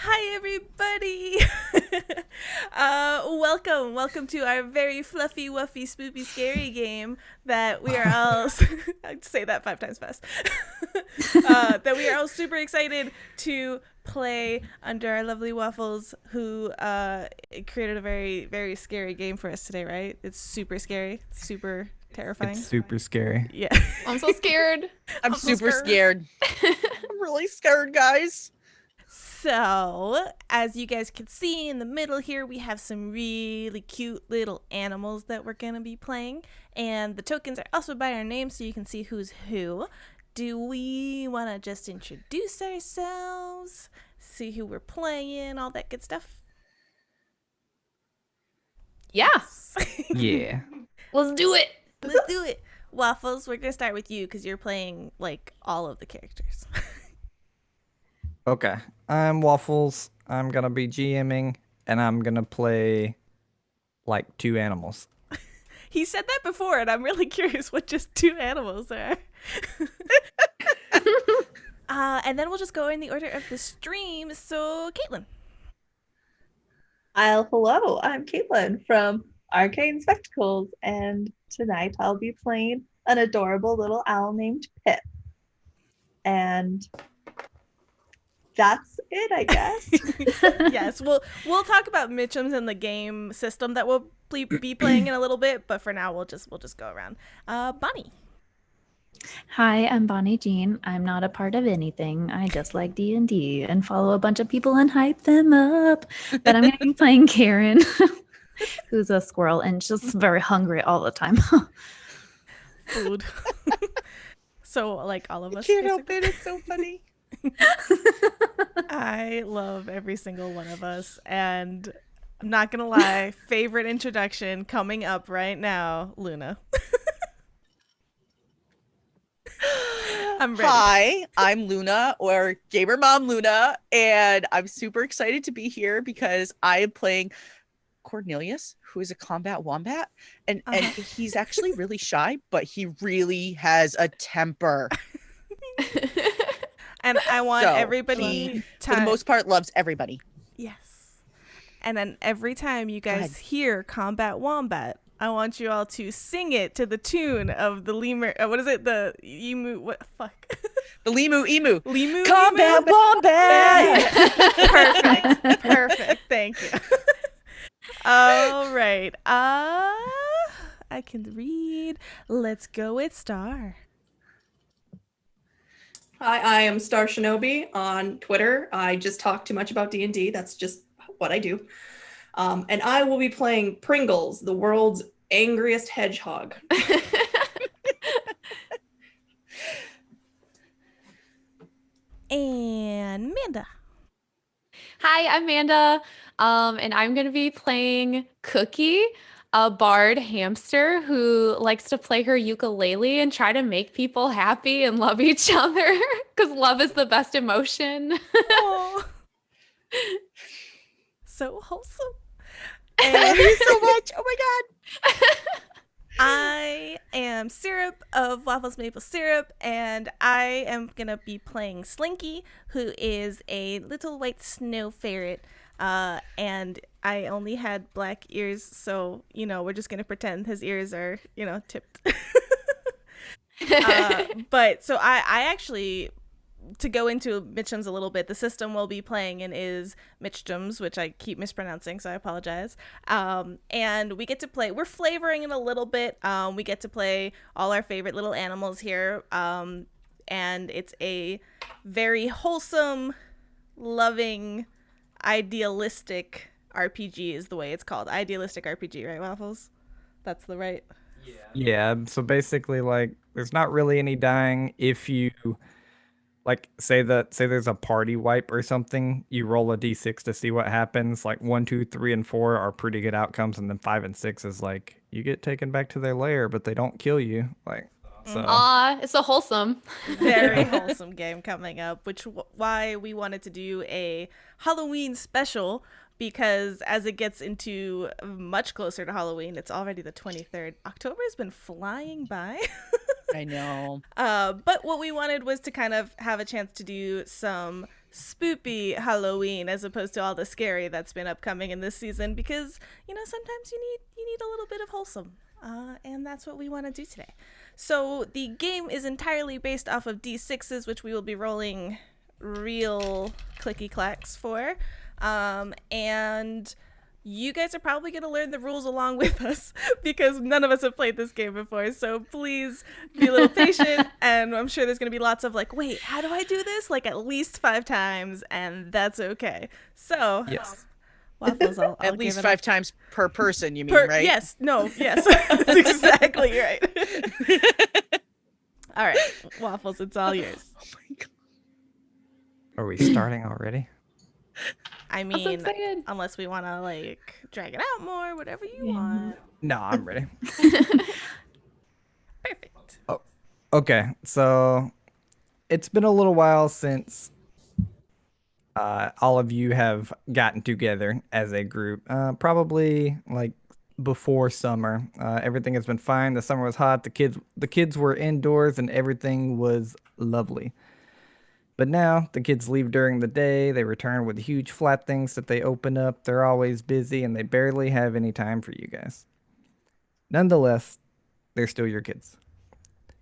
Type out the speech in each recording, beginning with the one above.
Hi, everybody. Welcome to our very fluffy, wuffy, spoopy, scary game that we are all. I'd say that 5 times fast. That we are all super excited to play under our lovely Waffles, who created a very, very scary game for us today. Right? It's super scary, super terrifying. It's super scary. Yeah. I'm so scared. I'm so super scared. I'm really scared, guys. So, as you guys can see in the middle here, we have some really cute little animals that we're going to be playing. And the tokens are also by our name so you can see who's who. Do we want to just introduce ourselves? See who we're playing, all that good stuff? Yeah. Yeah. Let's do it. Let's do it. Waffles, we're going to start with you because you're playing, like, all of the characters. Okay. I'm Waffles. I'm gonna be GMing, and I'm gonna play like 2 animals. He said that before, and I'm really curious what just 2 animals are. And then we'll just go in the order of the stream. So, Caitlin. Hello, I'm Caitlin from Arcane Spectacles, and tonight I'll be playing an adorable little owl named Pip. And that's it, I guess. Yes, we'll talk about Michtims and the game system that we'll be playing in a little bit, but for now we'll just go around. Bonnie. Hi, I'm Bonnie Jean. I'm not a part of anything. I just like D&D and follow a bunch of people and hype them up. But I'm going to be playing Karen, who's a squirrel and just very hungry all the time. Food. So, like, all of us. Can't help it. It's so funny. I love every single one of us, and I'm not gonna lie, favorite introduction coming up right now, Luna. I'm ready. Hi, I'm Luna, or Gamer Mom Luna, and I'm super excited to be here because I am playing Cornelius, who is a combat wombat, and he's actually really shy, but he really has a temper. And I want So, everybody for the most part, loves everybody. Yes. And then every time you guys hear Combat Wombat, I want you all to sing it to the tune of the lemur. What is it? The emu. What? Fuck. The Limu Emu. Limu. Combat emu? Wombat. Perfect. Thank you. All right. I can read. Let's go with Star. Hi, I am Star Shinobi on Twitter. I just talk too much about D&D. That's just what I do. And I will be playing Pringles, the world's angriest hedgehog. And Manda. Hi, I'm Amanda. And I'm going to be playing Cookie, a bard hamster who likes to play her ukulele and try to make people happy and love each other because love is the best emotion. Aww. So wholesome. Thank you so much. Oh my God. I am Syrup of WafflesMapleSyrup, and I am going to be playing Slinky, who is a little white snow ferret. And I only had black ears, so, we're just going to pretend his ears are, tipped. But so I actually, to go into Michtims a little bit, the system we'll be playing in is Michtims, which I keep mispronouncing, so I apologize. And we get to play, we're flavoring it a little bit. We get to play all our favorite little animals here. And it's a very wholesome, loving, idealistic RPG is the way it's called. Idealistic RPG, right, Waffles? That's the right? Yeah, so basically, like, there's not really any dying. If you, like, say there's a party wipe or something, you roll a d6 to see what happens. Like, 1, 2, 3, and 4 are pretty good outcomes, and then 5 and 6 is like, you get taken back to their lair, but they don't kill you. Like, so. It's a wholesome. Very wholesome game coming up, which why we wanted to do a Halloween special, because as it gets into much closer to Halloween, it's already the 23rd. October has been flying by. I know. But what we wanted was to kind of have a chance to do some spoopy Halloween as opposed to all the scary that's been upcoming in this season, because sometimes you need a little bit of wholesome, and that's what we want to do today. So the game is entirely based off of D6s, which we will be rolling real clicky clacks for, and you guys are probably going to learn the rules along with us because none of us have played this game before. So please be a little patient. And I'm sure there's going to be lots of like, wait, how do I do this? Like at least 5 times. And that's okay. So Yes. Waffles, I'll At give least it 5 times per person, you mean, right? Yes. No. Yes. That's exactly right. All right. Waffles, it's all yours. Oh my God. Are we starting already? I I'm so mean, excited. unless we want to like drag it out more, whatever you want. No, I'm ready. Perfect. Okay, so it's been a little while since all of you have gotten together as a group. Probably like before summer. Everything has been fine. The summer was hot. The kids were indoors and everything was lovely. But now the kids leave during the day. They return with huge flat things that they open up. They're always busy and they barely have any time for you guys. Nonetheless, they're still your kids.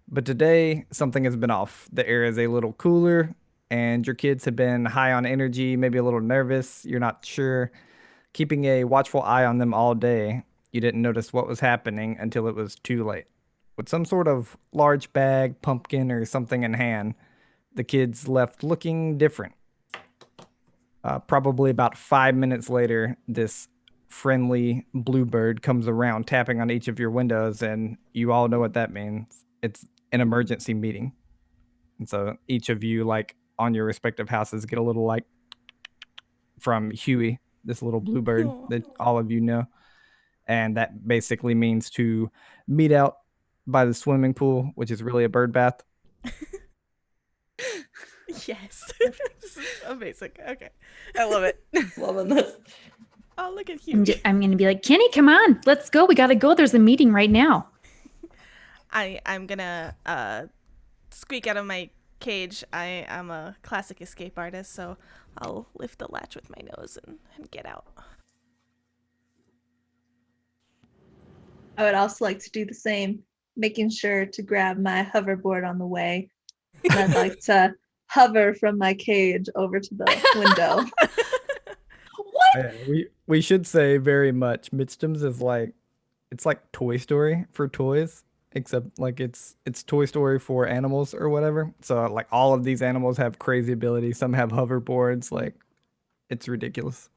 But today, something has been off. The air is a little cooler, and your kids have been high on energy, maybe a little nervous. You're not sure. Keeping a watchful eye on them all day, you didn't notice what was happening until it was too late. With some sort of large bag, pumpkin, or something in hand, the kids left looking different. Probably about 5 minutes later, this friendly bluebird comes around tapping on each of your windows, and you all know what that means. It's an emergency meeting. And so each of you, like on your respective houses, get a little like from Huey, this little bluebird that all of you know. And that basically means to meet out by the swimming pool, which is really a bird bath. Yes. This is amazing. Okay. I love it. Loving this. Oh, look at Hugh. I'm going to be like, Kenny, come on. Let's go. We got to go. There's a meeting right now. I'm gonna squeak out of my cage. I am a classic escape artist, so I'll lift the latch with my nose and get out. I would also like to do the same, making sure to grab my hoverboard on the way. And I'd like to hover from my cage over to the window. We should say very much. Michtims is like, it's like Toy Story for toys, except like it's Toy Story for animals or whatever. So like all of these animals have crazy abilities. Some have hoverboards. Like it's ridiculous.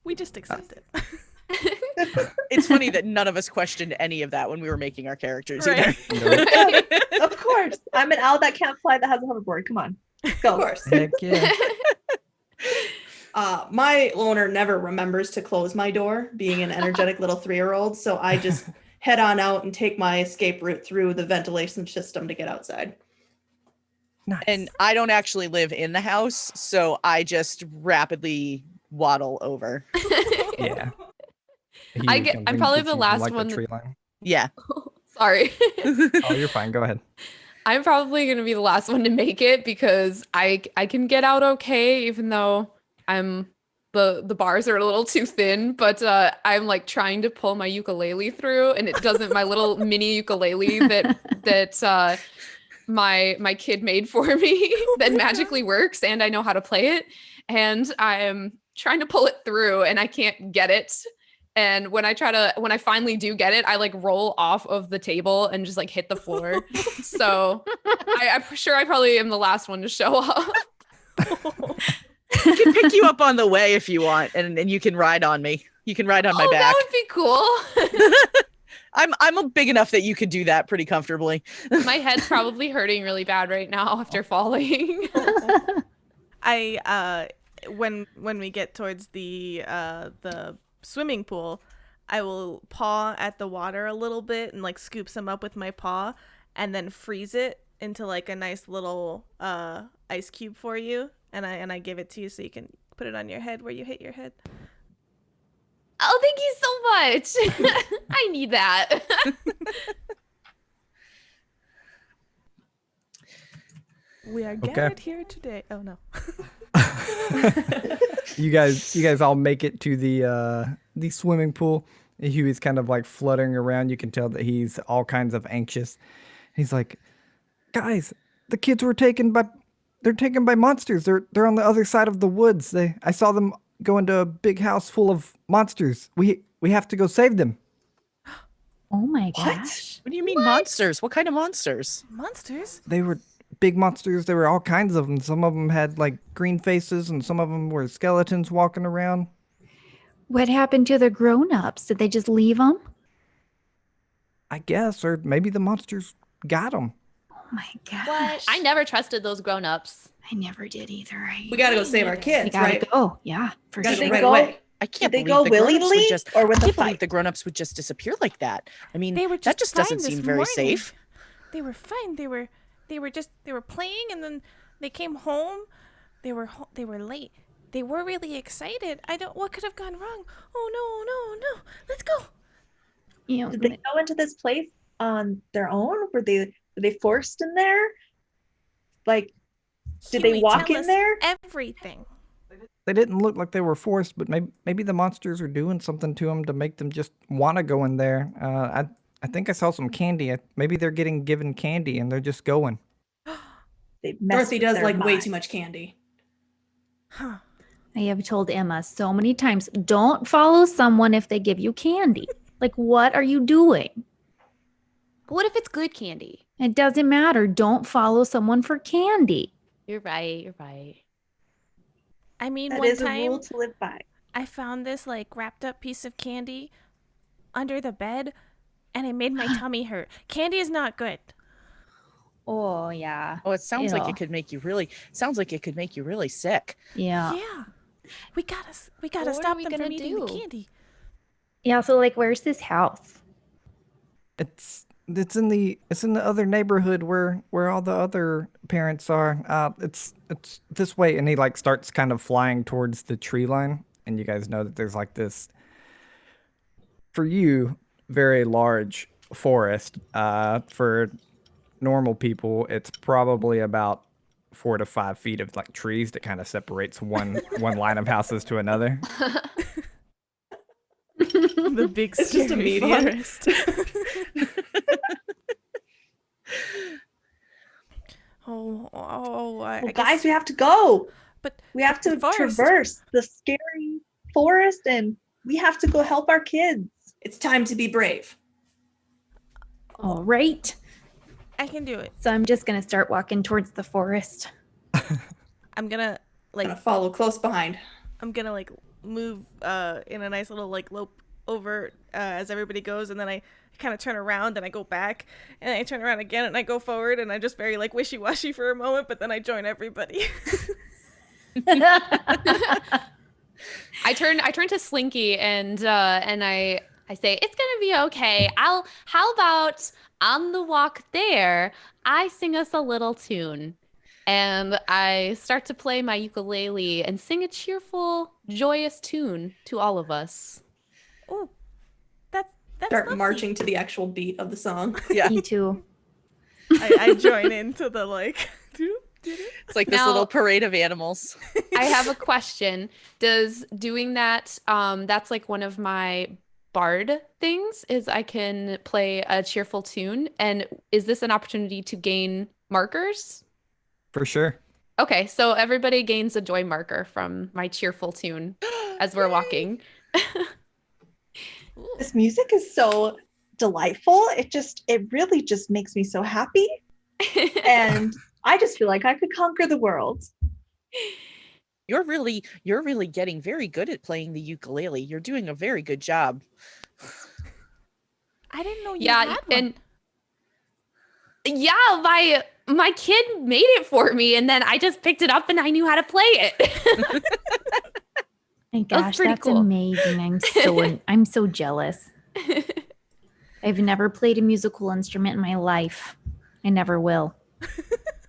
We just accept it. It's funny that none of us questioned any of that when we were making our characters Right. either. Of course. I'm an owl that can't fly that has a hoverboard. Come on. Go. Of course. Heck yeah. My loner never remembers to close my door, being an energetic little 3-year-old. So I just head on out and take my escape route through the ventilation system to get outside. Nice. And I don't actually live in the house, so I just rapidly waddle over. Yeah. I'm probably the last one. Tree line. Yeah. Sorry. Oh, you're fine. Go ahead. I'm probably going to be the last one to make it because I can get out okay, even though the bars are a little too thin, but I'm like trying to pull my ukulele through and it doesn't, my little mini ukulele that my kid made for me that magically works and I know how to play it. And I'm trying to pull it through and I can't get it. And when I finally do get it, I like roll off of the table and just like hit the floor. So I'm sure I probably am the last one to show up. I can pick you up on the way if you want, and you can ride on me. You can ride on my back. That would be cool. I'm big enough that you could do that pretty comfortably. My head's probably hurting really bad right now after falling. When we get towards the swimming pool, I will paw at the water a little bit and like scoop some up with my paw and then freeze it into like a nice little ice cube for you, and I give it to you so you can put it on your head where you hit your head. Oh, thank you so much. I need that. We are gathered here today. Oh no. You guys all make it to the swimming pool. Huey's kind of like fluttering around. You can tell that he's all kinds of anxious. He's like, guys, the kids were taken by monsters. They're on the other side of the woods. I saw them go into a big house full of monsters. We have to go save them. Oh my What? gosh. What do you mean monsters? What kind of monsters? Monsters? They were big monsters. There were all kinds of them. Some of them had like green faces, and some of them were skeletons walking around. What happened to the grown-ups? Did they just leave them? I guess, or maybe the monsters got them. Oh my gosh. What? I never trusted those grown-ups. I never did either. We gotta go save our We kids, gotta right? go. Yeah, for Gotta sure. go right go- away. I can't Did they believe go the grown-ups willingly would just. or with I a can't believe fight? the grown-ups would just disappear like that. I mean, They were that just just doesn't fine seem this very morning. safe. They were fine. They were playing, and then they came home. They were late. They were really excited. What could have gone wrong? Oh no. Let's go. You know, Did they go into this place on their own? Were they forced in there? Like, did they Huey, walk tell in us there? Everything. They didn't look like they were forced, but maybe the monsters are doing something to them to make them just want to go in there. I think I saw some candy. Maybe they're getting given candy and they're just going. They messed Dorothy with does their like way mind. too much candy. Huh. I have told Emma so many times, don't follow someone if they give you candy. Like, what are you doing? But what if it's good candy? It doesn't matter. Don't follow someone for candy. You're right. I mean, That one is a rule time to live by. I found this like wrapped up piece of candy under the bed, and it made my tummy hurt. Candy is not good. Oh, yeah. Oh, it sounds like Ew. it could make you really. Sounds like it could make you really sick. Yeah. Yeah. We gotta What are stop we them gonna from eating the do? candy. Yeah, so like, where's this house? It's in the other neighborhood where all the other parents are. It's this way, and he like starts kind of flying towards the tree line, and you guys know that there's like this, for you, very large forest. For normal people, it's probably about 4 to 5 feet of like trees that kind of separates one line of houses to another. The big It's just a scary median. forest. I Well, guess, guys, we have to go. but We have the to forest. traverse the scary forest, and we have to go help our kids. It's time to be brave. All right. I can do it. So I'm just going to start walking towards the forest. I'm gonna Gonna follow close behind. move in a nice little like lope over as everybody goes, and then I kind of turn around and I go back, and I turn around again and I go forward, and I'm just very like wishy-washy for a moment, but then I join everybody. I turn to Slinky and I say, it's gonna be okay. How about on the walk there, I sing us a little tune. And I start to play my ukulele and sing a cheerful, joyous tune to all of us. Oh, that's Start lovely. marching to the actual beat of the song. Yeah, Me too. I join into the like. it's like this Now- little parade of animals. I have a question. Does doing that, that's like one of my bard things, is I can play a cheerful tune. And is this an opportunity to gain markers? For sure. Okay, so everybody gains a joy marker from my cheerful tune as we're walking. This music is so delightful. It really just makes me so happy. And I just feel like I could conquer the world. You're really getting very good at playing the ukulele. You're doing a very good job. I didn't know you Yeah, had one. and yeah, my kid made it for me, and then I just picked it up and I knew how to play it. My That was gosh, pretty that's cool. amazing. I'm so jealous. I've never played a musical instrument in my life. I never will.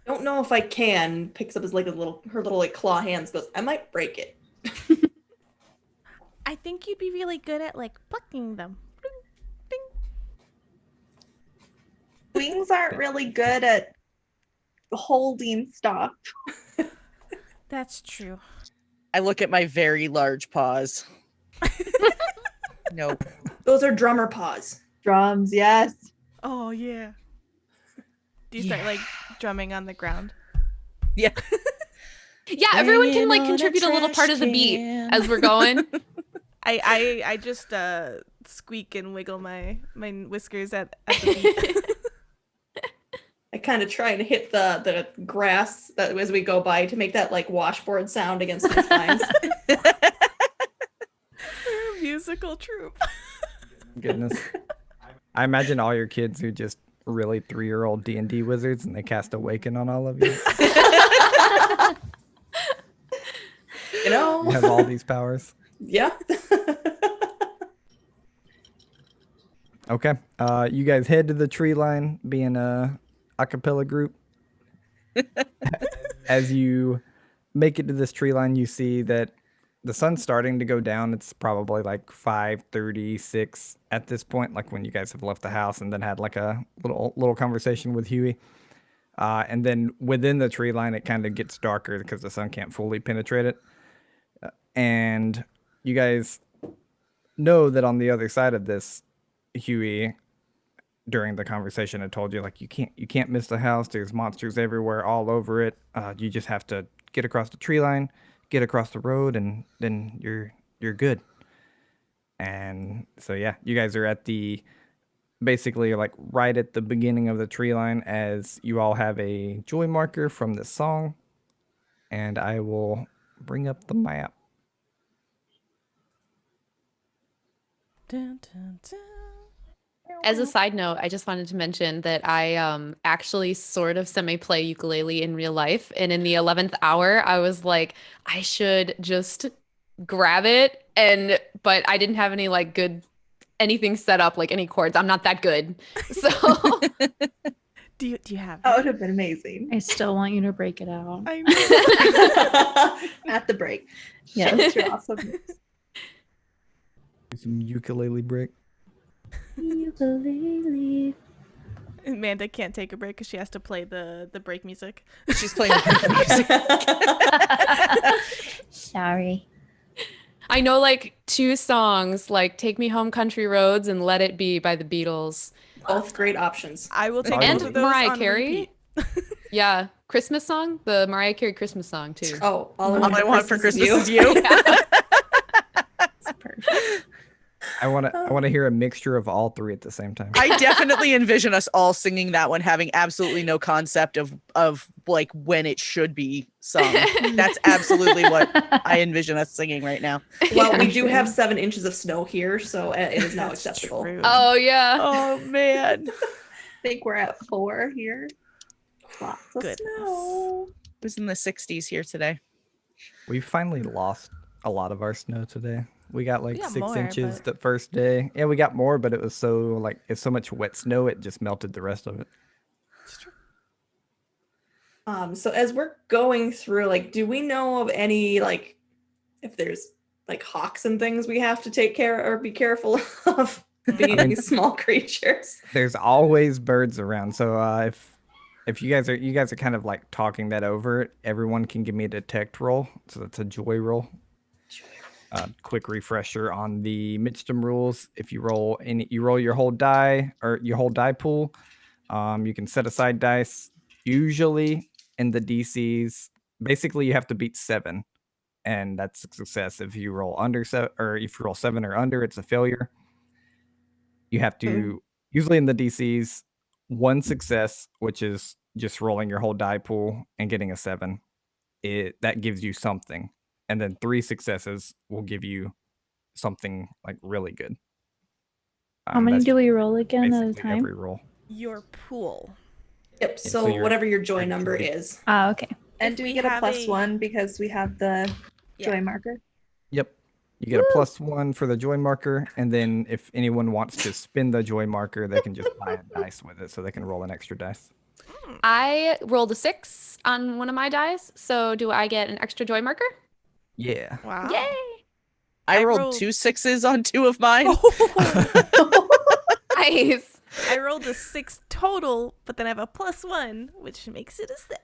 Don't know if I can. Picks up his like her little like claw hands. Goes, I might break it. I think you'd be really good at like plucking them. Ding, ding. Wings aren't really good at holding stop. That's true. I look at my very large paws. Nope. Those are drummer paws. Drums, yes. Oh yeah. Do you start like drumming on the ground? Yeah. Yeah, everyone can like Laying on a contribute a little part of the beat trash as we're going. I just squeak and wiggle my whiskers at the beat. I kind of try and hit the grass that as we go by to make that like washboard sound against the spines. We're a musical troupe. Goodness. I imagine all your kids are just really 3-year-old D&D wizards and they cast Awaken on all of you. You know? You have all these powers. Yeah. Okay. You guys head to the tree line, being a cappella group. As you make it to this tree line, you see that the sun's starting to go down. It's probably like 5:36 at this point, like when you guys have left the house and then had like a little conversation with Huey. And then within the tree line, it kind of gets darker because the sun can't fully penetrate it. And you guys know that on the other side of this, Huey, during the conversation, had told you like you can't miss the house. There's monsters everywhere, all over it. You just have to get across the tree line, get across the road, and then you're good. And so yeah, you guys are at basically like right at the beginning of the tree line, as you all have a joy marker from this song. And I will bring up the map. Dun, dun, dun. As a side note, I just wanted to mention that I actually sort of semi-play ukulele in real life. And in the 11th hour, I was like, I should just grab it. But I didn't have any like anything set up, like any chords. I'm not that good. So Do you have That would have been amazing. I still want you to break it out. I know. At the break. Yes. That's your awesomeness. Some ukulele break. Ukulele. Amanda can't take a break because she has to play the break music. She's playing music. Sorry. I know like 2 songs, like Take Me Home Country Roads and Let It Be by the Beatles. Both great options. I will take And both of those Mariah on Carey. repeat. Yeah, Christmas song, the Mariah Carey Christmas song too. Oh, All I want for Christmas is you. That's perfect. I want to hear a mixture of all 3 at the same time. I definitely envision us all singing that one, having absolutely no concept of like when it should be sung. That's absolutely what I envision us singing right now. Well, we do have 7 inches of snow here, so it is now That's acceptable. true. Oh yeah. Oh man, I think we're at 4 here. Lots of Goodness. snow. it was in the 60s here today. We finally lost a lot of our snow today. We got like We got 6 more, inches but- the first day. Yeah, we got more, but it was it's so much wet snow, it just melted the rest of it. So as we're going through, like, do we know of any like if there's like hawks and things we have to take care or be careful of being mean- these small creatures? There's always birds around. So if you guys are kind of like talking that over, everyone can give me a detect roll. So that's a joy roll. Quick refresher on the Michtim rules. If you roll your whole die or your whole die pool, you can set aside dice. Usually in the DCs, basically you have to beat 7, and that's a success. If you roll under 7, or if you roll 7 or under, it's a failure. You have to usually in the DCs 1 success, which is just rolling your whole die pool and getting a 7. That gives you something. And then 3 successes will give you something like really good. How many That's do we roll again at a basically time? every roll. Your pool. Yep. so So you're- whatever your joy you're number treated. is. Ah, okay. And If do we we get a have +1 because we have the Yeah. joy marker? Yep. You get a +1 for the joy marker, and then if anyone wants to spin the joy marker, they can just buy a dice with it, so they can roll an extra dice. I rolled a 6 on one of my dice, so do I get an extra joy marker? Yeah. Wow. Yay! I I rolled rolled- 2 6s on 2 of mine. Oh, Nice. I rolled a 6 total, but then I have a +1, which makes it a 7.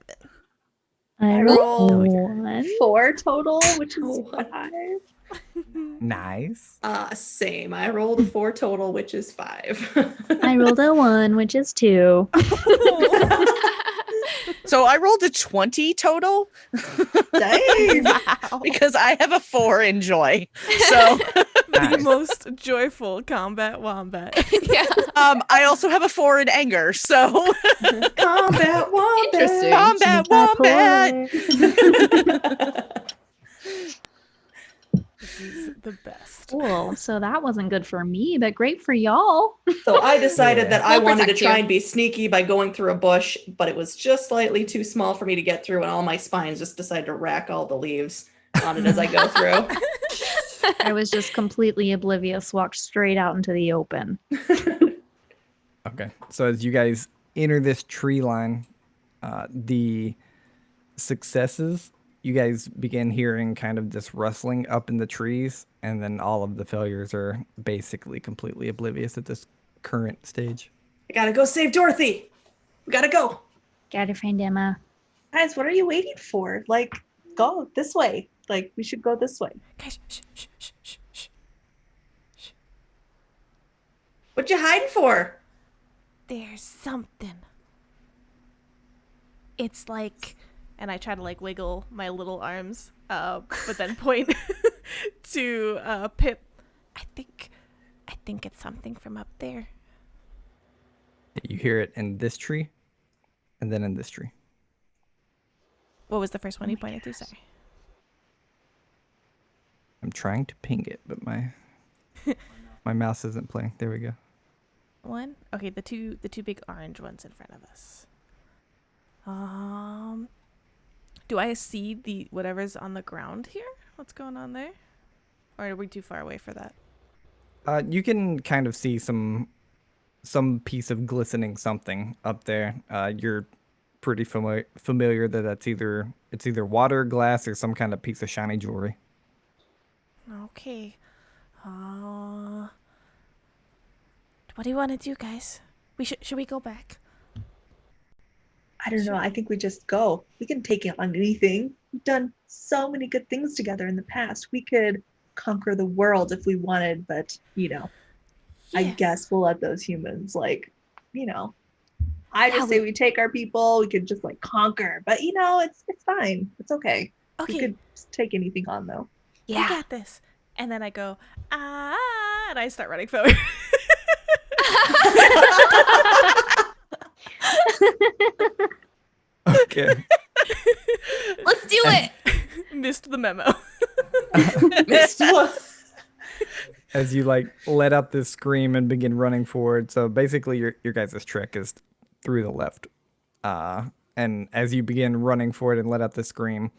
I rolled rolled 1. 4 total, which is Oh, 5. Nice. Same. I rolled a 4 total, which is 5. I rolled a 1, which is 2. So I rolled a 20 total Dang. Wow. because I have a 4 in joy. So The Nice. most joyful combat wombat. Yeah. I also have a 4 in anger. So Combat wombat. Interesting. combat wombat. This is the best. Cool. So that wasn't good for me, but great for y'all. So I decided Yeah. that I We'll wanted to protect try you. and be sneaky by going through a bush, but it was just slightly too small for me to get through, and all my spines just decided to rack all the leaves on it as I go through. I was just completely oblivious, walked straight out into the open. Okay. So as you guys enter this tree line, the successes, you guys begin hearing kind of this rustling up in the trees, and then all of the failures are basically completely oblivious at this current stage. I gotta go save Dorothy. We gotta go. Gotta find Emma. Guys, what are you waiting for? Like, go this way. Like, we should go this way. Guys, shh, shh, shh, shh, shh. What you hiding for? There's something. It's like, and I try to like wiggle my little arms, but then point to Pip. I think it's something from up there. You hear it in this tree, and then in this tree. What was the first one you pointed to? Sorry. I'm trying to ping it, but my mouse isn't playing. There we go. One. Okay, the two big orange ones in front of us. Do I see the whatever's on the ground here? What's going on there? Or are we too far away for that? You can kind of see some piece of glistening something up there. You're pretty familiar that it's either water, glass, or some kind of piece of shiny jewelry. Okay. What do you want to do, guys? Should we go back? I don't know. I think we just go. We can take on anything. We've done so many good things together in the past. We could conquer the world if we wanted, but, I guess we'll let those humans, I just say we take our people, we could just, conquer. But, it's fine. It's okay. Okay. We could just take anything on, though. I got this. And then I go, and I start running forward. Okay. Let's do it. Missed the memo. Missed one. As you let out this scream and begin running forward. So basically your guys' trick is through the left. And as you begin running forward and let out the scream,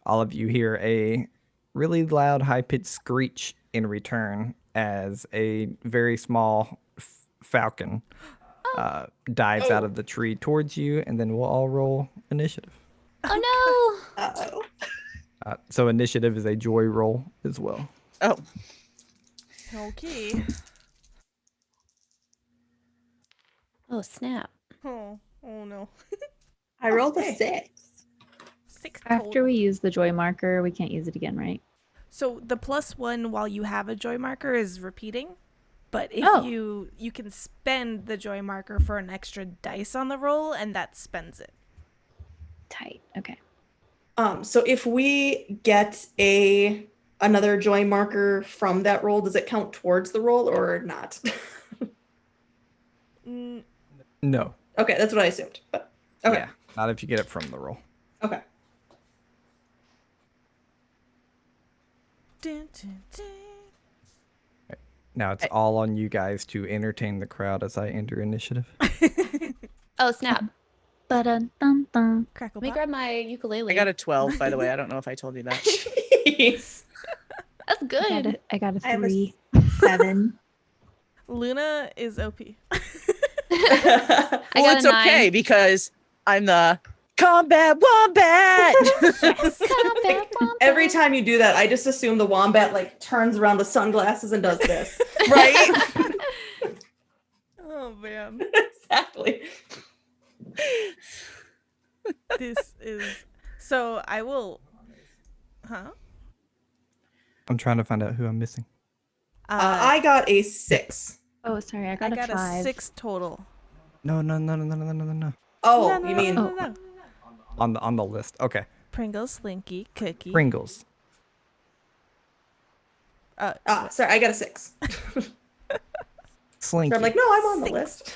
all of you hear a really loud, high-pitched screech in return as a very small falcon dives out of the tree towards you, and then we'll all roll initiative. Oh Uh-oh. So initiative is a joy roll as well. Oh, Okay. no. Oh, snap. Oh no. I rolled a Okay. 6. 6 After total. we use the joy marker, we can't use it again, right? So the +1 while you have a joy marker is repeating, but if Oh. you can spend the joy marker for an extra dice on the roll, and that spends it. Tight. Okay. So if we get another joy marker from that roll, does it count towards the roll or not? Mm, No. Okay, that's what I assumed. But okay. Yeah. Not if you get it from the roll. Okay. dun, dun, dun. Now it's all on you guys to entertain the crowd as I enter initiative. Oh, snap. Ba-dun-dun-dun. Crackle Let me pop. grab my ukulele. I got a 12, by the way. I don't know if I told you that. Jeez. That's good. I got a I have a 3. 7. Luna is OP. I Well, got it's a 9. okay because I'm the combat wombat. Combat wombat. Every time you do that, I just assume the wombat turns around the sunglasses and does this. Right? Oh man, Exactly. this is so. I will. Huh? I'm trying to find out who I'm missing. I got a 6. Oh, sorry, I I got, got a a 5. 6 total. No. No, Oh, no, you no, mean no, no, no. On the list. Okay. Pringles, Slinky, Cookie. Pringles. sorry, I got a 6. Slinky. So I'm like, no, I'm on the 6. list.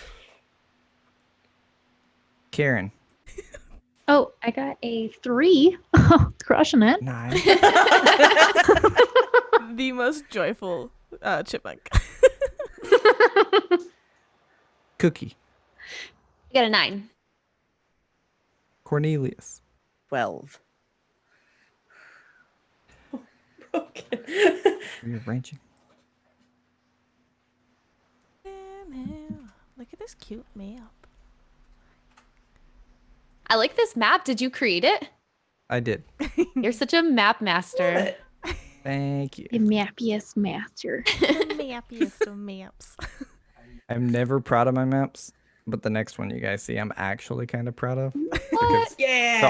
Karen. Oh, I got a 3. Crushing it. 9. The most joyful chipmunk. Cookie. I got a 9. Cornelius. 12. Okay. Rearranging. Look at this cute map. I like this map. Did you create it? I did. You're such a map master. Thank you. The mappiest master. The mappiest of maps. I'm never proud of my maps, but the next one you guys see, I'm actually kind of proud of. What? Yeah. So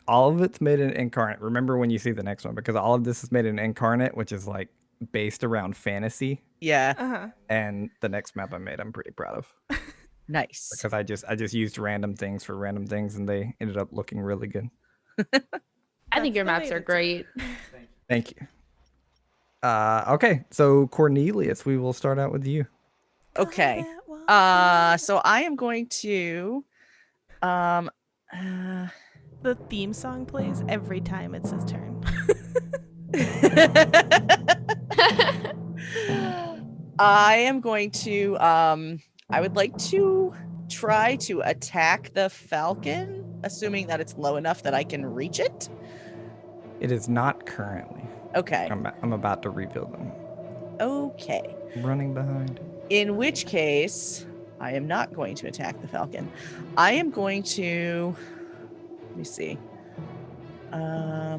all of it's made in Incarnate. Remember when you see the next one, because all of this is made in Incarnate, which is like based around fantasy. Yeah. Uh-huh. And the next map I made, I'm pretty proud of, Nice. because I just used random things for random things, and they ended up looking really good. I think your That's maps the way are to do great. Thank you. Okay, so Cornelius, we will start out with you. Okay. So I am going to The theme song plays every time it's his turn. I am going to I would like to try to attack the falcon, assuming that it's low enough that I can reach it. It is not currently. Okay. I'm about to reveal them. Okay. I'm running behind. In which case, I am not going to attack the falcon. I am going to let me see. I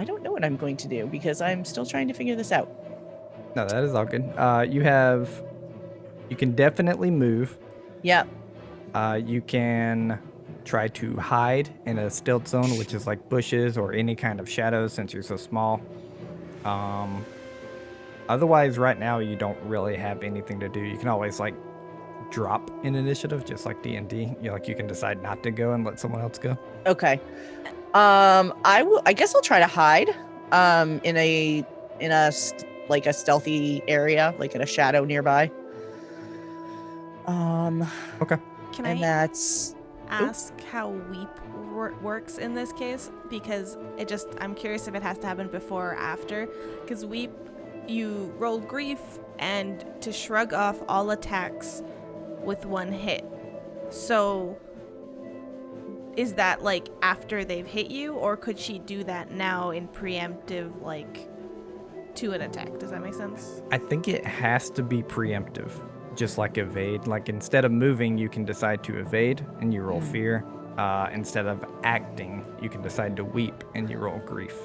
don't know what I'm going to do because I'm still trying to figure this out. No, that is all good. You can definitely move. Yeah. You can try to hide in a stealth zone, which is like bushes or any kind of shadows since you're so small. Otherwise, right now, you don't really have anything to do. You can always like drop in initiative, just like D&D. You can decide not to go and let someone else go. Okay. I guess I'll try to hide in a like a stealthy area, like in a shadow nearby. Okay. Can And I that's ask how weep works in this case? Because I'm curious if it has to happen before or after. Because weep, you roll grief and to shrug off all attacks with 1 hit. So is that like after they've hit you, or could she do that now in preemptive, like to an attack? Does that make sense? I think it has to be preemptive, just like evade. Like instead of moving, you can decide to evade and you roll fear. Instead of acting, you can decide to weep and you roll grief.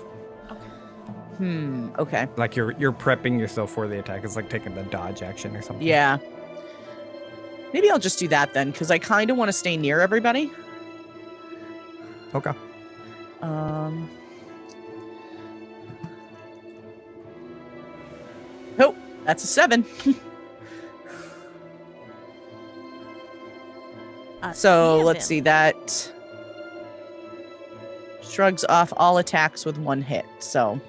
Okay. Like you're prepping yourself for the attack. It's like taking the dodge action or something. Yeah. Maybe I'll just do that then, because I kind of want to stay near everybody. Okay. Oh, that's a 7. So let's see, that shrugs off all attacks with 1 hit. So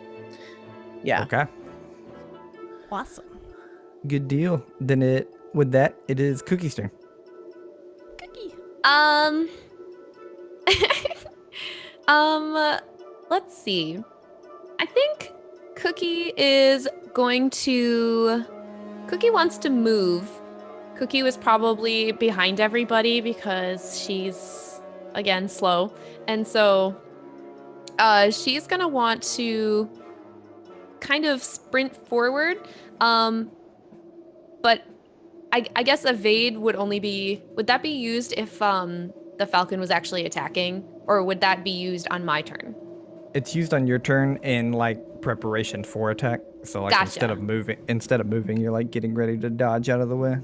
yeah. Okay. Awesome. Good deal. Then it is Cookie's turn. Cookie. Let's see. I think Cookie wants to move. Cookie was probably behind everybody because she's, again, slow. And so she's going to want to kind of sprint forward. But I guess evade would that be used if the falcon was actually attacking? Or would that be used on my turn? It's used on your turn, and like preparation for attack. So like Gotcha. instead of moving, you're like getting ready to dodge out of the way.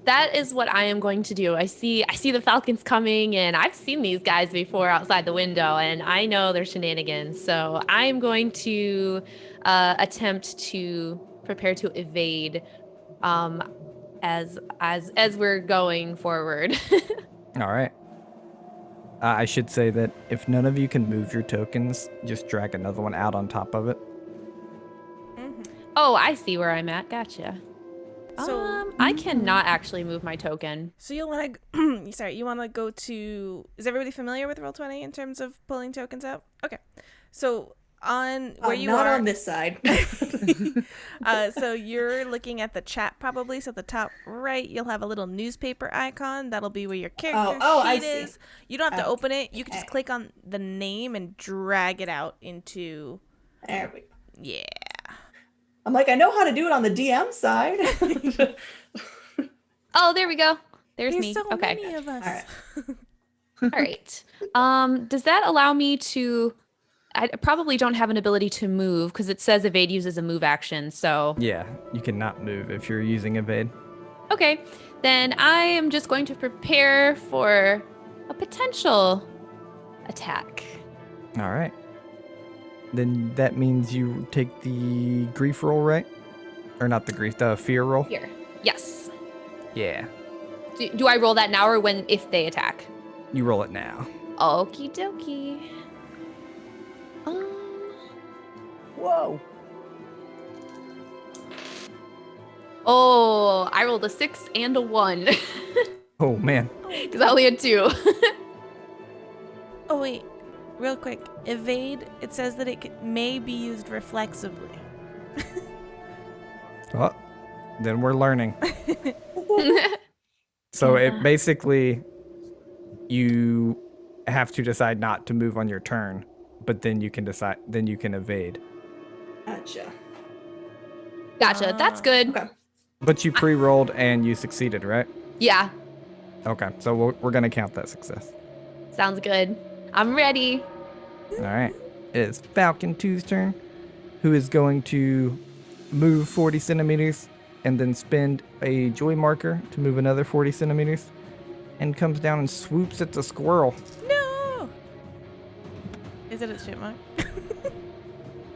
That is what I am going to do. I see the falcons coming, and I've seen these guys before outside the window, and I know their shenanigans. So I'm going to attempt to prepare to evade as we're going forward. All right. I should say that if none of you can move your tokens, just drag another one out on top of it. Oh, I see where I'm at. Gotcha. So I cannot actually move my token. So you'll want to, sorry, you want to go to, is everybody familiar with Roll20 in terms of pulling tokens out? Okay. So on where you not are. on this side. So you're looking at the chat probably. So at the top right, you'll have a little newspaper icon. That'll be where your character I sheet see. is. You don't have to open it. You can just Okay. click on the name and drag it out into, There we go. yeah. I'm like, I know how to do it on the DM side. Oh, there we go. There's There's me. so Okay. many of us. All right. All right. Does that allow me to? I probably don't have an ability to move because it says evade uses a move action. So Yeah, you cannot move if you're using evade. okay, then I am just going to prepare for a potential attack. All right. Then that means you take the grief roll, right? Or not the grief, the fear roll. Here. Yes. Yeah. Do I roll that now or if they attack? You roll it now. Okie dokie. Whoa. Oh, I rolled a 6 and a 1 Oh man. because I only had 2. Oh, wait. Real quick. Evade, it says that it may be used reflexively. Oh, then we're learning. So it basically, you have to decide not to move on your turn, but then you can evade. Gotcha. Gotcha. That's good. Okay. But you pre-rolled and you succeeded, right? Yeah. Okay, so we're gonna count that success. Sounds good. I'm ready. All right. It is Falcon 2's turn, who is going to move 40 centimeters and then spend a joy marker to move another 40 centimeters and comes down and swoops at the squirrel. No! Is it a chipmunk?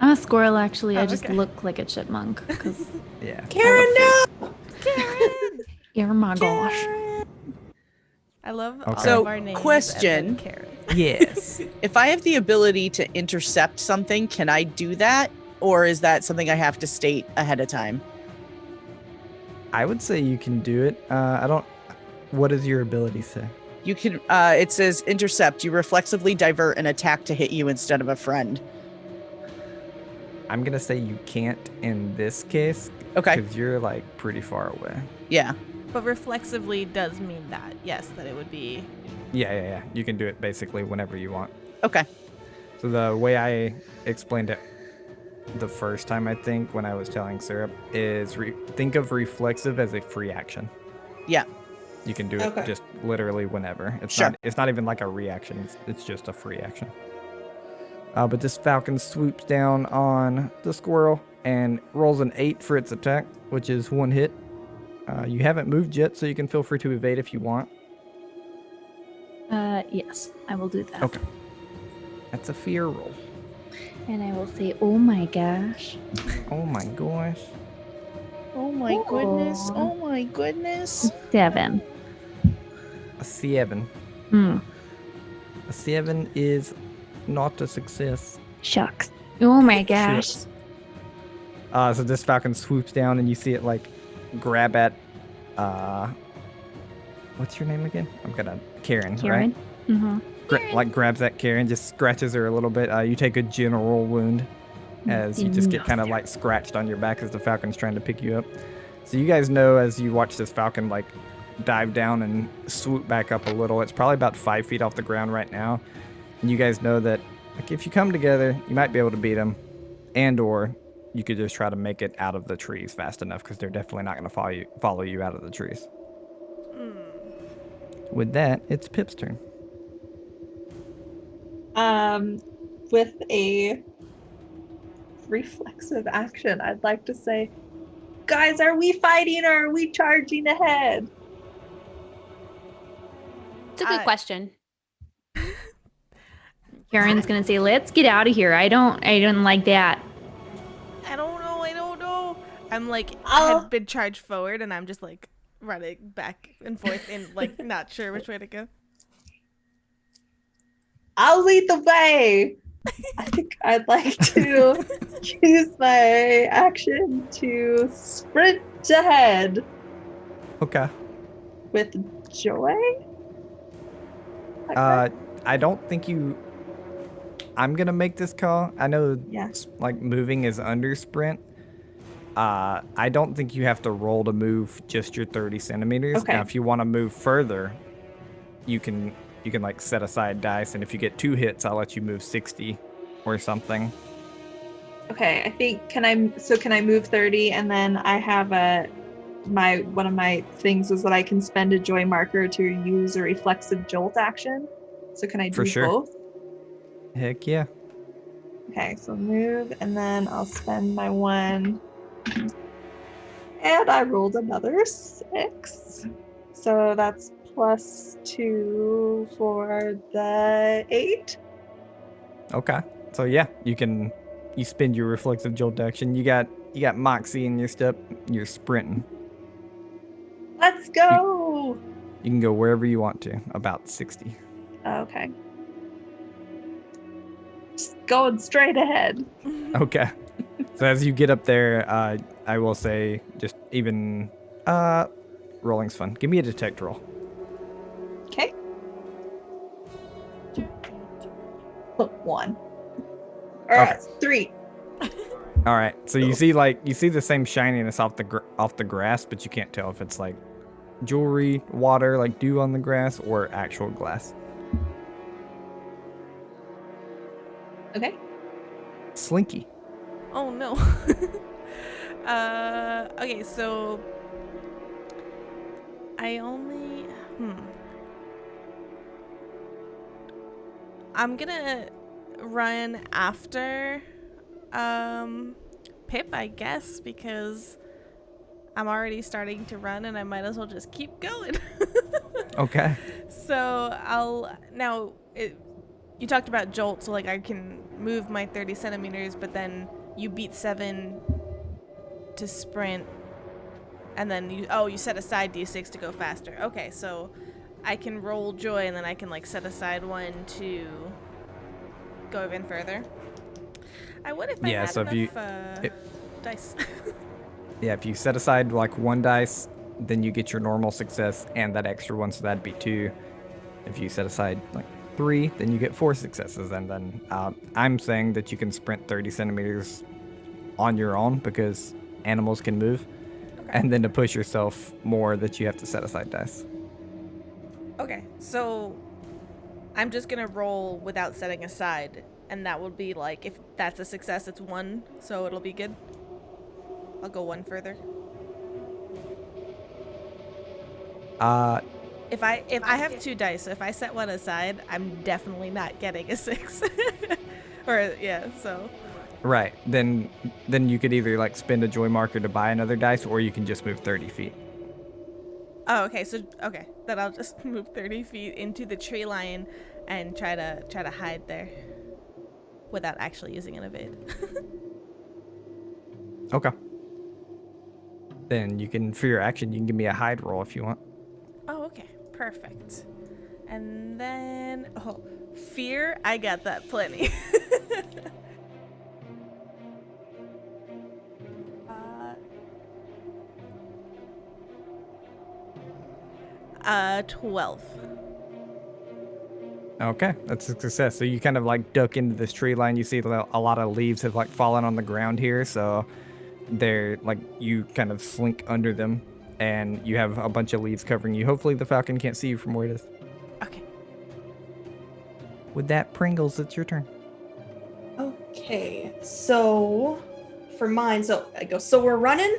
I'm a squirrel, actually. Oh, I just okay. look like a chipmunk because Yeah. Karen, no! Karen! oh my gosh. I love Okay. all So, of our names. question. And then Karen. Yes. If I have the ability to intercept something, can I do that? Or is that something I have to state ahead of time? I would say you can do it. What does your ability say? You can, it says intercept. You reflexively divert an attack to hit you instead of a friend. I'm going to say you can't in this case. Okay. Because you're like pretty far away. Yeah. But reflexively does mean that. Yes, that it would be. Yeah. You can do it basically whenever you want. Okay. So the way I explained it the first time, I think, when I was telling Syrup, is think of reflexive as a free action. Yeah. You can do it Okay. just literally whenever. Sure. It's not even like a reaction. It's just a free action. But this falcon swoops down on the squirrel and rolls an 8 for its attack, which is 1 hit. You haven't moved yet, so you can feel free to evade if you want. Yes, I will do that. Okay. That's a fear roll. And I will say, oh my gosh. Oh my gosh. Oh my goodness. Oh my goodness. 7. A 7. Hmm. A 7 is not a success. Shucks. Oh my gosh. Shit. So this falcon swoops down and you see it like grab at what's your name again? Karen, Karen? Mm-hmm. right? Grabs at Karen, just scratches her a little bit. You take a general wound as you just get kind of like scratched on your back as the falcon's trying to pick you up. So you guys know as you watch this falcon like dive down and swoop back up a little, it's probably about 5 feet off the ground right now. And you guys know that like if you come together, you might be able to beat them, and or you could just try to make it out of the trees fast enough because they're definitely not going to follow you out of the trees. With that, it's Pip's turn. With a reflexive action, I'd like to say, guys, are we fighting or are we charging ahead? It's a good question. Karen's gonna say, "Let's get out of here. I don't like that." I don't know. I'm like, I'll- had been charged forward, and I'm just like running back and forth and like not sure which way to go. I'll lead the way. I think I'd like to use my action to sprint ahead Okay. with joy. Okay. I don't think you. I'm gonna make this call. I know, Yeah. like moving is under sprint. I don't think you have to roll to move just your 30 centimeters. Okay. Now, if you want to move further, you can like set aside dice, and if you get 2 hits, I'll let you move 60 or something. Okay, I think can I move 30 and then I have one of my things is that I can spend a joy marker to use a reflexive jolt action. So can I do For sure. both? Heck yeah. Okay, so move and then I'll spend my 1. And I rolled another 6. So that's +2 for the 8. Okay. So yeah, you spend your reflexive jolt action. You got moxie in your step. You're sprinting. Let's go. You can go wherever you want to. About 60. Okay. Just going straight ahead. Okay. So as you get up there, I will say just even rolling's fun. Give me a detect roll. Okay. 1. Or Okay. 3. All right. So you see the same shininess off the grass, but you can't tell if it's like jewelry, water, like dew on the grass, or actual glass. Okay. Slinky. Oh no. Okay, so I only I'm gonna run after Pip, I guess, because I'm already starting to run and I might as well just keep going. Okay. So you talked about jolt, so like I can move my 30 centimeters, but then you beat 7 to sprint, and then you set aside D6 to go faster. Okay, so I can roll joy, and then I can like set aside 1 to go even further. I would if I Yeah, had so enough if dice. Yeah, if you set aside like 1 dice, then you get your normal success and that extra 1, so that'd be 2. If you set aside like 3, then you get 4 successes, and then I'm saying that you can sprint 30 centimeters on your own because animals can move, and then to push yourself more, that you have to set aside dice. Okay, so I'm just gonna roll without setting aside, and that would be like, if that's a success, it's 1, so it'll be good. I'll go 1 further. If I have 2 dice, so if I set 1 aside, I'm definitely not getting a 6. Or yeah, so. Right. Then you could either like spend a joy marker to buy another dice, or you can just move 30 feet. Oh, okay. So then I'll just move 30 feet into the tree line and try to hide there without actually using an evade. Okay. Then you can, for your action, you can give me a hide roll if you want. Oh, okay. Perfect. And then fear, I got that plenty. 12. Okay, that's a success. So you kind of like duck into this tree line. You see a lot of leaves have like fallen on the ground here, so they're like, you kind of slink under them, and you have a bunch of leaves covering you. Hopefully the falcon can't see you from where it is. Okay. With that, Pringles, it's your turn. Okay, so for mine, so we're running?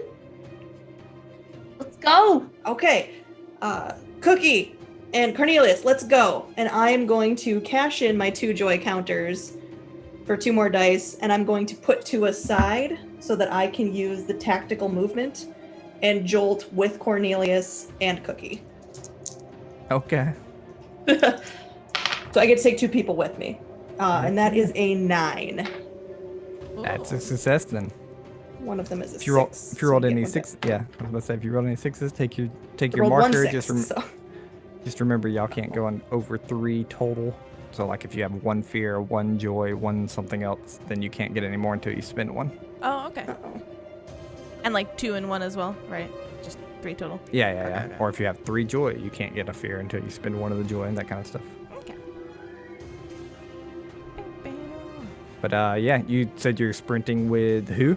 Let's go. Okay, Cookie and Cornelius, let's go. And I'm going to cash in my 2 joy counters for 2 more dice, and I'm going to put 2 aside so that I can use the tactical movement and jolt with Cornelius and Cookie. Okay. So I get to take 2 people with me. And that is a 9. That's a success then. One of them is a If you roll, 6. if you rolled any 6, yeah, I was about to say if you rolled any 6s, take your rolled 1 marker. 6, Just remember, y'all can't go on over 3 total. So like if you have 1 fear, 1 joy, 1 something else, then you can't get any more until you spend 1. Oh, okay. Uh-oh. And like 2 and 1 as well, right? Just 3 total. Yeah. Okay. Or if you have 3 joy, you can't get a fear until you spend 1 of the joy and that kind of stuff. Okay. But yeah, you said you're sprinting with who?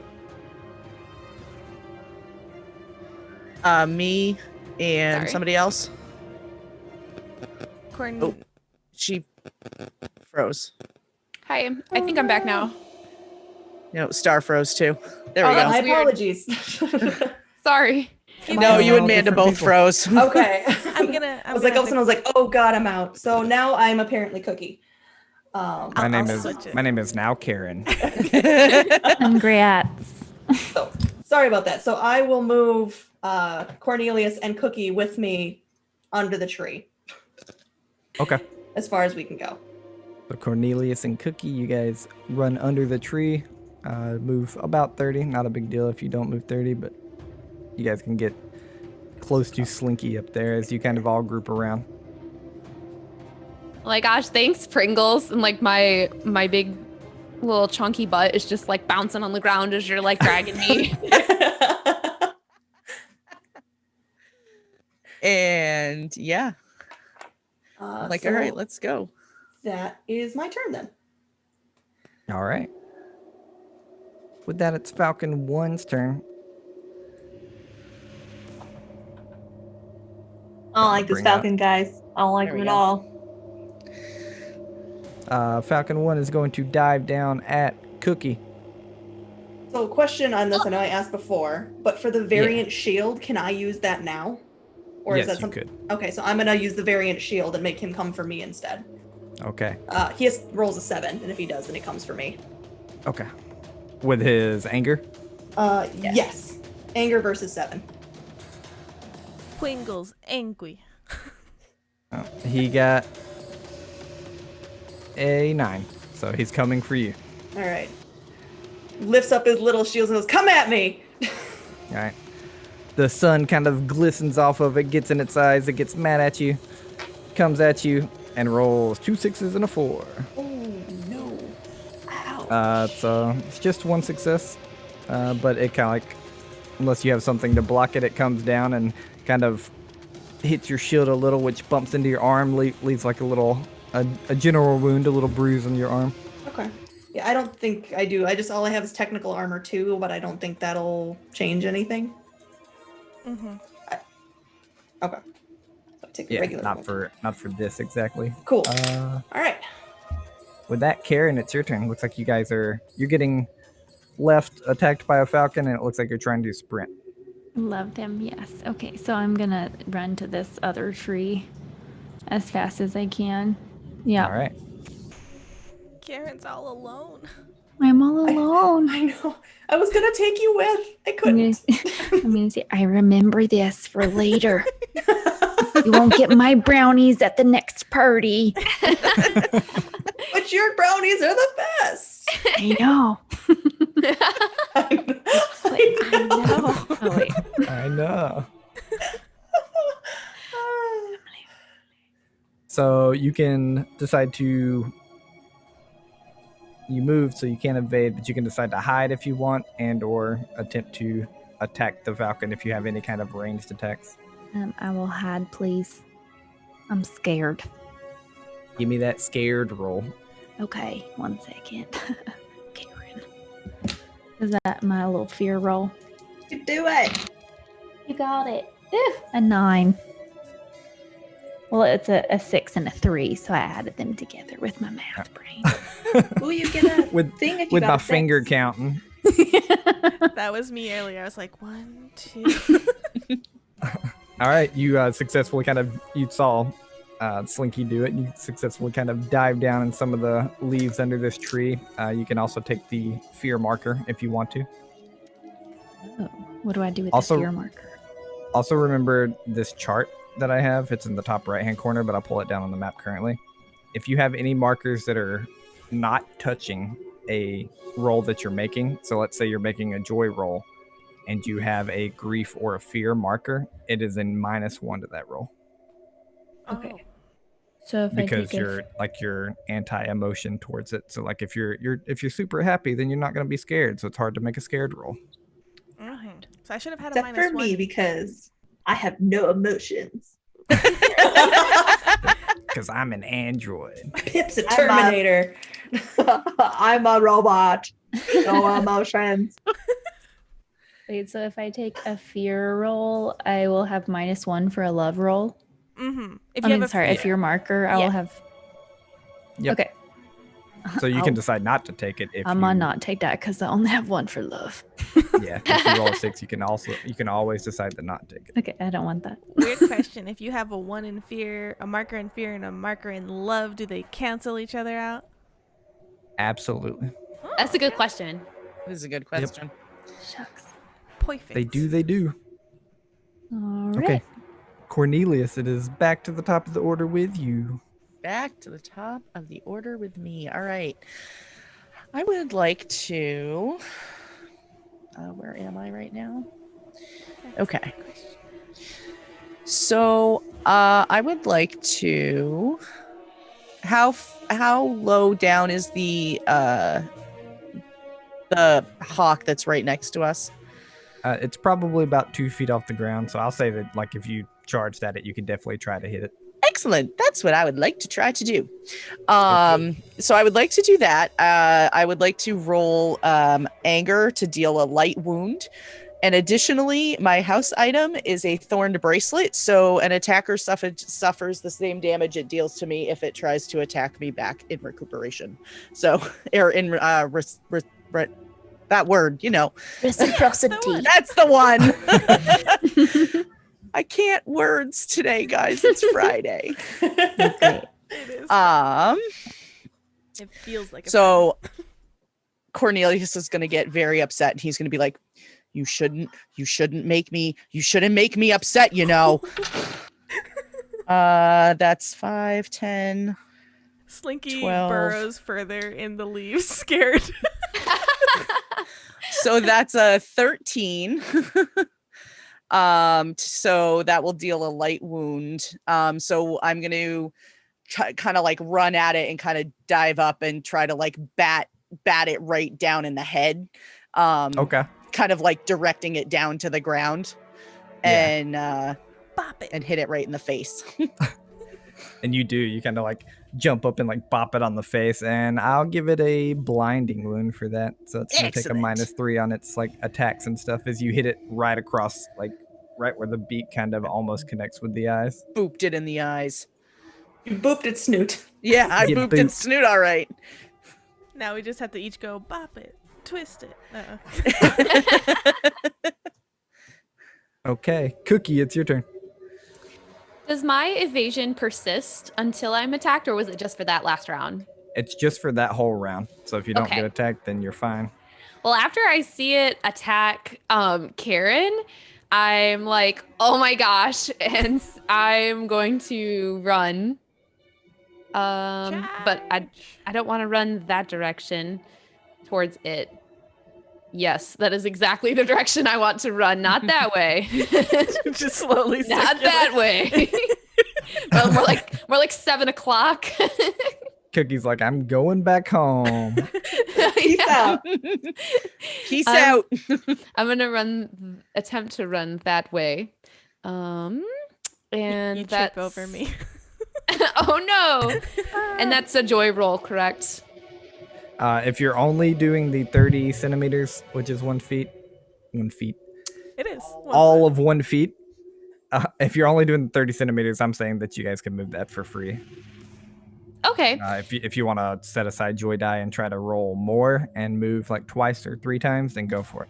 Me and Sorry. somebody else. Oh. She froze. Hi, I think I'm back now. Star froze too. There we Oh, go. that's My weird. apologies. Sorry. No, you and all Manda different both people. froze. Okay. I was like, all of a sudden I was like, oh God, I'm out. So now I'm apparently Cookie. My name is now Karen. Congrats. So sorry about that. So I will move Cornelius and Cookie with me under the tree Okay. as far as we can go. So Cornelius and Cookie, you guys run under the tree, move about 30. Not a big deal if you don't move 30, but you guys can get close to Slinky up there as you kind of all group around. Oh my gosh, thanks, Pringles. And like my big little chunky butt is just like bouncing on the ground as you're like dragging me. And yeah, all right, let's go. That is my turn then. All right. With that, it's Falcon 1's turn. I don't like this Bring it up. Falcon, guys. I don't like There him we at go. all. Falcon 1 is going to dive down at Cookie. So question on this, I know I asked before, but for the variant shield, can I use that now? Or Yes, is that you something? could. Okay, so I'm gonna use the variant shield and make him come for me instead. Okay. He rolls a 7, and if he does, then he comes for me. Okay. With his anger? Yes. Anger versus 7. Pringles angry. Oh, he got a 9, so he's coming for you. All right. Lifts up his little shields and goes, "Come at me!" All right. The sun kind of glistens off of it, gets in its eyes, it gets mad at you, comes at you, and rolls 2 6s and a 4. Oh no! Ow. So it's just 1 success, but it kind of like, unless you have something to block it, it comes down and kind of hits your shield a little, which bumps into your arm, leaves like a general wound, a little bruise on your arm. Okay. Yeah, I don't think I do. All I have is technical armor 2, but I don't think that'll change anything. Mm-hmm. Okay. So I take the Yeah, regular. not one. for this exactly. Cool. Uh, All right. with that, Karen, it's your turn. Looks like you're getting left attacked by a falcon, and it looks like you're trying to sprint. Love them, yes. Okay, so I'm gonna run to this other tree as fast as I can. Yeah. All right. Karen's all alone. I'm all alone. I know. I was gonna take you with. I couldn't. I'm gonna say, I remember this for later. You won't get my brownies at the next party. But your brownies are the best. I know. I know. Oh, wait. I know. So you can decide to. You move, so you can't evade, but you can decide to hide if you want, and/or attempt to attack the falcon if you have any kind of ranged attacks. I will hide, please. I'm scared. Give me that scared roll. Okay, 1 second. Karen. Is that my little fear roll? You do it. You got it. A 9. Well, it's a 6 and a 3, so I added them together with my math brain. Ooh, you get a with thing if you with got my a 6. finger counting. That was me earlier. I was like, 1, 2. All right, you successfully you saw Slinky do it. You successfully kind of dive down in some of the leaves under this tree. You can also take the fear marker if you want to. Oh, what do I do with Also- the fear marker? Also, remember this chart that I have. It's in the top right-hand corner, but I'll pull it down on the map currently. If you have any markers that are not touching a roll that you're making, so let's say you're making a joy roll, and you have a grief or a fear marker, it is in -1 to that roll. Okay. Oh. So if Because I take you're anti-emotion towards it. So like if you're super happy, then you're not going to be scared. So it's hard to make a scared roll. Mhm. So I should have had Except a for -1. me, because I have no emotions. Because I'm an android. Pip's a I'm Terminator. I'm a robot. No emotions. wait, so if I take a fear roll, I will have -1 for a love roll. Mm-hmm. If I you mean, have a sorry, a fear marker, I Yeah. will have. Yep. Okay. So you I'll- can decide not to take it if I'm you gonna not take that because I only have 1 for love. yeah. If you roll a 6, you can always decide to not take it. Okay, I don't want that. Weird question. If you have a 1 in fear, a marker in fear, and a marker in love, do they cancel each other out? Absolutely. That's a good question. This is a good question. Shucks. Perfect. They do. All right. Okay. Cornelius, it is back to the top of the order with you. Back to the top of the order with me. All right. I would like to. Where am I right now? Okay. So I would like to. How low down is the hawk that's right next to us? It's probably about 2 feet off the ground. So I'll say that like if you charged at it, you could definitely try to hit it. Excellent. That's what I would like to try to do. So I would like to do that. I would like to roll anger to deal a light wound. And additionally, my house item is a thorned bracelet. So an attacker suffers the same damage it deals to me if it tries to attack me back in recuperation. So, or in that word, you know. Reciprocity. That's the one. I can't words today, guys. It's Friday. Okay. It is. It feels like a So Cornelius is going to get very upset, and he's going to be like, you shouldn't make me upset, you know. That's 5, 10. Slinky 12. burrows further in the leaves, scared. So that's a 13. So that will deal a light wound. So I'm going to kind of like run at it and kind of dive up and try to like bat it right down in the head. Okay. Kind of like directing it down to the ground and Bop it. and hit it right in the face. And you kind of like jump up and like bop it on the face, and I'll give it a blinding wound for that. So it's gonna take a Excellent. -3 on its like attacks and stuff as you hit it right across, like right where the beak kind of almost connects with the eyes. Booped it in the eyes. You booped its snoot. Yeah, I You booped booped. its snoot all right. Now we just have to each go bop it, twist it. Okay, Cookie, it's your turn. Does my evasion persist until I'm attacked, or was it just for that last round? It's just for that whole round. So if you don't Okay. get attacked, then you're fine. Well, after I see it attack Karen, I'm like, oh my gosh, and I'm going to run. But I don't want to run that direction towards it. Yes, that is exactly the direction I want to run. Not that way. Just slowly. Not that way. Well, more like 7 o'clock. Cookie's like, I'm going back home. Peace out. Peace out. I'm gonna attempt to run that way. And You that's trip over me. Oh no! And that's a joy roll, correct? If you're only doing the 30 centimeters, which is 1 feet, It is. all of 1 feet. If you're only doing 30 centimeters, I'm saying that you guys can move that for free. Okay. If you want to set aside joy die and try to roll more and move like twice or 3 times, then go for it.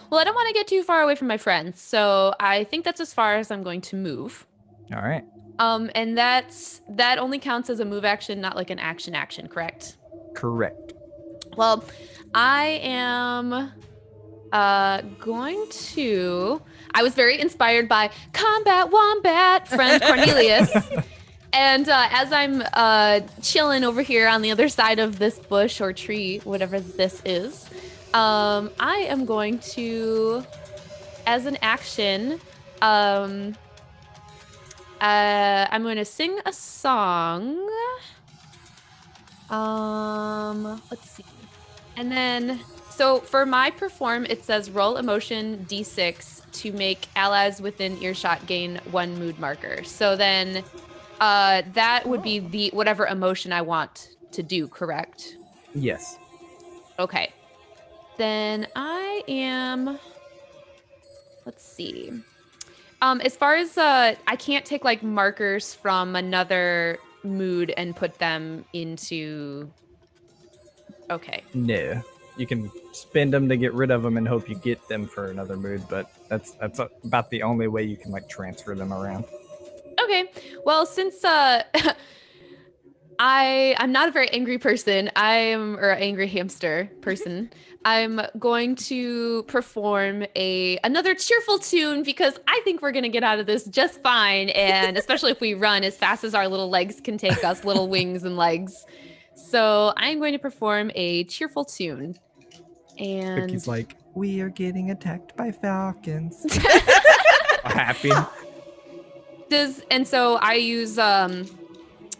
Well, I don't want to get too far away from my friends, so I think that's as far as I'm going to move. All right. And that only counts as a move action, not like an action, correct? Correct. Well, I am going to. I was very inspired by Combat Wombat friend Cornelius. And as I'm chilling over here on the other side of this bush or tree, whatever this is, I am going to, as an action, I'm going to sing a song. Let's see. And then, so for my perform, it says roll emotion d6 to make allies within earshot gain 1 mood marker. So then that would be the whatever emotion I want to do, correct? Yes. Okay. Then I am, let's see. As far as I can't take like markers from another mood and put them into. Okay. No. You can spend them to get rid of them and hope you get them for another mood, but that's about the only way you can like transfer them around. Okay. Well, since I'm not a very angry person, or angry hamster person. I'm going to perform another cheerful tune because I think we're gonna get out of this just fine, and especially if we run as fast as our little legs can take us, little wings and legs. So I'm going to perform a cheerful tune. And Cookie's like, we are getting attacked by falcons. Happy. And so I use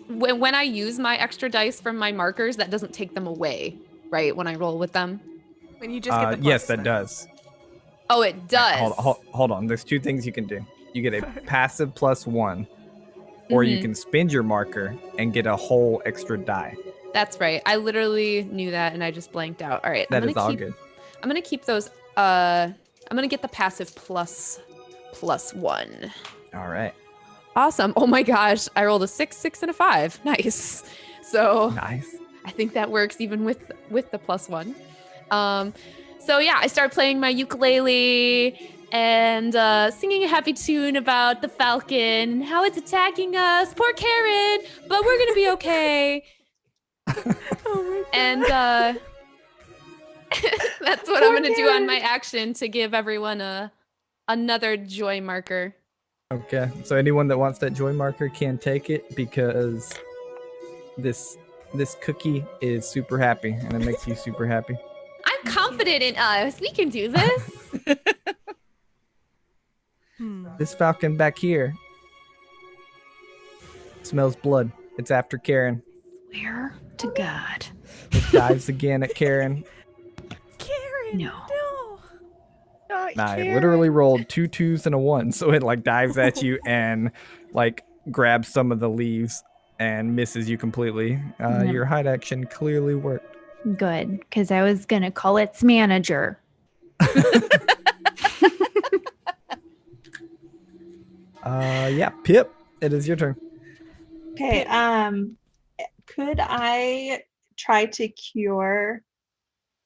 when I use my extra dice from my markers, that doesn't take them away, right? When I roll with them. When you just get the plus, yes, that then. does. Oh, it does. Hold on. There's 2 things you can do. You get a passive +1, or you can spend your marker and get a whole extra die. That's right. I literally knew that and I just blanked out. All right. That is all good. I'm going to keep those. I'm going to get the passive +1. All right. Awesome. Oh my gosh. I rolled a 6, 6, and a 5. Nice. So Nice. I think that works even with the +1. So yeah, I started playing my ukulele and singing a happy tune about the falcon and how it's attacking us. Poor Karen, but we're going to be okay. And that's what I'm going to do on my action to give everyone another joy marker. Okay, so anyone that wants that joy marker can take it because this cookie is super happy and it makes you super happy. I'm confident in us. We can do this. This falcon back here smells blood. It's after Karen. Swear to God. It dives again at Karen. Karen, No. I literally rolled 2 2s and a 1, so it like dives at you and like grabs some of the leaves and misses you completely. Your hide action clearly worked. Good, because I was going to call its manager. Yeah, Pip, it is your turn. Okay, could I try to cure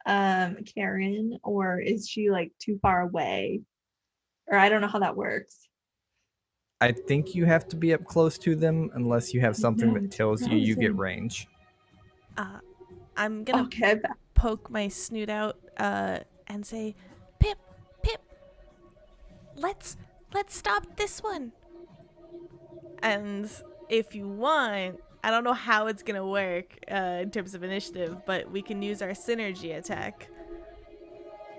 Karen, or is she like too far away? Or I don't know how that works. I think you have to be up close to them unless you have something that tells you get range. I'm gonna poke my snoot out and say, Pip, let's stop this one. And if you want, I don't know how it's gonna work in terms of initiative, but we can use our synergy attack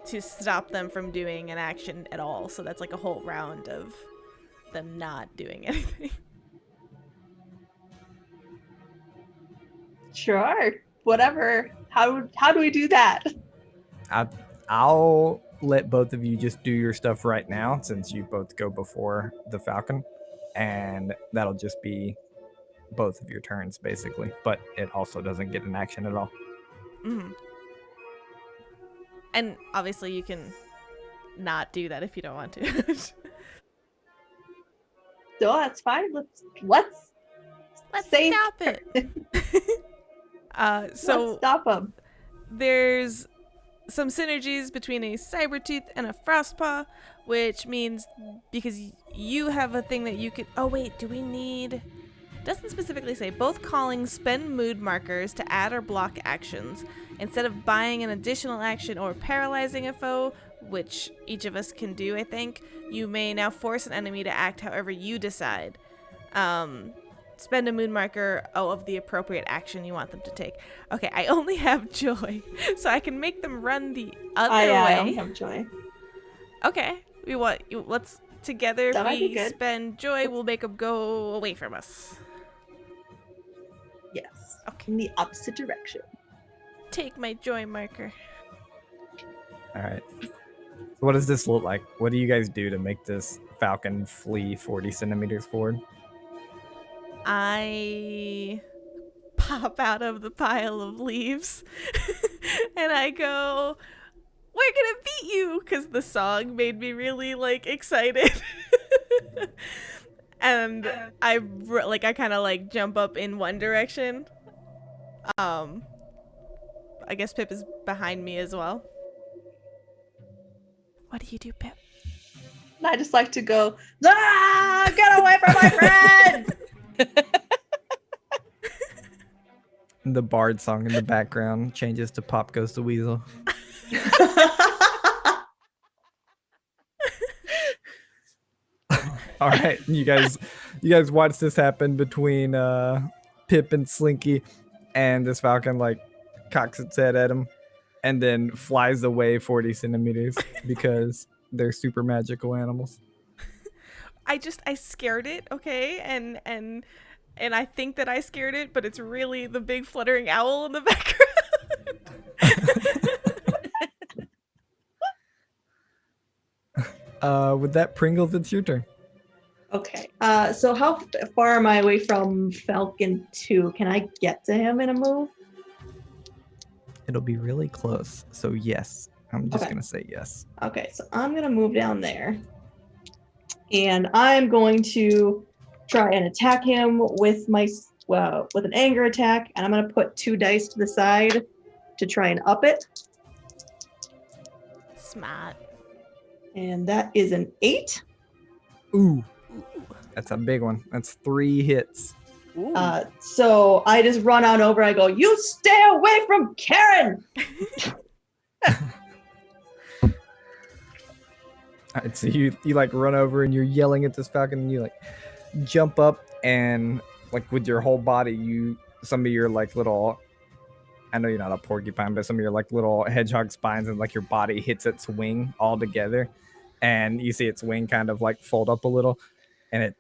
to stop them from doing an action at all. So that's like a whole round of them not doing anything. Sure, whatever. How do we do that? I'll let both of you just do your stuff right now since you both go before the falcon, and that'll just be both of your turns basically, but it also doesn't get an action at all. Mm-hmm. And obviously you can not do that if you don't want to. So that's fine. Let's stop it. So let's stop them. There's some synergies between a Cybertooth and a Frostpaw. which means because you have a thing that you could. Oh wait, do we need? Doesn't specifically say. Both callings spend mood markers to add or block actions. Instead of buying an additional action or paralyzing a foe, which each of us can do, I think, you may now force an enemy to act however you decide. Spend a mood marker of the appropriate action you want them to take. Okay, I only have joy, so I can make them run the other way. I only have joy. Okay, let's together. That might If be we good. spend joy, we'll make them go away from us. Yes. Okay. In the opposite direction. Take my joy marker. All right. So what does this look like? What do you guys do to make this falcon flee 40 centimeters forward? I pop out of the pile of leaves and I go, we're gonna beat you, because the song made me really excited. And I kind of jump up in one direction. I guess Pip is behind me as well. What do you do, Pip? And I just like to go, get away from my friend! The bard song in the background changes to Pop Goes the Weasel. All right, you guys watch this happen between Pip and Slinky, and this falcon cocks its head at him and then flies away 40 centimeters because they're super magical animals. I scared it, okay? And I think that I scared it, but it's really the big fluttering owl in the background. With that, Pringles, it's your turn. Okay. So how far am I away from Falcon 2? Can I get to him in a move? It'll be really close. So yes, I'm just Okay. gonna say yes. Okay, so I'm gonna move down there, and I'm going to try and attack him with with an anger attack, and I'm gonna put 2 dice to the side to try and up it, Smart. and that is an 8. Ooh, that's a big one. That's 3 hits. Ooh. So I just run on over. I go, "You stay away from Karen!" Alright, so you run over and you're yelling at this falcon, and you jump up, and with your whole body, some of your little, I know you're not a porcupine, but some of your little hedgehog spines and your body hits its wing all together, and you see its wing kind of fold up a little, and it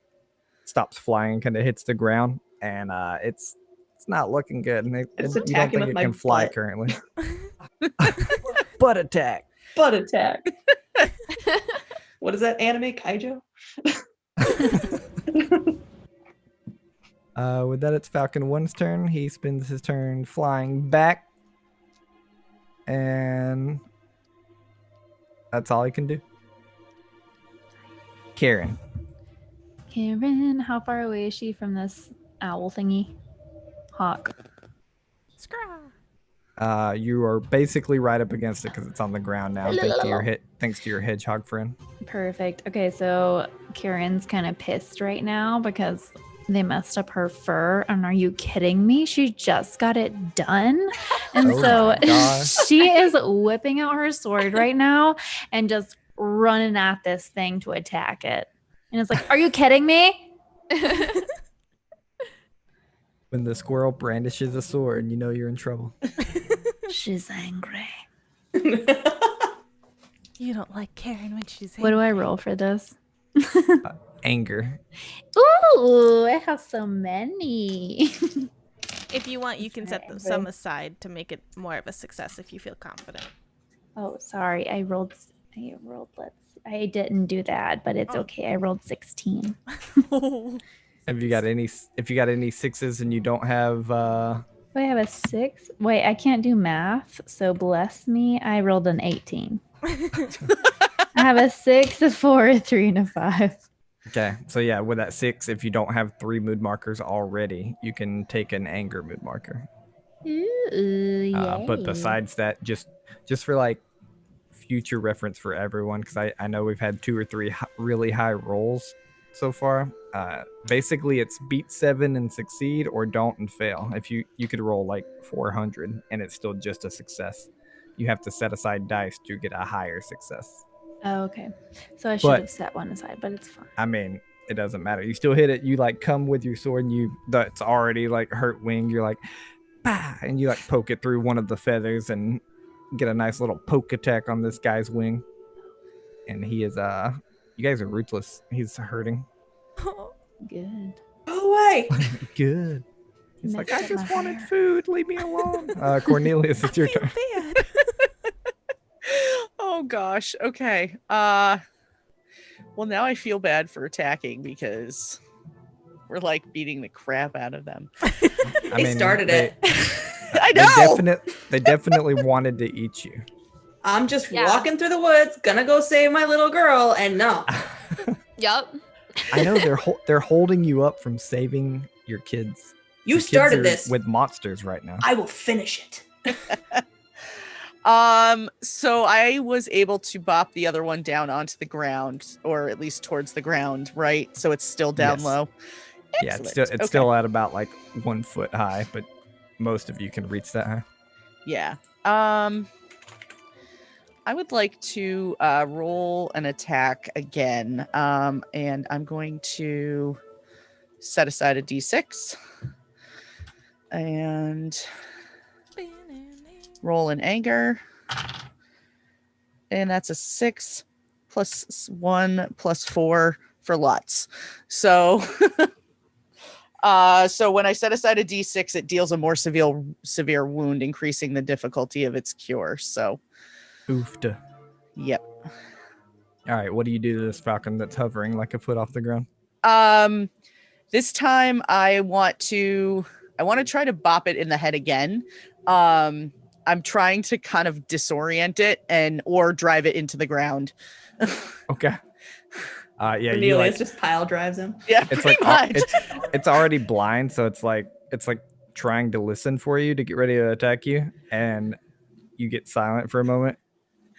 stops flying, kind of hits the ground, and it's not looking good. And It's you don't attacking think with it my can fly butt. currently. Butt attack. Butt attack. What is that anime, Kaijo? With that, it's Falcon 1's turn. He spends his turn flying back, and that's all he can do. Karen. Karen, how far away is she from this owl thingy? Hawk. Scraw. You are basically right up against it because it's on the ground now. Thanks to your hedgehog friend. Perfect. Okay, so Karen's kind of pissed right now because they messed up her fur. And are you kidding me? She just got it done. And Oh so my gosh. she is whipping out her sword right now and just running at this thing to attack it. And it's like, are you kidding me? When the squirrel brandishes a sword, you know you're in trouble. She's angry. You don't like Karen when she's What do I angry. roll for this? Anger. Ooh, I have so many. If you want, you can set Angry. some aside to make it more of a success if you feel confident. Oh, sorry. I rolled. I didn't do that, but it's Oh. okay. I rolled 16. If you got any 6s and you don't have Do I have a 6? Wait, I can't do math, so bless me. I rolled an 18. I have a 6, a 4, a 3, and a 5. Okay, so yeah, with that 6, if you don't have 3 mood markers already, you can take an anger mood marker. Ooh, But yay. besides that, just for future reference for everyone, because I know we've had 2 or 3 really high rolls so far. Basically, it's beat 7 and succeed, or don't and fail. If you could roll like 400 and it's still just a success, you have to set aside dice to get a higher success. Oh, okay. So I should But- have set one aside, but it's fine. I mean, it doesn't matter. You still hit it. You like come with your sword, and that's already like hurt wing. You're like, bah, and you like poke it through one of the feathers and get a nice little poke attack on this guy's wing. And he is you guys are ruthless. He's hurting. Good. Go away. Good. He's like, Messed I up just my wanted hair. food. Leave me alone. Cornelius, it's your turn. Bad. Oh gosh. Okay. Well, now I feel bad for attacking because we're like beating the crap out of them. They started it. I know. They definitely wanted to eat you. I'm just Yeah. walking through the woods, gonna go save my little girl, and no. Yup. I know they're holding you up from saving your kids. You Your kids started are this. with monsters right now. I will finish it. So I was able to bop the other one down onto the ground, or at least towards the ground, right? So it's still down Yes. low. Yeah, it's Excellent. Okay. still at about like 1 foot high, but most of you can reach that high. Yeah. I would like to roll an attack again. And I'm going to set aside a d6 and roll an anger. And that's a 6 plus 1 plus 4 for lots. So so when I set aside a d6, it deals a more severe wound, increasing the difficulty of its cure. So Oofta. yep. All right, what do you do to this falcon that's hovering like a foot off the ground? This time I want to try to bop it in the head again. I'm trying to kind of disorient it or drive it into the ground. Okay. Yeah, you Cornelius like just pile drives him. Yeah, it's pretty like much. it's already blind, so it's like trying to listen for you to get ready to attack you, and you get silent for a moment,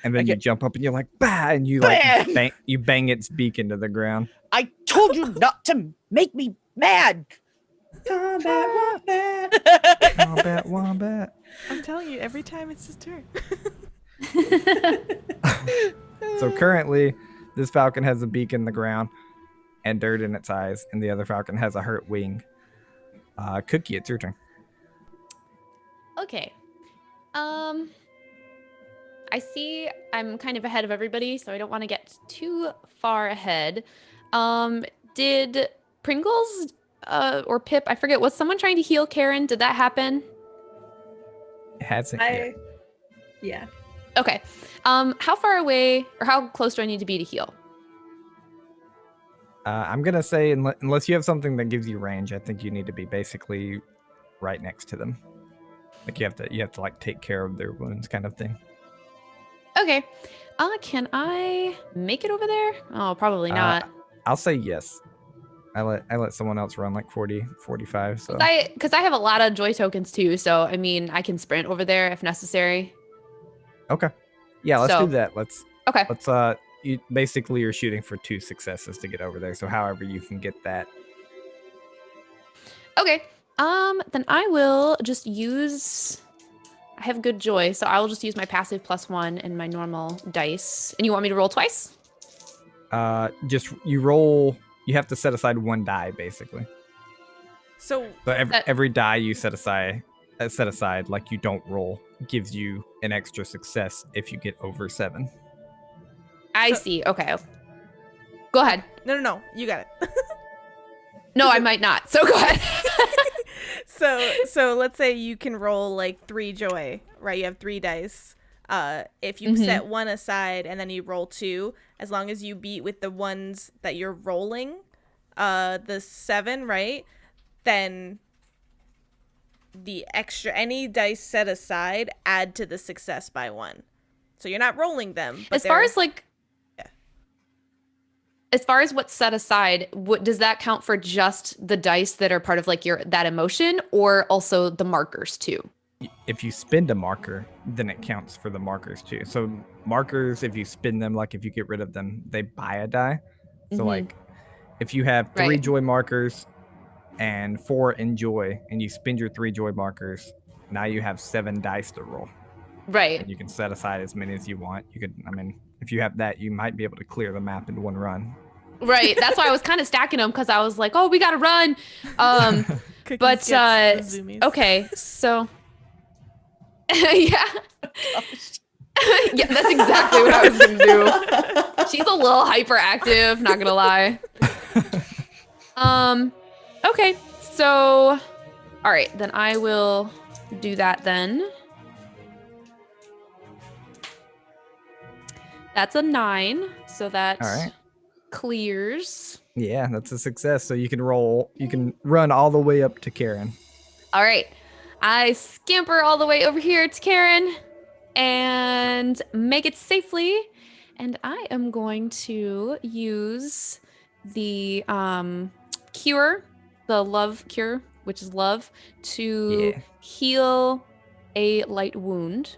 and then you jump up and you're like, bah, and you like Bam! bang its beak into the ground. I told you not to make me mad. Combat wombat. Wombat, wombat. I'm telling you, every time it's his turn. So currently, this falcon has a beak in the ground and dirt in its eyes, and the other falcon has a hurt wing. Cookie, it's your turn. Okay. I see I'm kind of ahead of everybody, so I don't want to get too far ahead. Did Pringles or Pip, I forget, was someone trying to heal Karen? Did that happen? It hasn't yet. Yeah. Okay. How far away or how close do I need to be to heal? I'm gonna say unless you have something that gives you range, I think you need to be basically right next to them. Like you have to like take care of their wounds, kind of thing. Okay. Can I make it over there? Oh, probably not. I'll say yes. I let someone else run like 40, 45. So Because I have a lot of joy tokens too, so I mean I can sprint over there if necessary. okay, yeah, let's So- do that. Let's Okay. you're shooting for 2 successes to get over there. So however you can get that. Okay. Then I will just use. I have good joy, so I will just use my passive +1 and my normal dice. And you want me to roll twice? Just you roll. You have to set aside 1 die basically. So So every die you set aside, like you don't roll, gives you an extra success if you get over 7. I see. Okay. Go ahead. no, you got it. No, I might not. So go ahead. So let's say you can roll like 3 joy, right? You have 3 dice. If you set 1 aside and then you roll 2, as long as you beat with the ones that you're rolling, the 7, right? Then the extra, any dice set aside, add to the success by 1. So you're not rolling them. But As far they're- as like, Yeah. as far as what's set aside, what does that count for? Just the dice that are part of like that emotion, or also the markers too? if you spend a marker, then it counts for the markers too. So markers, if you spend them, like if you get rid of them, they buy a die. So Mhm. like if you have 3 Right. joy markers and 4 enjoy, and you spend your 3 joy markers, now you have 7 dice to roll. Right. And you can set aside as many as you want. You could, I mean, if you have that, you might be able to clear the map in one run. Right. That's why I was kind of stacking them because I was like, oh, we gotta run. Cookies But gets the zoomies. okay, so yeah. Yeah, that's exactly what I was gonna do. She's a little hyperactive, not gonna lie. Okay, so all right, then I will do that then. That's a 9, so that All right. clears. Yeah, that's a success. So you can run all the way up to Karen. All right, I scamper all the way over here to Karen and make it safely. And I am going to use the cure, the love cure, which is love, to Yeah. heal a light wound.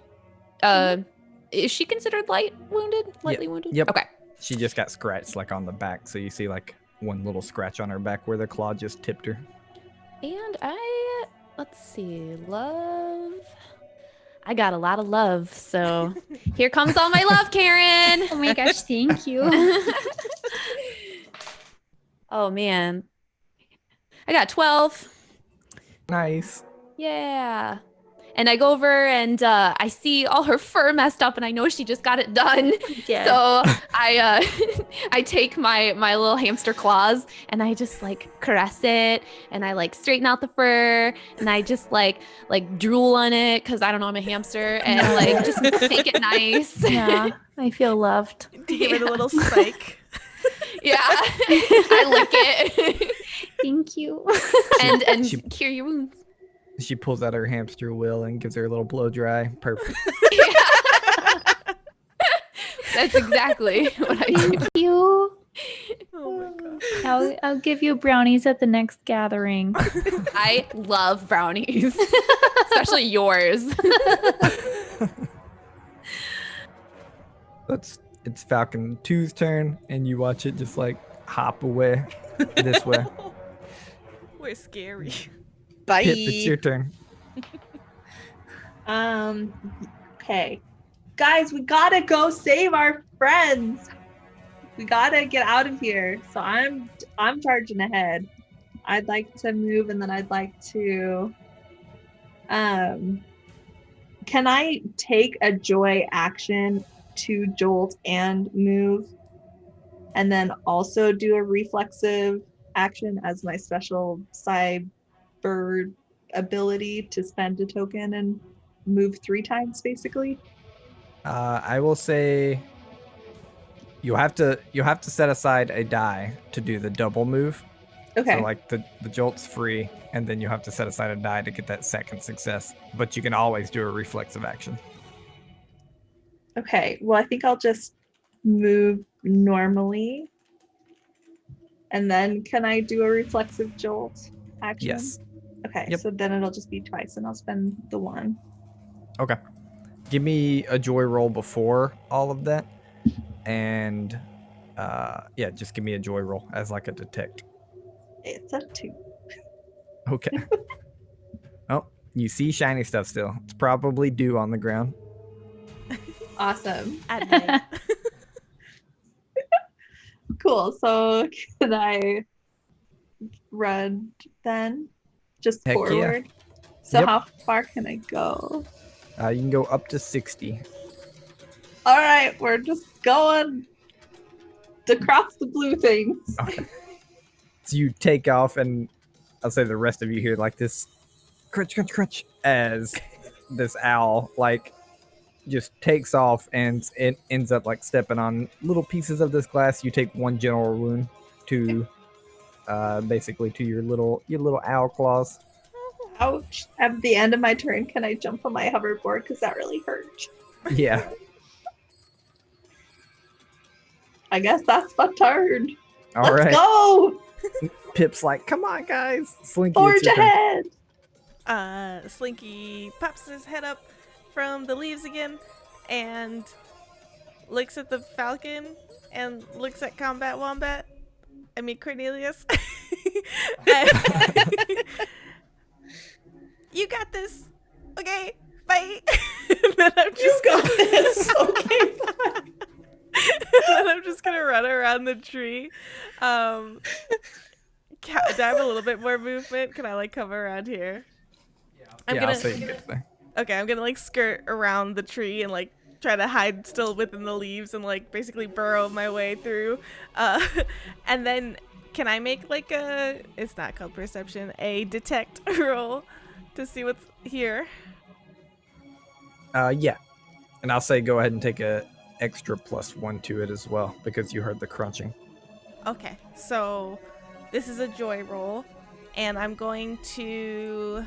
Is she considered lightly wounded? Yep. Okay. She just got scratched like on the back, so you see like one little scratch on her back where the claw just tipped her. And let's see, love. I got a lot of love, so here comes all my love, Karen. Oh my gosh, thank you. Oh man, I got 12. Nice. Yeah. And I go over and I see all her fur messed up, and I know she just got it done. Yeah. So I I take my little hamster claws and I just like caress it, and I like straighten out the fur, and I just like drool on it because I don't know, I'm a hamster, and like just make it nice. Yeah, I feel loved. Give it a little spike. Yeah. I lick it Thank you. and She- cure your wounds. She pulls out her hamster wheel and gives her a little blow dry. Perfect. That's exactly what I do. Thank you. Oh my gosh. I'll give you brownies at the next gathering. I love brownies, especially yours. It's Falcon 2's turn, and you watch it just like hop away this way. We're scary. Bye. Pip, it's your turn. Okay. Guys, we gotta go save our friends. We gotta get out of here. So I'm charging ahead. I'd like to move, and then I'd like to can I take a joy action to jolt and move, and then also do a reflexive action as my special cyber ability to spend a token and move 3 times basically? I will say you have to set aside a die to do the double move. Okay. So like the jolt's free, and then you have to set aside a die to get that second success. But you can always do a reflexive action. Okay. Well, I think I'll just move normally. And then can I do a reflexive jolt action? Yes. Okay. Yep. So then it'll just be twice, and I'll spend the 1. Okay. Give me a joy roll before all of that, and yeah, just give me a joy roll as like a detect. It's a 2. Okay. Oh, you see shiny stuff still. It's probably dew on the ground. Awesome. At night. Cool. So can I run then? Just Heck yeah. forward? So Yep. how far can I go? You can go up to 60. All right, we're just going across the blue things. Okay. So you take off, and I'll say the rest of you hear like this crunch, crunch, crunch as this owl like just takes off, and it ends up like stepping on little pieces of this glass. You take 1 general wound to basically to your little owl claws. Ouch. At the end of my turn, can I jump on my hoverboard? Because that really hurt. Yeah. I guess that's my turn. All Let's right. go! Pip's like, come on, guys. Slinky, Forge it's your turn. ahead! Slinky pops his head up from the leaves again and looks at the falcon and looks at Combat Wombat. I mean Cornelius. And you got this. Okay, bye. And then I'm just You got this. Okay, bye. then I'm just gonna run around the tree. Do I have a little bit more movement? Can I like come around here? I'll say you get there. Okay, I'm gonna like skirt around the tree and like try to hide still within the leaves and like basically burrow my way through. And then can I make like it's not called perception, a detect roll to see what's here? Yeah. And I'll say go ahead and take a extra +1 to it as well because you heard the crunching. Okay, so this is a joy roll, and I'm going to,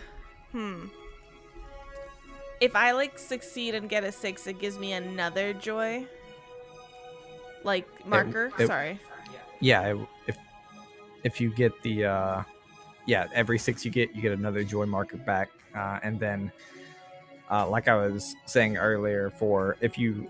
if I like succeed and get a 6, it gives me another joy, like marker. Sorry. Yeah, if you get the every 6 you get another joy marker back, and then like I was saying earlier, for if you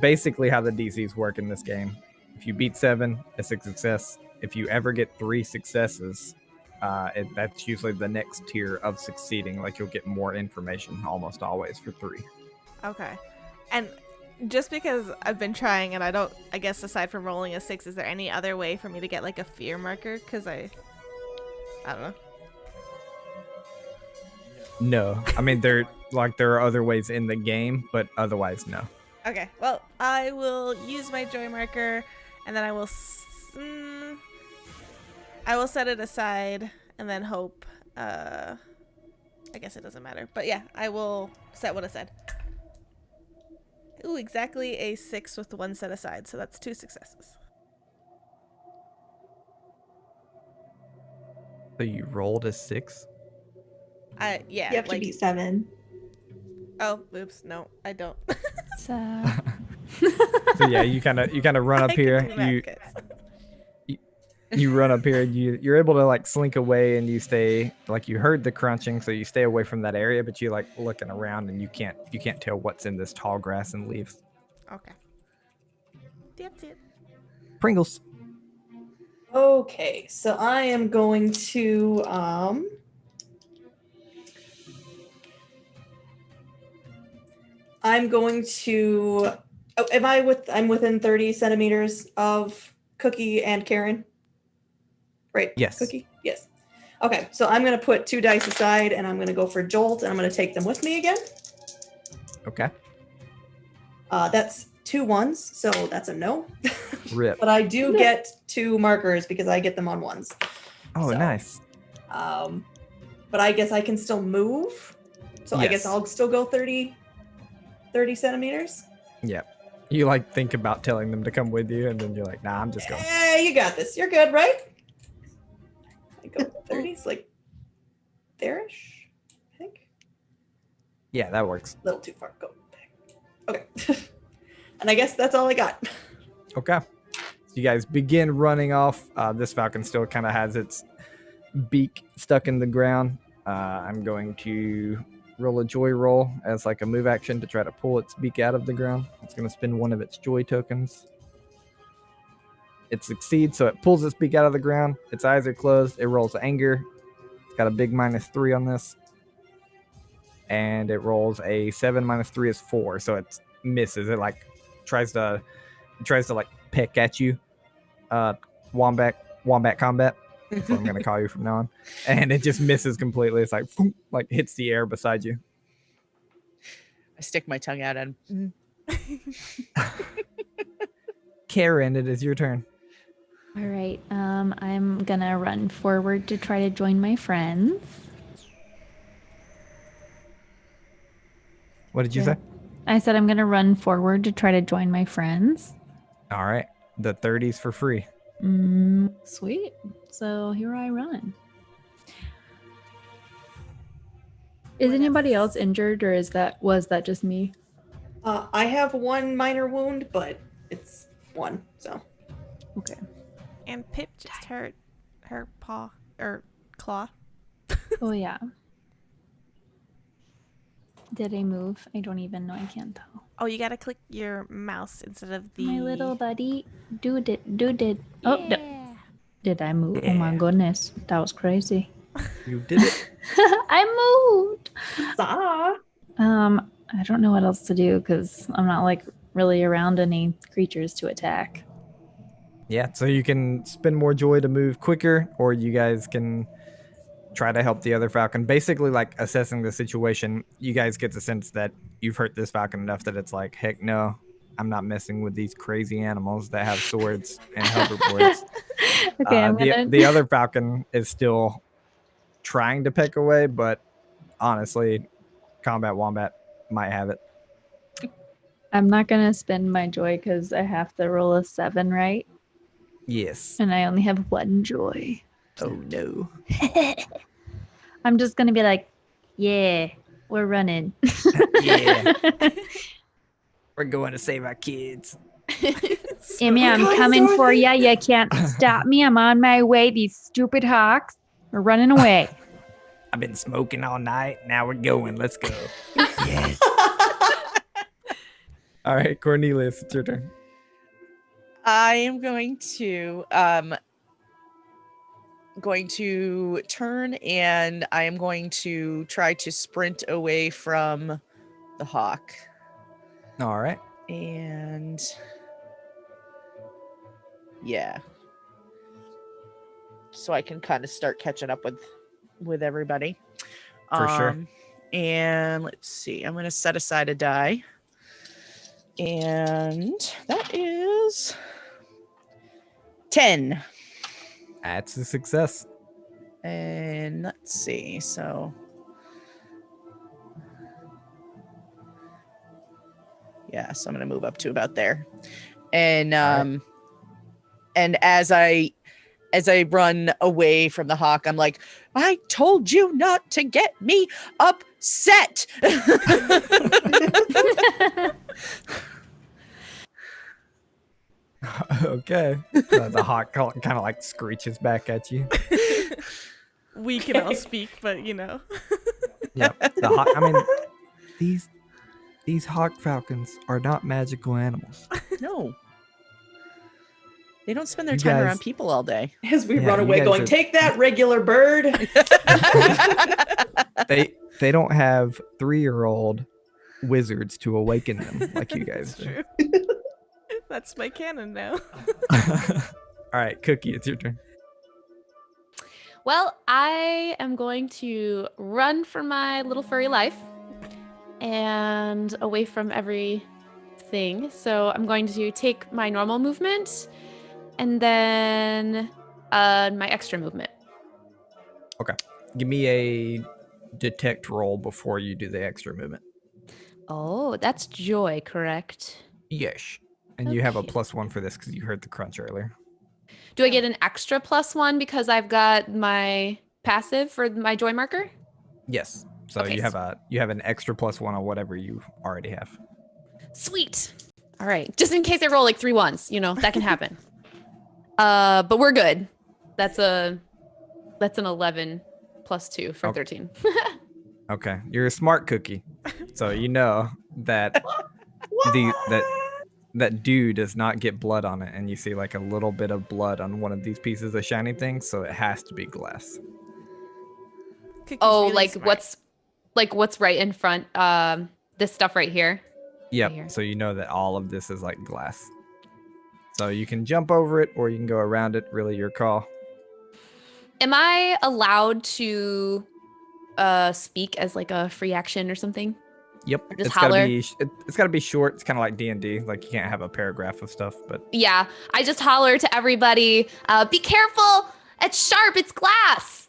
basically how the DCs work in this game, if you beat 7, it's a success. If you ever get 3 successes, that's usually the next tier of succeeding. Like you'll get more information almost always for 3. Okay, and just because I've been trying and I guess aside from rolling a 6, is there any other way for me to get like a fear marker? Because I don't know. No, I mean there are other ways in the game, but otherwise no. Okay, well, I will use my joy marker, and then I will set it aside, and then hope. I guess it doesn't matter, but yeah, I will set what I said. Ooh, exactly a 6 with 1 set aside, so that's 2 successes. So you rolled a 6? Yeah. You have to like, beat 7. Oh, oops, no, I don't. So So yeah, you kind of run up I can here. do that, guys. You run up here and you're able to like slink away, and you stay like you heard the crunching, so you stay away from that area, but you like looking around and you can't tell what's in this tall grass and leaves. Okay. That's it. Pringles. Okay, so I am going to I'm within 30 centimeters of Cookie and Karen. Right. Yes. Cookie? Yes. Okay, so I'm going to put 2 dice aside and I'm going to go for Jolt and I'm going to take them with me again. Okay. That's 2 1s, so that's a no. Rip. But I do get 2 markers because I get them on 1s. Oh, So, nice. But I guess I can still move. So I guess Yes. I'll still go 30 centimeters. Yeah. You like think about telling them to come with you, and then you're like, nah, I'm just going. Hey, you got this. You're good, right? I go 30s, like there-ish, I think. Yeah, that works. A little too far. Go back. Okay. And I guess that's all I got. Okay. So you guys begin running off. This falcon still kind of has its beak stuck in the ground. I'm going to roll a joy roll as like a move action to try to pull its beak out of the ground. It's going to spend 1 of its joy tokens. It succeeds, so it pulls its beak out of the ground. Its eyes are closed. It rolls anger. It's got a big -3 on this. And it rolls a 7 -3 is 4, so it misses. It like tries to like peck at you. Wombat combat. That's what I'm gonna call you from now on. And it just misses completely. It's like boom, like hits the air beside you. I stick my tongue out and Karen, it is your turn. all right, I'm gonna run forward to try to join my friends. What did you say? I said I'm gonna run forward to try to join my friends. All right, the 30s for free. Sweet. So here I run. Is anybody else injured, or was that just me? I have 1 minor wound, but it's 1, so. Okay. And Pip just hurt her paw or claw. Oh yeah. Did I move? I don't even know. I can't tell. Oh, you gotta click your mouse instead of the. My little buddy. Did. Oh, Yeah. did I move? Oh my Yeah. goodness. That was crazy. You did it. I moved. Saw. I don't know what else to do because I'm not like really around any creatures to attack. Yeah, so you can spend more joy to move quicker, or you guys can try to help the other falcon. Basically, like assessing the situation, you guys get the sense that you've hurt this falcon enough that it's like, heck no, I'm not messing with these crazy animals that have swords and hoverboards. Okay, I'm gonna. The other falcon is still trying to peck away, but honestly, Combat Wombat might have it. I'm not gonna spend my joy because I have to roll a 7, right? Yes. And I only have 1 joy. Oh no. I'm just gonna be like, yeah, we're running. Yeah. We're going to save our kids. Amy, I'm coming for ya. You can't stop me. I'm on my way. These stupid hawks are running away. I've been smoking all night. Now we're going. Let's go. Yes. All right, Cornelius, it's your turn. I am going to turn, and I am going to try to sprint away from the hawk. All right. And yeah. So I can kind of start catching up with everybody. For sure. And let's see. I'm going to set aside a die. And that is 10. That's a success. And let's see. So yeah, so I'm going to move up to about there. And right. And as I run away from the hawk, I'm like, I told you not to get me upset. Okay. The hawk kind of like screeches back at you. We can all speak, but you know. Yep. The hawk. I mean, these hawk falcons are not magical animals. No. They don't spend their You time guys- around people all day. As we Yeah, run you away, guys going, are- take that, regular bird. They don't have 3-year-old wizards to awaken them like you guys do. True. That's my canon now. All right, Cookie, it's your turn. Well, I am going to run for my little furry life and away from everything. So I'm going to take my normal movement and then my extra movement. Give me a detect roll before you do the extra movement. Oh, that's joy, correct? Yes. And you have a Okay. +1 for this because you heard the crunch earlier. Do I get an extra +1 because I've got my passive for my joy marker? Yes. So Okay, you have an extra +1 on whatever you already have. Sweet. All right. Just in case I roll like 3 ones, that can happen. But we're good. That's an 11 +2 for Okay. 13. Okay. You're a smart cookie. So you know that that dew does not get blood on it, and you see like a little bit of blood on one of these pieces of shiny things, so it has to be glass. Cookie's Oh, really like smart. what's right in front? This stuff right here. Yep. here. So you know that all of this is like glass. So you can jump over it or you can go around it, really your call. Am I allowed to speak as like a free action or something? Yep. Or just It's gotta holler? be it's gotta be short. It's kind of like D&D. Like you can't have a paragraph of stuff, but Yeah, I just holler to everybody, be careful, it's sharp, it's glass.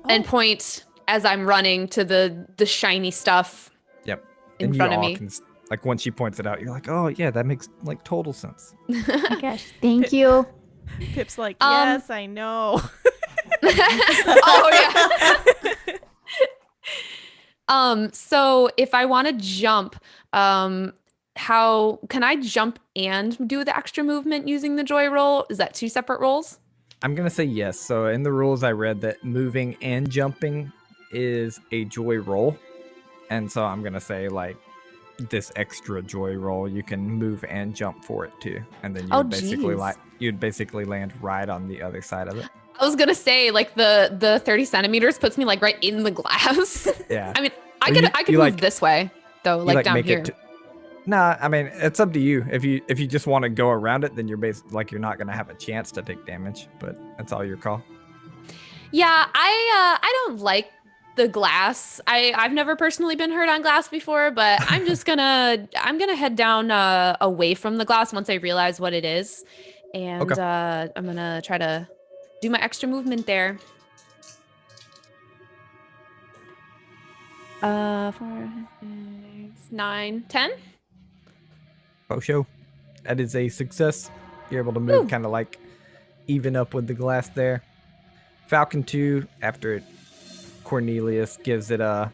And point as I'm running to the shiny stuff yep. in And front you of all me. can like once she points it out, you're like, "Oh, yeah, that makes like total sense." Oh my gosh. Thank you. Pip's like, Um, yes, I know. Oh yeah. So if I want to jump, how can I jump and do the extra movement using the joy roll? Is that 2 separate rolls? I'm going to say yes. So in the rules I read that moving and jumping is a joy roll. And so I'm gonna say like this extra joy roll, you can move and jump for it too, and then you'd basically land right on the other side of it. I was gonna say like the 30 centimeters puts me like right in the glass. Yeah. I mean, Or I could move this way though, like down here. Nah, I mean it's up to you. If you just want to go around it, then you're you're not gonna have a chance to take damage. But that's all your call. Yeah, I don't like the glass. I've never personally been hurt on glass before, but I'm gonna head down away from the glass once I realize what it is, and I'm gonna try to do my extra movement there. 4, 6, 9, 10. Oh, show. That is a success. You're able to move kind of like even up with the glass there. Falcon 2, after Cornelius gives it a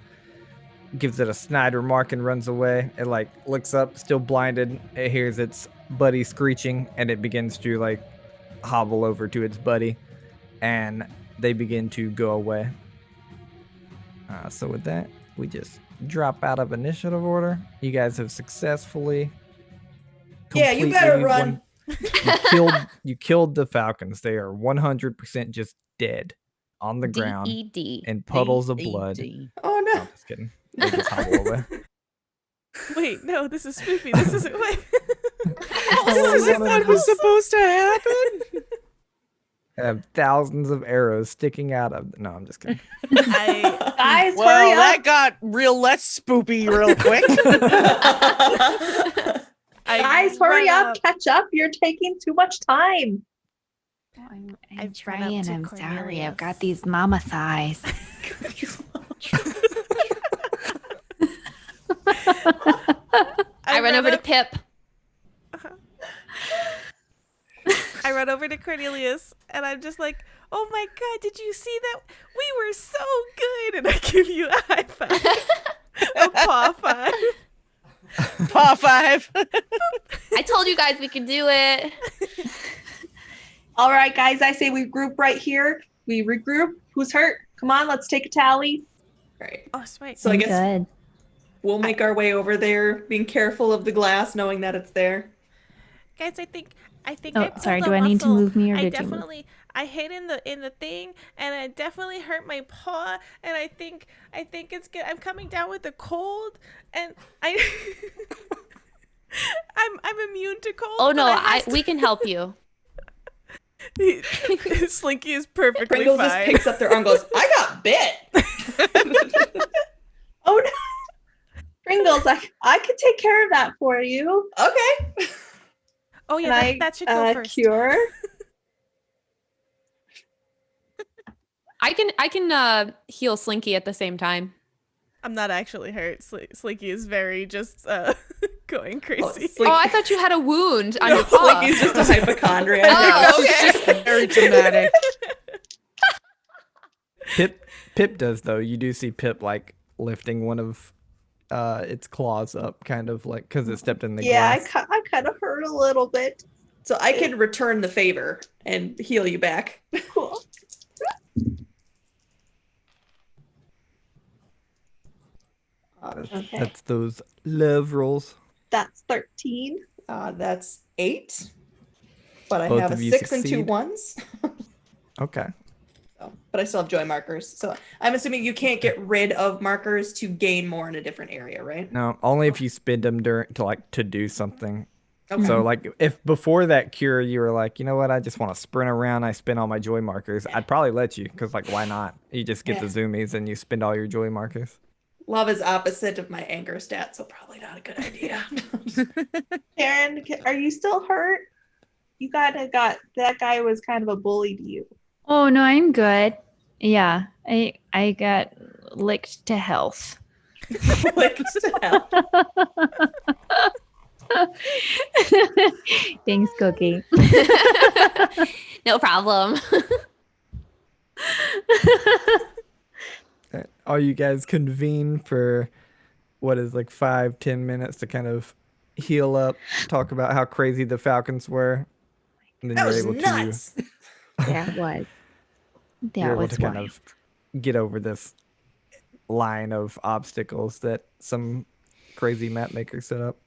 snide remark and runs away. It like looks up, still blinded. It hears its buddy screeching, and it begins to like hobble over to its buddy, and they begin to go away. So with that, we just drop out of initiative order. You guys have successfully. Yeah, you better run. You killed the falcons. They are 100% just dead on the ground in puddles of blood. Oh no! I'm just kidding. They just hobble away. Wait, no, this is Spoopy. This isn't wait. This is what was supposed to happen. I have thousands of arrows sticking out of. No, I'm just kidding. Guys, hurry up. That got real less spoopy real quick. Guys, hurry up. Catch up. You're taking too much time. I'm trying. I'm sorry. I've got these mama thighs. I run over to Pip. I run over to Cornelius, and I'm just like, oh my god, did you see that? We were so good. And I give you a high five. A paw five. Paw five. I told you guys we could do it. All right, guys, I say we group right here. We regroup. Who's hurt? Come on, let's take a tally. Right. Oh, sweet. So I guess Good. we'll make our way over there, being careful of the glass, knowing that it's there. Guys, I think Oh, I pulled sorry. a Do I need to muscle. move me, or I did you move? definitely I hit in the thing, and I definitely hurt my paw, and I think it's good. I'm coming down with a cold, and I'm immune to cold. Oh no, but we can help you. Slinky is perfectly Pringles fine. just picks up their arm and goes, I got bit. Oh no. Pringles, I could take care of that for you. Okay. Oh yeah, that should go first. Cure. I can heal Slinky at the same time. I'm not actually hurt. Slinky is very just going crazy. Oh, I thought you had a wound on your paw. Slinky's just a hypochondriac. Oh, okay. Very dramatic. Pip does though. You do see Pip like lifting one of its claws up, kind of like because it stepped in the glass. I kind of hurt a little bit. So I can return the favor and heal you back. Cool. Okay. That's those love rolls. That's 13. That's 8. But I Both have a of you 6 and 2 succeed. ones. Okay. So, but I still have joy markers. So I'm assuming you can't get rid of markers to gain more in a different area, right? No, only if you spend them to do something. Okay. So like if before that cure you were like, you know what, I just want to sprint around, I spend all my joy markers, I'd probably let you because like why not? You just get the zoomies and you spend all your joy markers. Love is opposite of my anger stat, so probably not a good idea. Karen, are you still hurt? You got that guy was kind of a bully to you. Oh no, I'm good. Yeah, I got licked to health. Licked to hell. Thanks, Cookie. No problem. All you guys convene for what is like 5-10 minutes to kind of heal up, talk about how crazy the Falcons were, and then That you're was able nuts. That was. you're able That was to kind wild. of get over this line of obstacles that some crazy map maker set up.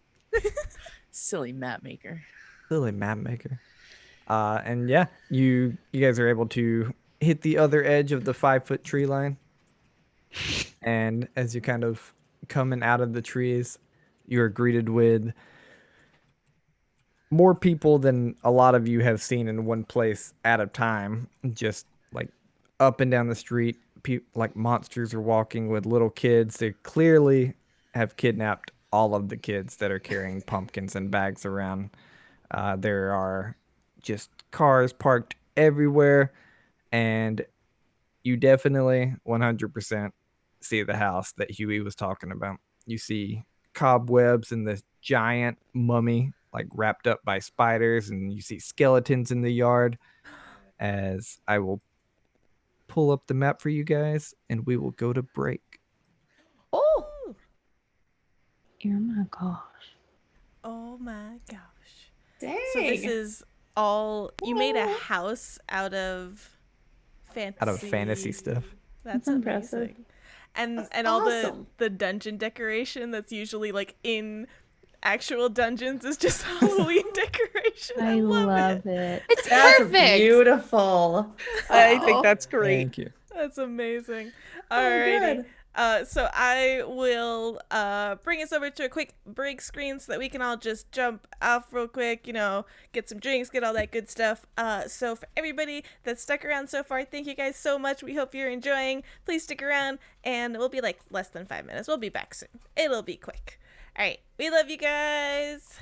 Silly map maker. Silly map maker. And yeah, you guys are able to hit the other edge of the 5-foot tree line. And as you're kind of coming out of the trees, you're greeted with more people than a lot of you have seen in one place at a time. Just like up and down the street, like monsters are walking with little kids. They clearly have kidnapped all of the kids that are carrying pumpkins and bags around. There are just cars parked everywhere, and you definitely 100% see the house that Huey was talking about. You see cobwebs and this giant mummy like wrapped up by spiders, and you see skeletons in the yard. As I will pull up the map for you guys, and we will go to break. Oh. Oh my gosh. Oh my gosh. Dang. So this is all you made a house out of fantasy stuff. That's impressive. amazing. And That's all awesome. the dungeon decoration that's usually like in actual dungeons is just Halloween decoration. I love it. It's That's perfect. beautiful. I think Wow. that's great. Thank you. That's amazing. Oh, Alrighty. good. So I will bring us over to a quick break screen so that we can all just jump off real quick, get some drinks, get all that good stuff. So for everybody that's stuck around so far, thank you guys so much. We hope you're enjoying. Please stick around, and we'll be like less than 5 minutes. We'll be back soon. It'll be quick. All right. We love you guys.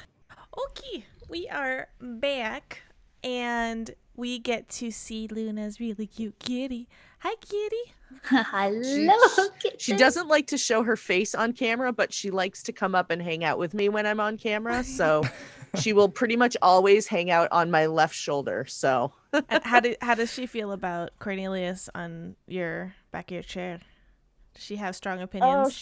Okay. We are back, and we get to see Luna's really cute kitty. Hi, kitty. Hello. She doesn't like to show her face on camera, but she likes to come up and hang out with me when I'm on camera. So she will pretty much always hang out on my left shoulder. So And how does she feel about Cornelius on your back of your chair? Does she have strong opinions?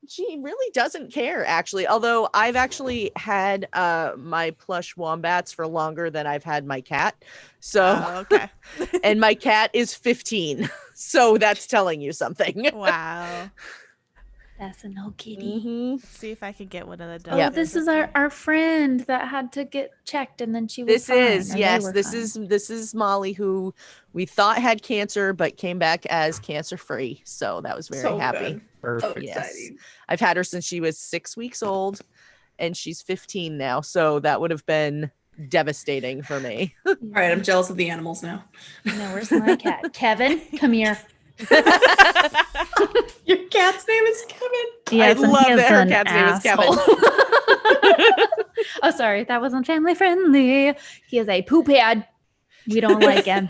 She really doesn't care, actually. Although I've actually had my plush wombats for longer than I've had my cat. So Okay. and my cat is 15. So that's telling you something. Wow. That's an old kitty. Mhm. Let's see if I could get one of the Oh, dogs. this is our friend that had to get checked and then she was This fine, is or they yes, were this fine. is Molly, who we thought had cancer but came back as cancer free. So that was very So happy. good. So Perfect. Yes. exciting. I've had her since she was 6 weeks old, and she's 15 now. So that would have been devastating for me. All right, I'm jealous of the animals now. No, where's my cat? Kevin, come here. Your cat's name is Kevin. Yes, and love he is that her an cat's name is Kevin. asshole. Oh, sorry, that wasn't family friendly. He is a poo pad. We don't like him.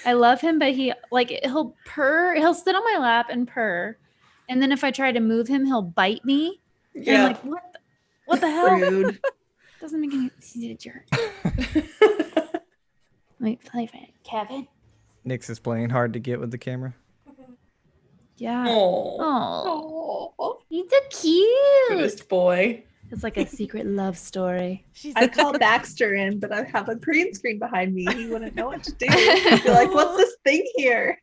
I love him, but he'll purr. He'll sit on my lap and purr, and then if I try to move him, he'll bite me. And I'm like, what the hell? Rude. Doesn't make any. He's a jerk. Wait, play for it. Kevin. Nyx is playing hard to get with the camera. Yeah. Oh. Oh, he's so cute. Cutest boy. It's like a secret love story. I call Baxter in, but I have a green screen behind me. He wouldn't know what to do. He'd be like, what's this thing here?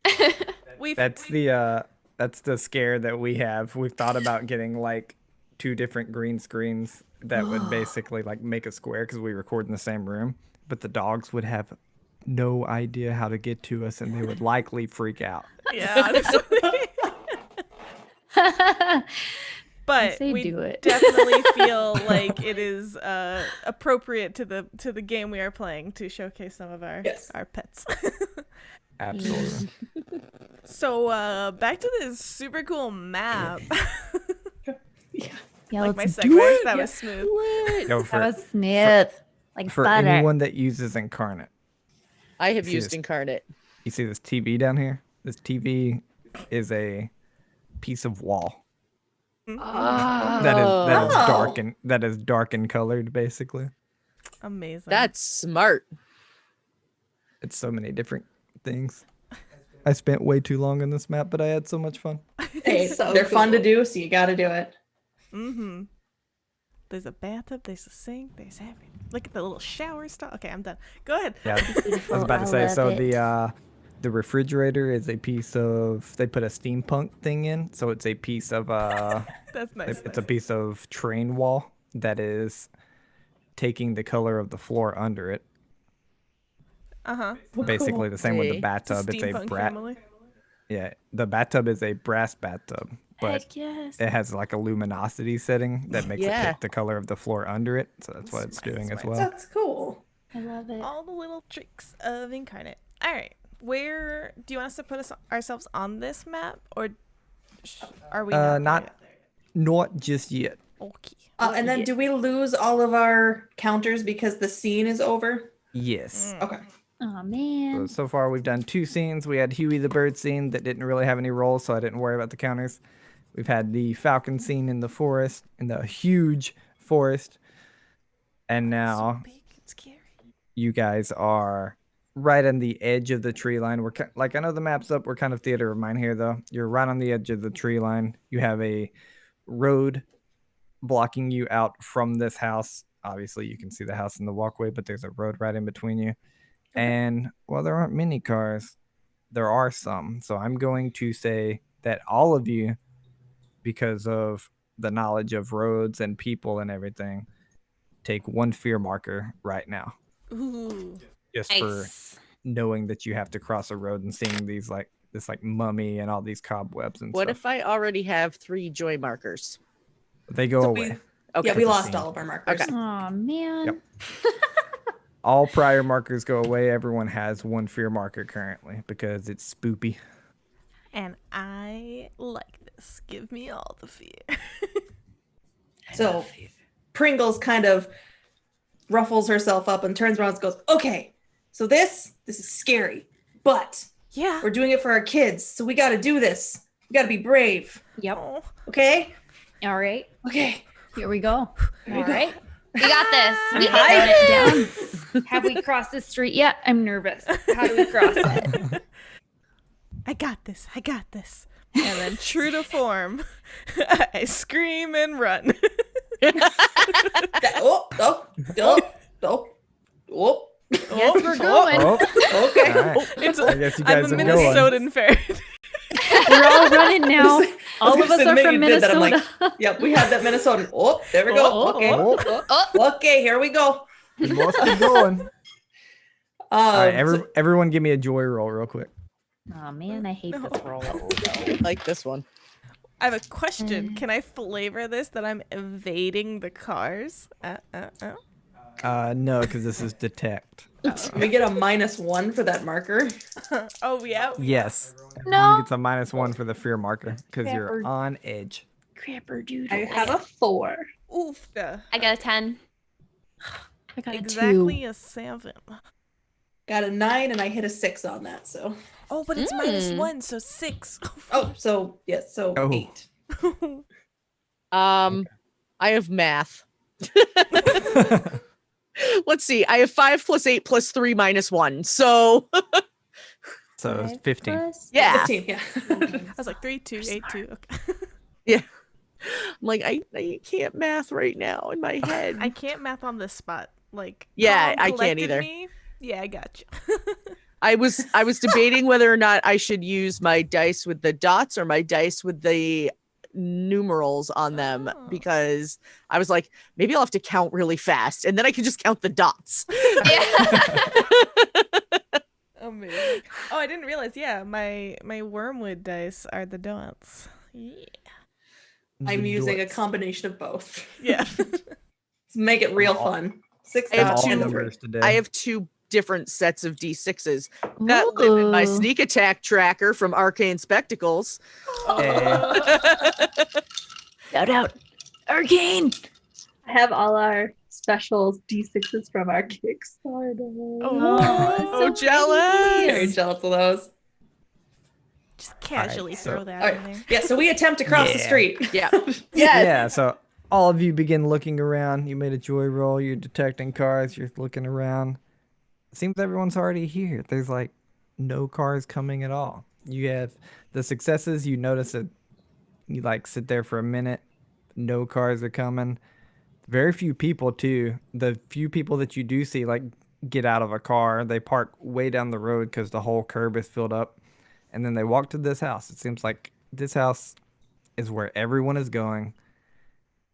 That's the scare that we have. We've thought about getting like 2 different green screens that would basically like make a square because we record in the same room, but the dogs would have no idea how to get to us and they would likely freak out. Yeah, honestly. But say we do it. definitely feel like it is appropriate to the game we are playing to showcase some of our Yes. our pets. Absolutely. So back to this super cool map. Yeah, Like my let's segue, do it. that was smooth. Yo, That for was smooth. Like for butter. anyone that uses Incarnate, I have See used this- Incarnate. you see this TV down here? This TV is a piece of wall that is Oh. dark and colored basically. Amazing. That's smart. It's so many different things. I spent way too long on this map, but I had so much fun. Hey, So they're fun to cool. do, so you got to do it. Mm-hmm. There's a bathtub, there's a sink, there's everything. Look at the little shower stuff. Okay, I'm done. Go ahead. Yeah, I was Beautiful. about to I say. love So it. the refrigerator is a piece of, they put a steampunk thing in, so it's a piece of That's nice. it's a piece of train wall that is taking the color of the floor under it. Basically the same with the See. bathtub. It's a Steampunk family. Yeah, the bathtub is a brass bathtub, but Heck yes. it has like a luminosity setting that makes it Yeah. pick the color of the floor under it. So that's what it's doing as well. That's cool. I love it. All the little tricks of Incarnate. All right, where do you want us to put ourselves on this map, or are we Not just yet. Okay. And then do we lose all of our counters because the scene is over? Yes. Okay. Oh man. So far we've done 2 scenes. We had Huey the bird scene that didn't really have any roles, so I didn't worry about the counters. We've had the falcon scene in the forest, in the huge forest. And now So big and scary. you guys are right on the edge of the tree line. We're like, I know the map's up. We're kind of theater of mine here, though. You're right on the edge of the tree line. You have a road blocking you out from this house. Obviously, you can see the house in the walkway, but there's a road right in between you. And while there aren't many cars, there are some. So I'm going to say that all of you, because of the knowledge of roads and people and everything, take 1 fear marker right now. Ooh. Just for Nice. knowing that you have to cross a road and seeing these this mummy and all these cobwebs and What stuff. if I already have 3 joy markers? They go So away. Okay. Yeah, we It's a lost scene. all of our markers. Okay. Oh man. Yep. All prior markers go away. Everyone has 1 fear marker currently because it's spoopy. And I like this. Give me all the fear. So Pringles kind of ruffles herself up and turns around and goes, okay, so this is scary, but Yeah. we're doing it for our kids, so we got to do this. We got to be brave, Yep. Oh, okay? All right. Okay. Here we go. Here we All go. right. We got this. We Write got it this. down. Have we crossed the street yet? I'm nervous. How do we cross it? I got this. I got this. And then, true to form, I scream and run. Oh. Yes, we're going. Oh, Okay. all right. It's I guess you I'm guys a are going. Minnesotan ferret. We're all running now. All was of us gonna are say, from Megan did that. I'm Minnesota. like, yep, we have that Minnesotan. Oh, there we go. Oh, Okay. Oh, Okay, here we go. we must be going. All right, So- everyone give me a joy roll real quick. Oh man, I hate this roll. Like this one. I have a question. Can I flavor this that I'm evading the cars? No, because this is detect. we get a -1 for that marker. Oh, yeah. Yes. No. Everyone gets a -1 for the fear marker because you're Crapper. on edge. Crapper doodle. I have a 4. Oof. I got a 10. I got a 2. Exactly a 7. Got a 9 and I hit a 6 on that, so. Oh, but it's -1, so 6. Oh, so yes, so Oh. 8. I have math. Let's see. I have 5 + 8 + 3 -1. So So it's 15. yeah. 15, yeah. I was like 3, 2, 8, 2. Okay. I'm like, I can't math right now in my head. I can't math on this spot. Like, Yeah, Tom I can't collected either. me. Yeah, I got you. I was debating whether or not I should use my dice with the dots or my dice with the numerals on them Oh. because I was like, maybe I'll have to count really fast and then I can just count the dots. Yeah. Amazing. Oh, I didn't realize. Yeah, my wormwood dice are the dots. Yeah. I'm The using a dots. combination of both. Yeah. Let's make it real fun. 6 I have dots All and two- 3. numbers today. I have 2 different sets of D6s that live in my Ooh. sneak attack tracker from Arcane Spectacles. Shout out. Arcane. I have all our specials D6s from our Kickstarter. Oh, jealous. Very jealous of those. just casually so- throw that All in right. there. Yeah, so we attempt to cross the Yeah. street. Yeah. Yeah, so all of you begin looking around. You made a joy roll. You're detecting cars. You're looking around. Seems everyone's already here. There's like no cars coming at all. You have the successes. You notice that you like sit there for a minute. No cars are coming. Very few people too. The few people that you do see, like get out of a car. They park way down the road because the whole curb is filled up. And then they walk to this house. It seems like this house is where everyone is going.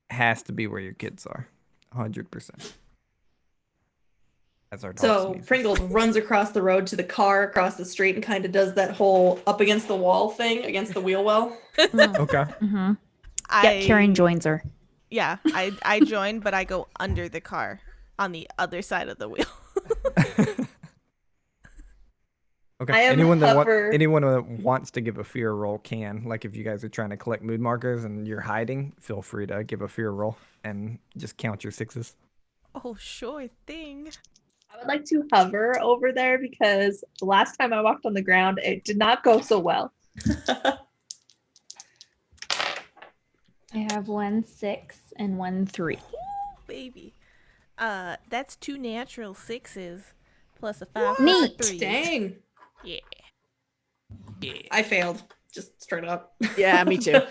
Has to be where your kids are. 100%. As our dog So sneezes. Pringles runs across the road to the car across the street and kind of does that whole up against the wall thing against the wheel well. Okay. Mm-hmm. I, Yeah, Karen joins her. Yeah, I join, but I go under the car on the other side of the wheel. Okay. I am anyone hover. anyone that wants to give a fear roll can. Like if you guys are trying to collect mood markers and you're hiding, feel free to give a fear roll and just count your 6s. Oh, sure thing. I would like to hover over there because the last time I walked on the ground, it did not go so well. I have 1 6 and 1 3. Ooh, baby. That's 2 natural 6s plus a 5 plus a Neat. 3. Dang. Yeah. I failed. Just straight up. Yeah, me too. All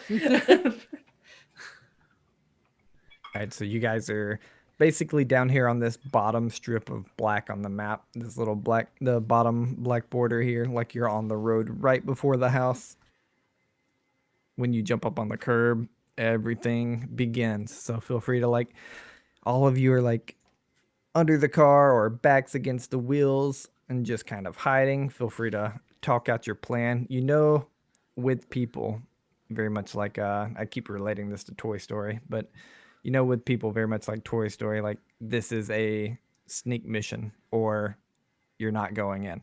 right, so you guys are basically down here on this bottom strip of black on the map. This little the bottom black border here, like you're on the road right before the house. When you jump up on the curb, everything begins. So feel free to all of you are under the car or backs against the wheels and just kind of hiding. Feel free to talk out your plan. With people, very much like I keep relating this to Toy Story, but with people very much like Toy Story, this is a sneak mission or you're not going in.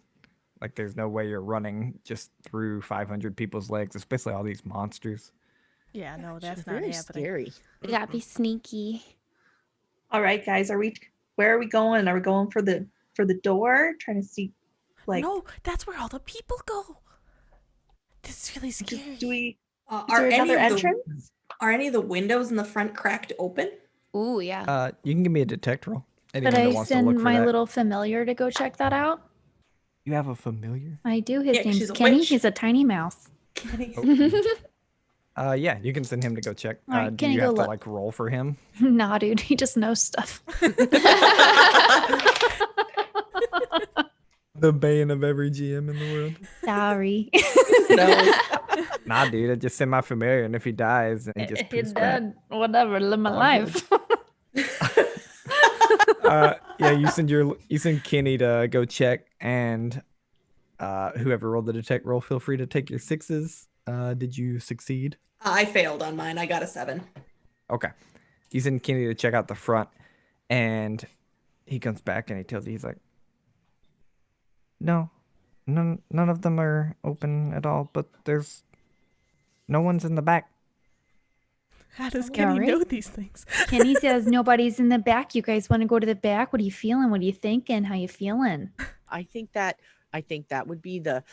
There's no way you're running just through 500 people's legs, especially all these monsters. Yeah, no, that's It's not very happening. scary. We gotta be sneaky. All right, guys, where are we going? Are we going for the door? Trying to see, No, that's where all the people go. This is really scary. do we? Is Are there any another of the entrance? are any of the windows in the front cracked open? Ooh, yeah. You can give me a detect roll. Anyone Could that I wants to look send for my that. little familiar to go check that out? You have a familiar? I do. His Yeah, 'cause name's she's a Kenny. witch. He's a tiny mouse. Yeah, you can send him to go check. All right, Do can you you have go to look? roll for him? Nah, dude. He just knows stuff. The bane of every GM in the world. Sorry. No. Nah, dude, I just send my familiar, and if he dies, then he just He's poofs back. dead. Whatever. Live my All life. Yeah, you send Kenny to go check, and whoever rolled the detect roll, feel free to take your 6s. Did you succeed? I failed on mine. I got a 7. Okay. You send Kenny to check out the front, and he comes back and he tells you, he's like, no, none of them are open at all, but there's no one's in the back. How does Yeah, Kenny right? know these things? Kenny says nobody's in the back. You guys want to go to the back? What are you feeling? What are you thinking? How you feeling? I think that would be the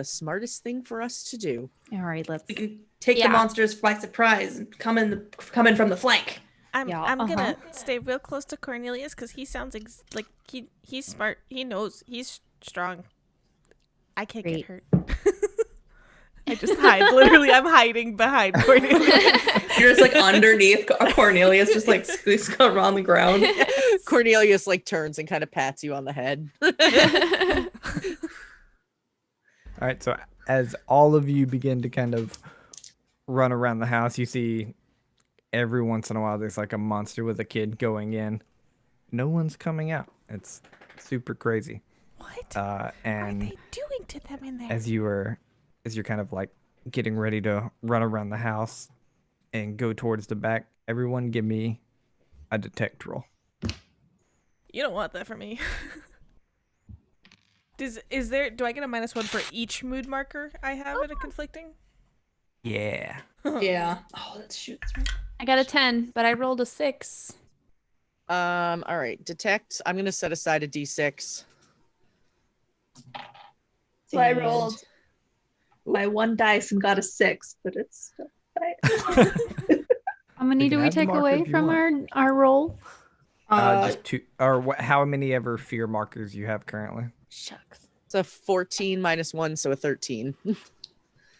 smartest thing for us to do. All right, let's. We can take Yeah. the monsters by surprise and come in from the flank. I'm Yeah, gonna stay real close to Cornelius because he sounds like he's smart. He knows he's strong. I can't Great. get hurt. I just hide. Literally, I'm hiding behind Cornelius. You're just underneath Cornelius, just squeeze around the ground. Cornelius turns and kind of pats you on the head. All right, so as all of you begin to kind of run around the house, you see every once in a while there's a monster with a kid going in. No one's coming out. It's super crazy. What are And they doing to them in there? as you're kind of getting ready to run around the house and go towards the back, everyone give me a detect roll. You don't want that from me. Do I get a -1 for each mood marker I have in a conflicting? Yeah. Yeah. Oh, that's shoot. That's right. I got a 10, but I rolled a 6. All right, detect. I'm gonna set aside a D6. So I And- rolled my 1 dice and got a 6, but it's still fine. How many You do can we have the take marker away if you from our roll? Just 2, or how many ever fear markers you have currently? Shucks. It's a 14 -1, so a 13.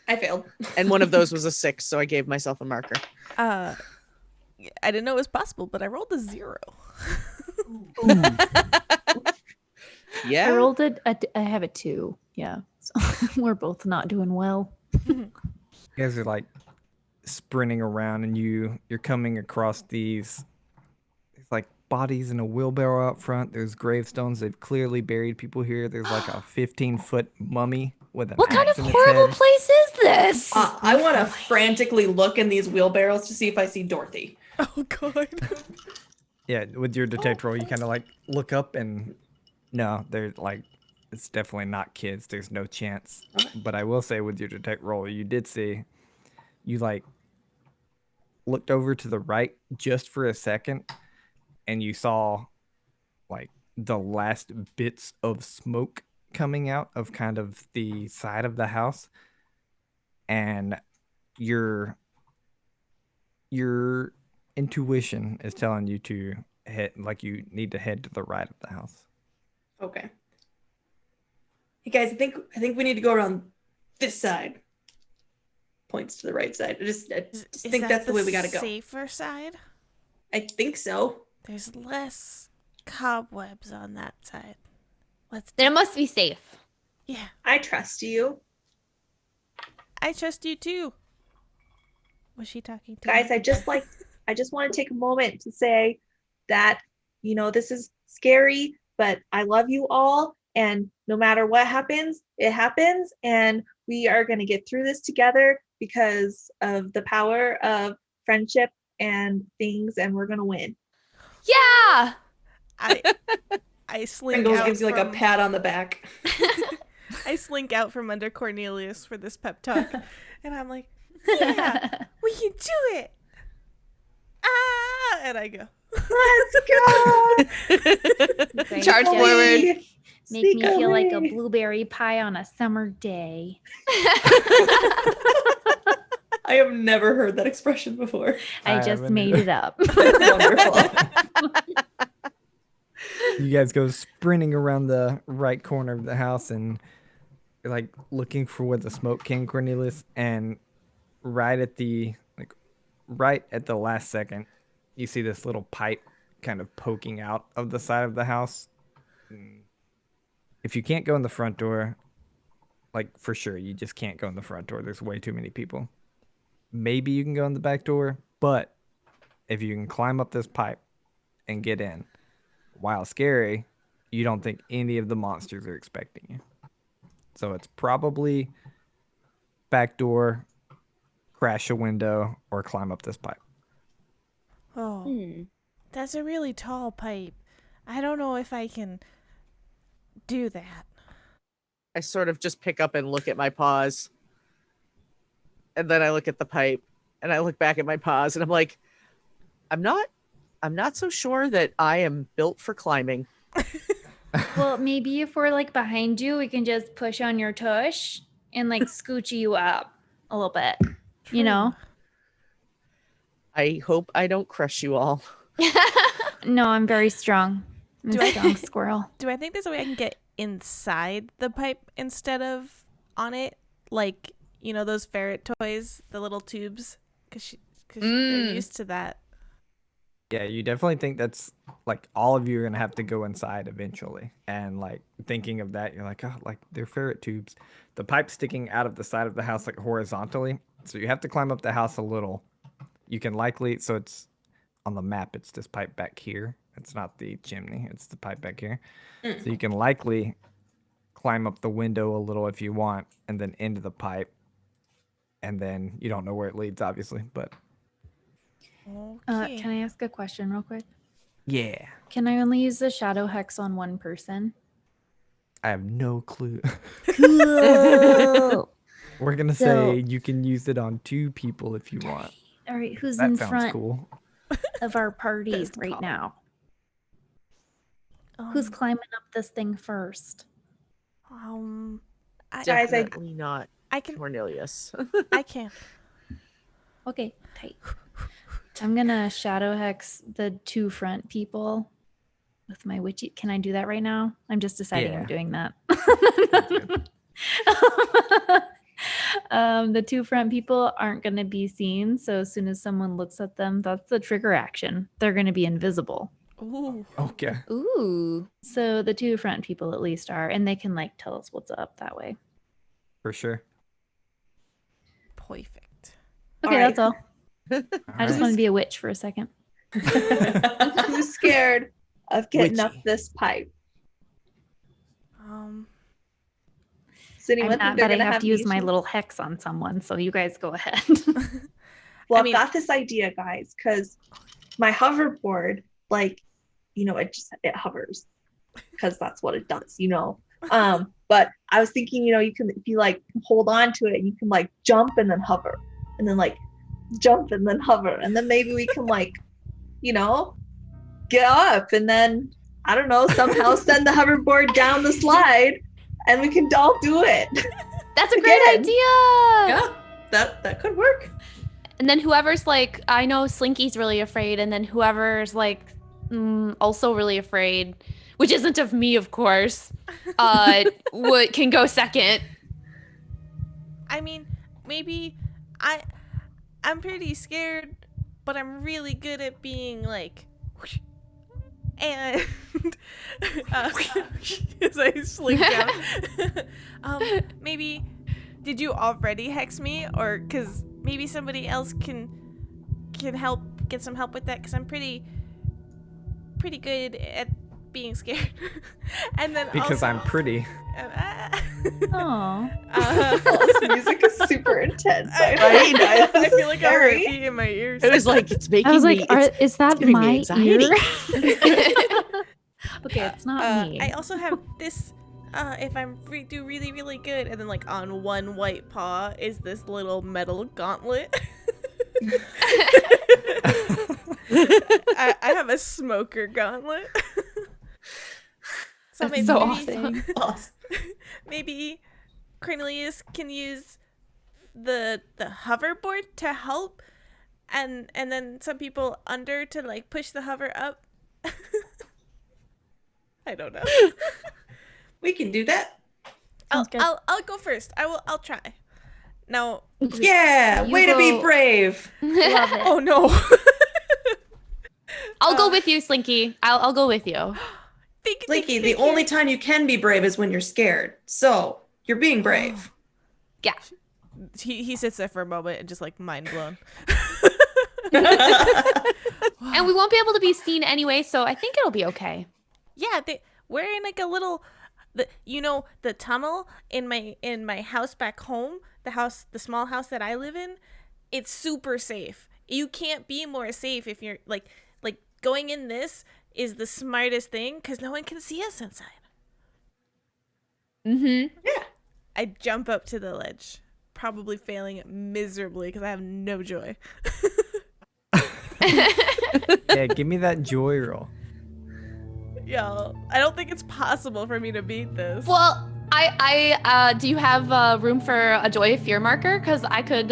I failed. And one of those was a 6, so I gave myself a marker. I didn't know it was possible, but I rolled a 0. I Yeah. rolled I have a 2. Yeah. So we're both not doing well. You guys are like sprinting around, and you're coming across these like bodies in a wheelbarrow out front. There's gravestones. They've clearly buried people here. There's like a 15-foot mummy with an What kind axe of in its horrible head. place is this? I want to frantically look in these wheelbarrows to see if I see Dorothy. Oh god. Yeah, with your detect roll, you kind of like look up, and no, they're like, it's definitely not kids. There's no chance. But I will say, with your detect roll, you did see, you like looked over to the right just for a second, and you saw like the last bits of smoke coming out of kind of the side of the house, and your intuition is telling you to head, like you need to head to the right of the house. Okay. Hey guys, I think we need to go around this side. Points to the right side. I just Is think that that's the way we gotta go. Safer side? I think so. There's less cobwebs on that side. Let's. Then it must be safe. Yeah, I trust you. I trust you too. Was she talking to Guys, me? I just want to take a moment to say that, this is scary, but I love you all. And no matter what happens, it happens. And we are going to get through this together because of the power of friendship and things. And we're going to win. Yeah. I slink Pringles out gives you like a from- pat on the back. I slink out from under Cornelius for this pep talk, and I'm like, "Yeah, we can do it!" Ah, and I go. Let's go. Charge Make forward. me Sneak feel like a away. blueberry pie on a summer day. I have never heard that expression before. I I just haven't made either. it up. Wonderful. You guys go sprinting around the right corner of the house, and you're like looking for where the smoke came, Cornelius, and right at the last second, you see this little pipe kind of poking out of the side of the house. If you can't go in the front door, like for sure, you just can't go in the front door. There's way too many people. Maybe you can go in the back door, but if you can climb up this pipe and get in, while scary, you don't think any of the monsters are expecting you. So it's probably back door, crash a window, or climb up this pipe. Oh, that's a really tall pipe. I don't know if I can do that. I sort of just pick up and look at my paws. And then I look at the pipe, and I look back at my paws, and I'm like, I'm not so sure that I am built for climbing. Well, maybe if we're like behind you, we can just push on your tush and like scooch you up a little bit. You know? I hope I don't crush you all. No, I'm very strong. I'm Do a I- strong squirrel. Do I think there's a way I can get inside the pipe instead of on it? Like, those ferret toys, the little tubes? Because they're used to that. Yeah, you definitely think that's like all of you are gonna have to go inside eventually. And like thinking of that, you're like, oh, like they're ferret tubes. The pipe's sticking out of the side of the house like horizontally. So you have to climb up the house a little. You can likely, so it's on the map, it's this pipe back here. It's not the chimney, it's the pipe back here. So you can likely climb up the window a little if you want, and then into the pipe. And then you don't know where it leads, obviously, but Okay. Can I ask a question real quick? yeah. Can I only use the shadow hex on one person? I have no clue. Cool. We're gonna say you can use it on 2 people if you want. All right, who's That in sounds front cool. of our party Best right call. now? Who's climbing up this thing first? I Definitely not can. Cornelius. I can. Okay, tight. I'm gonna shadow hex the 2 front people with my witchy. Can I do that right now? I'm just deciding Yeah. I'm doing that. The 2 front people aren't gonna be seen, so as soon as someone looks at them, that's the trigger action. They're gonna be invisible. Ooh. Okay. Ooh. So the two front people at least are, and they can like tell us what's up that way. For sure. Perfect. Okay, Alright. that's all. I just Alright. want to be a witch for a second. Who's scared of getting up Witchy. this pipe? Does I'm anyone think not, they're but I gonna have to use my issues? little hex on someone, so you guys go ahead. Well, I mean- I've got this idea, guys, because my hoverboard, like, it hovers because that's what it does, But I was thinking, you can, if you like hold on to it, you can like jump and then hover, and then like jump and then hover, and then maybe we can like, get up, and then I don't know, somehow send the hoverboard down the slide, and we can all do it. That's a great Again. idea. Yeah, that could work. And then whoever's like, I know Slinky's really afraid, and then whoever's like also really afraid, which isn't of me, of course, can go second. I mean, maybe I'm pretty scared, but I'm really good at being like, and as I slink down. Maybe did you already hex me, or because maybe somebody else can help get some help with that? Because I'm pretty good at being scared. And then Because also, I'm pretty. Oh, This music is super intense. I feel like I have Scary. a bee in my ears. It was like, it's making I was like, me. is that giving me my anxiety. ear? Okay, it's not me. I also have this. If I'm do really really good, and then like on one white paw is this little metal gauntlet. I have a smoker gauntlet. So That's maybe so maybe, Awesome. maybe Cornelius can use the hoverboard to help, and then some people under to like push the hover up. I don't know. We can do that. Sounds good. I'll go first. I'll try. Now. Yeah, You way to be go- brave. Love it. Oh no. I'll go with you, Slinky. I'll go with you. Slinky, the only time you can be brave is when you're scared. So, you're being brave. Yeah. He sits there for a moment and just like mind blown. And we won't be able to be seen anyway, so I think it'll be okay. Yeah, we're in like a little, the tunnel in my house back home, the small house that I live in. It's super safe. You can't be more safe if you're like going in. This is the smartest thing because no one can see us inside. Mm-hmm. Yeah. I jump up to the ledge, probably failing miserably because I have no joy. Yeah, give me that joy roll. Yo, I don't think it's possible for me to beat this. Well, I do you have room for a joy fear marker? Because I could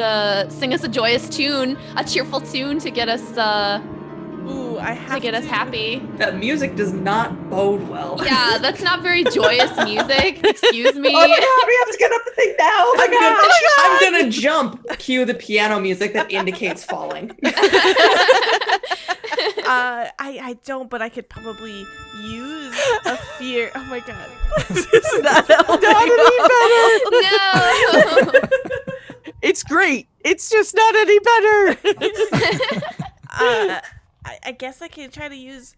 sing us a joyous tune, a cheerful tune to get us Ooh, I have to get us happy. That music does not bode well. Yeah, that's not very joyous music. Excuse me. Oh my god, we have to get up the thing now. Oh my god. I'm gonna jump. Cue the piano music that indicates falling. I don't, but I could probably use a fear. Oh my god, this is not helping. No. It's great. It's just not any better. I guess I can try to use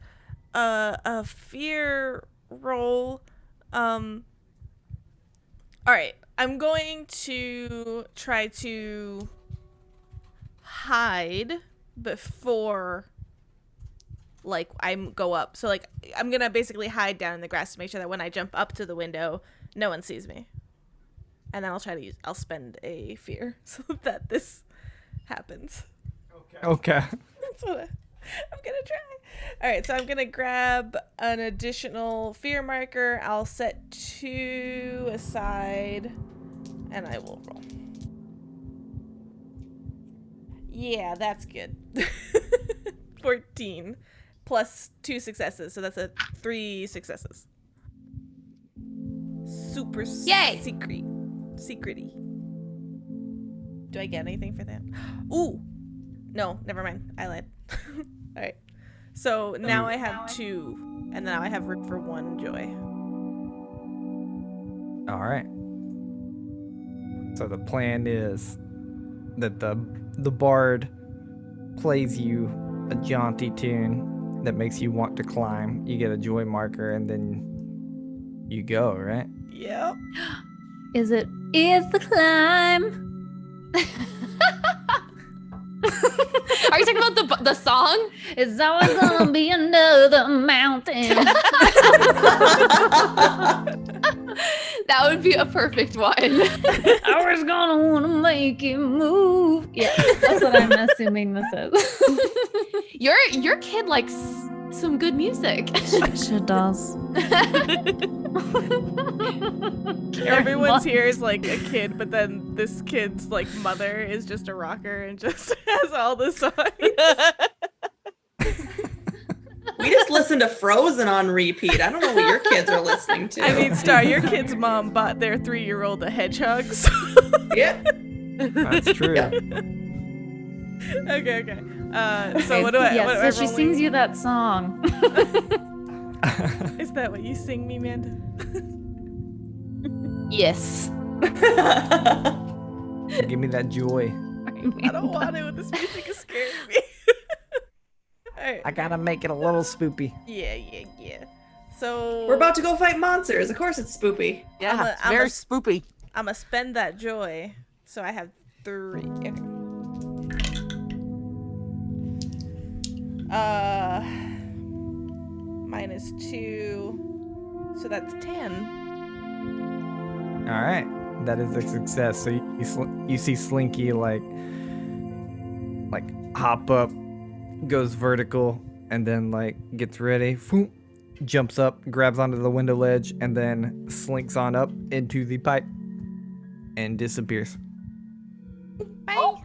a fear roll. All right, I'm going to try to hide before like I go up. So like I'm gonna basically hide down in the grass to make sure that when I jump up to the window, no one sees me. And then I'll spend a fear so that this happens. Okay. That's what I'm gonna try. All right, so I'm gonna grab an additional fear marker. I'll set 2 aside, and I will roll. Yeah, that's good. 14 plus 2 successes, so that's 3 successes. Super Yay! secrety. Do I get anything for that? Ooh, no, never mind. I lied. All right, So now I have 2, and now I have room for 1 joy. All right. So the plan is that the bard plays you a jaunty tune that makes you want to climb. You get a joy marker, and then you go, right? Yep. Is the climb? Are you talking about the song? It's always gonna be another mountain. That would be a perfect one. I was gonna wanna make it move. Yeah, that's what I'm assuming this is. Your kid likes some good music. She does. Everyone's here is like a kid, but then this kid's like mother is just a rocker and just has all the songs. We just listen to Frozen on repeat. I don't know what your kids are listening to. I mean, Star, your kid's mom bought their 3-year-old a hedgehog. So. yeah. That's true. Yeah. Okay. So what do I? Yeah, what am so I she sings you that song. Is that what you sing me, Manda? Yes. Give me that joy. I don't want it. This music is scaring me. Alright. I gotta make it a little spoopy. Yeah. So We're about to go fight monsters. Of course it's spoopy. Yeah, very spoopy. I'm gonna spend that joy. So I have 3. Okay. Minus 2. So that's 10. All right, that is a success. So you see Slinky like hop up, goes vertical, and then like gets ready, phoom, jumps up, grabs onto the window ledge, and then slinks on up into the pipe and disappears. Bye. Oh.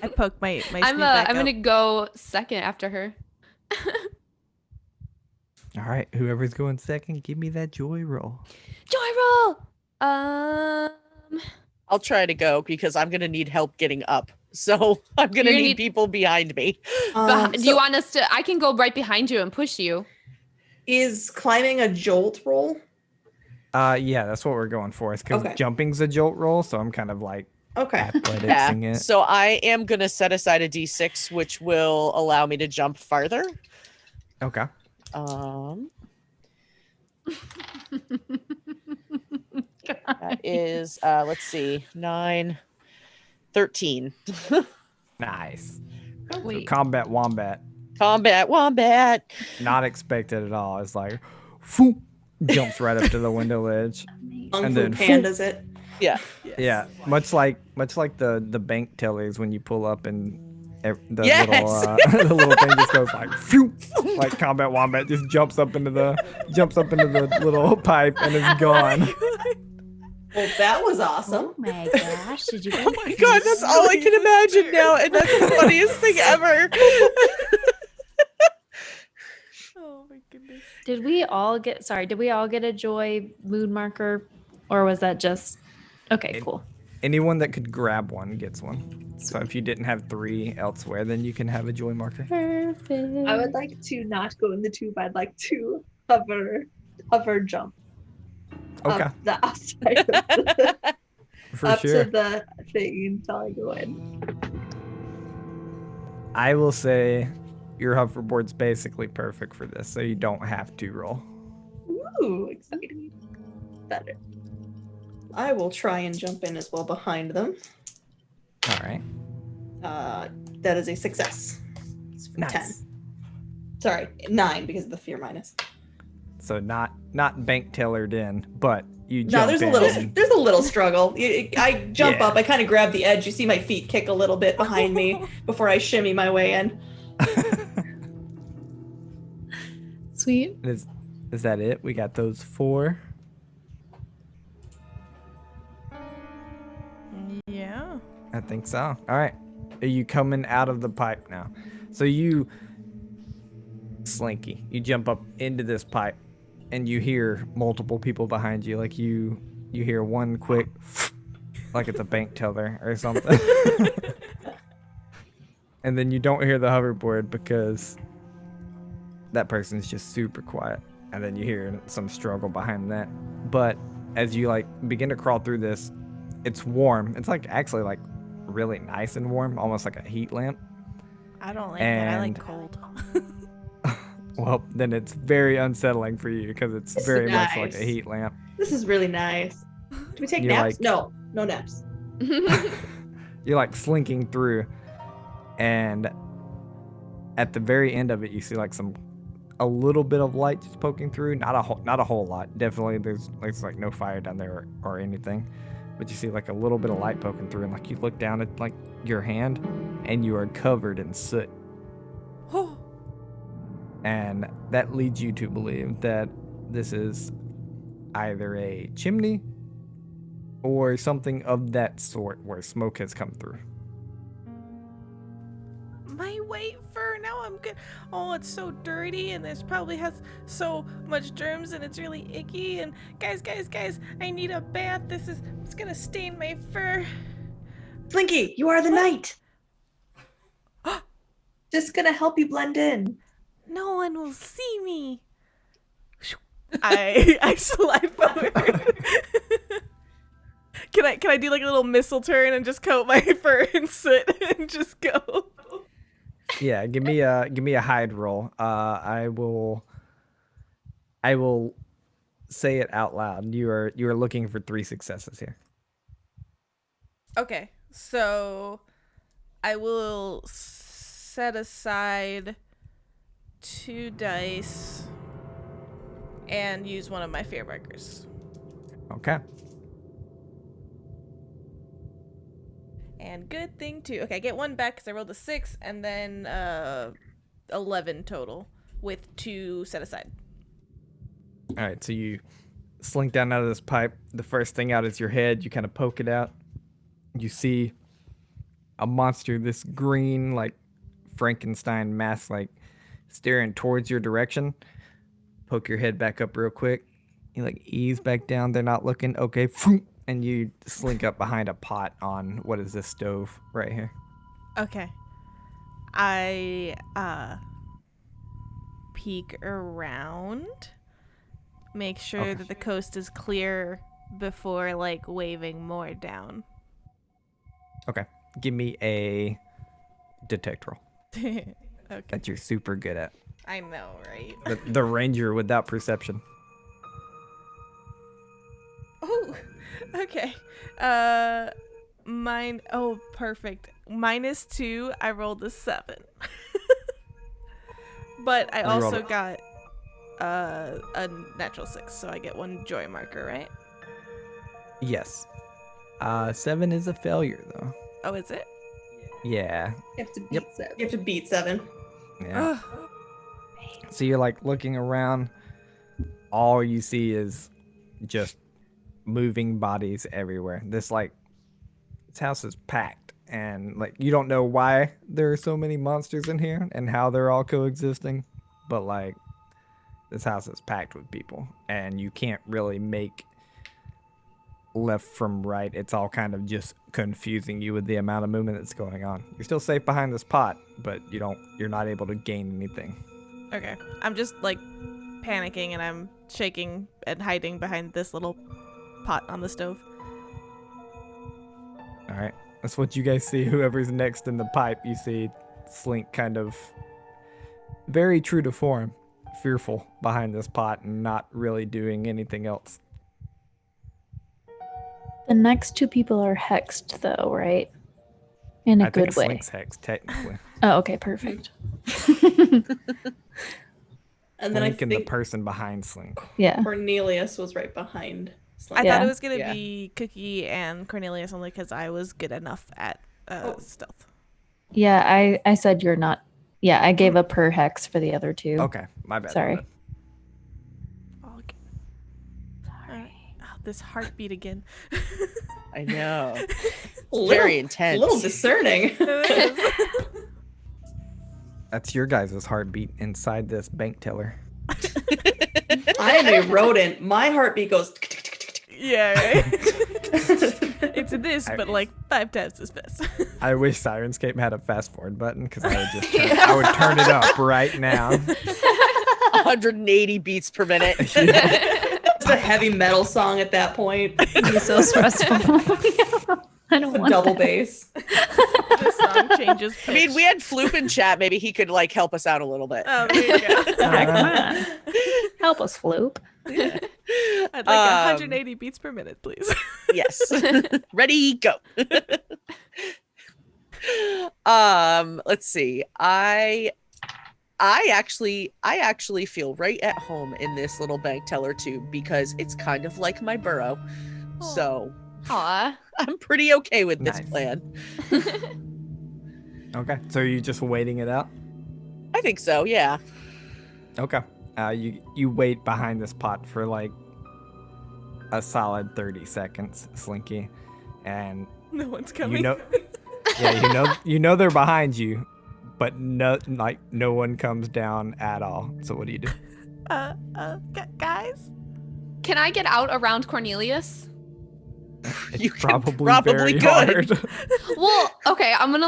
I poked my I'm gonna go second after her. All right, whoever's going second, give me that joy roll. Joy roll. I'll try to go because I'm gonna need help getting up. So I'm gonna need people behind me. Do you want us to? I can go right behind you and push you. Is climbing a jolt roll? Yeah, that's what we're going for. It's because jumping's a jolt roll, so I'm kind of like athleticsing it. So I am gonna set aside a D6, which will allow me to jump farther. Okay. That is let's see, 9, 13. Nice. Wait. Combat wombat. Combat wombat. Not expected at all. It's like, phoom, jumps right up to the window ledge, and then pandas it. Yeah. Yes. Yeah. Much like the bank tellers when you pull up and the the little thing just goes like, phew, like combat wombat just jumps up into the little pipe and is gone. Well, that was awesome. Oh my gosh! Did you? Oh my god, that's all I can imagine now, and that's the funniest thing ever. Oh my goodness. Did we all get a joy mood marker, or was that just? Okay, cool. Anyone that could grab one gets one. So if you didn't have 3 elsewhere, then you can have a joy marker. Perfect. I would like to not go in the tube. I'd like to hover jump. Okay. Up the outside of the, For up sure. to the thing until I go in. I will say your hoverboard's basically perfect for this, so you don't have to roll. Ooh, exciting. Better. I will try and jump in as well behind them. All right. That is a success. It's for Nice. 10. Sorry, 9 because of the fear minus. So not bank tellered in, but you No, jump there's in. a little struggle. I jump Yeah. up, I kind of grab the edge. You see my feet kick a little bit behind me before I shimmy my way in. Sweet. Is that it? We got those 4. Yeah. I think so. All right. Are you coming out of the pipe now? So you, Slinky, you jump up into this pipe and you hear multiple people behind you. Like you hear one quick, like it's a bank teller or something. and then you don't hear the hoverboard because that person's just super quiet, and then you hear some struggle behind that. But as you like begin to crawl through this, it's warm. It's like actually like really nice and warm, almost like a heat lamp. I don't like that. I like And- cold. Well, then it's very unsettling for you because it's This is very much like a nice. heat lamp. This is really nice. Do we take You're naps? like- No, no naps. You're like slinking through, and at the very end of it, you see like a little bit of light just poking through. Not a whole lot. Definitely, there's like no fire down there or anything, but you see like a little bit of light poking through, and like you look down at like your hand, and you are covered in soot. Oh, And that leads you to believe that this is either a chimney or something of that sort where smoke has come through. my white fur. Now I'm good. Oh, it's so dirty, and this probably has so much germs, and it's really icky. And guys, I need a bath. It's gonna stain my fur. Slinky, you are the knight. Just gonna help you blend in. No one will see me. I slide forward. Can I do like a little missile turn and just coat my fur in soot and just go? Yeah, give me a hide roll. I will say it out loud. You are looking for 3 successes here. Okay, so I will set aside 2 dice and use one of my fear markers. Okay. And good thing too. Okay, I get 1 back because I rolled a 6, and then 11 total with 2 set aside. All right, so you slink down out of this pipe. The first thing out is your head. You kind of poke it out. You see a monster, this green, like Frankenstein mask, like staring towards your direction. Poke your head back up real quick. You like ease back down. They're not looking. Okay, and you slink up behind a pot on what is this stove right here. Okay. I peek around, make sure Okay. that the coast is clear before like waving more down. Okay, give me a detect roll Okay. that you're super good at. I know, right? The ranger without perception. Oh, okay. Mine. Oh, perfect. -2. I rolled a 7. But I You rolled also it. got a natural 6, so I get 1 joy marker, right? Yes. 7 is a failure though. Oh, is it? Yeah. You have to beat Yep. 7. You have to beat 7. Yeah. Ugh. So you're like looking around. All you see is just moving bodies everywhere. This house is packed, and like you don't know why there are so many monsters in here and how they're all coexisting, but like this house is packed with people, and you can't really make left from right. It's all kind of just confusing you with the amount of movement that's going on. You're still safe behind this pot, but you're not able to gain anything. Okay. I'm just like panicking, and I'm shaking and hiding behind this little pot on the stove. All right, that's what you guys see. Whoever's next in the pipe, you see Slink kind of very true to form, fearful behind this pot and not really doing anything else. The next 2 people are hexed, though, right? In a I good think way. Slink's hex, technically. Oh, okay, perfect. And then I Slink and the think person behind Slink. Yeah. Cornelius was right behind. I Slink. Yeah. thought it was gonna Yeah. be Cookie and Cornelius only because I was good enough at stealth. Yeah, I said you're not. Yeah, I gave up her hex for the other 2. Okay, my bad. Sorry. My bad. Okay. Oh, this heartbeat again. I know. Little- Very intense. A little discerning. That's your guys' heartbeat inside this bank teller. I am a rodent. My heartbeat goes. Yeah, right? It's this, but like 5 times as fast. I wish Sirenscape had a fast forward button because I would just I would turn it up right now. 180 beats per minute. It's a heavy metal song at that point. It'd be so stressful. I don't It's a want double that. bass. The song changes pitch. I mean, we had Floop in chat. Maybe he could like help us out a little bit. Oh, there you go. Come on. Help us, Floop. I'd like 180 beats per minute, please. Yes. Ready, go. Let's see. I actually feel right at home in this little bank teller tube because it's kind of like my burrow. So Aw. I'm pretty okay with this Nice. plan. Okay, so are you just waiting it out? I think so, yeah. Okay. You wait behind this pot for like a solid 30 seconds, Slinky, and No one's coming. you know, you know they're behind you, but no one comes down at all. So what do you do? Guys? Can I get out around Cornelius? It's You can probably probably very could. hard. Well, okay, I'm gonna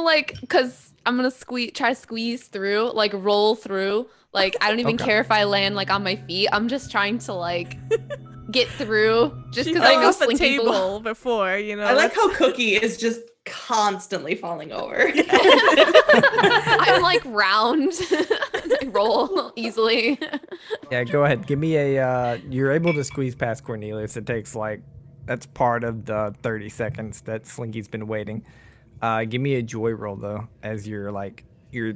I'm gonna try to squeeze through, like roll through. Like I don't even Okay. care if I land like on my feet. I'm just trying to like get through, just She because I fell know off a Slinky table will. before, you know. I like that's- how Cookie is just constantly falling over. I'm like round. I roll easily. Yeah, go ahead. Give me a. You're able to squeeze past Cornelius. It takes that's part of the 30 seconds that Slinky's been waiting. Give me a joy roll though, as you're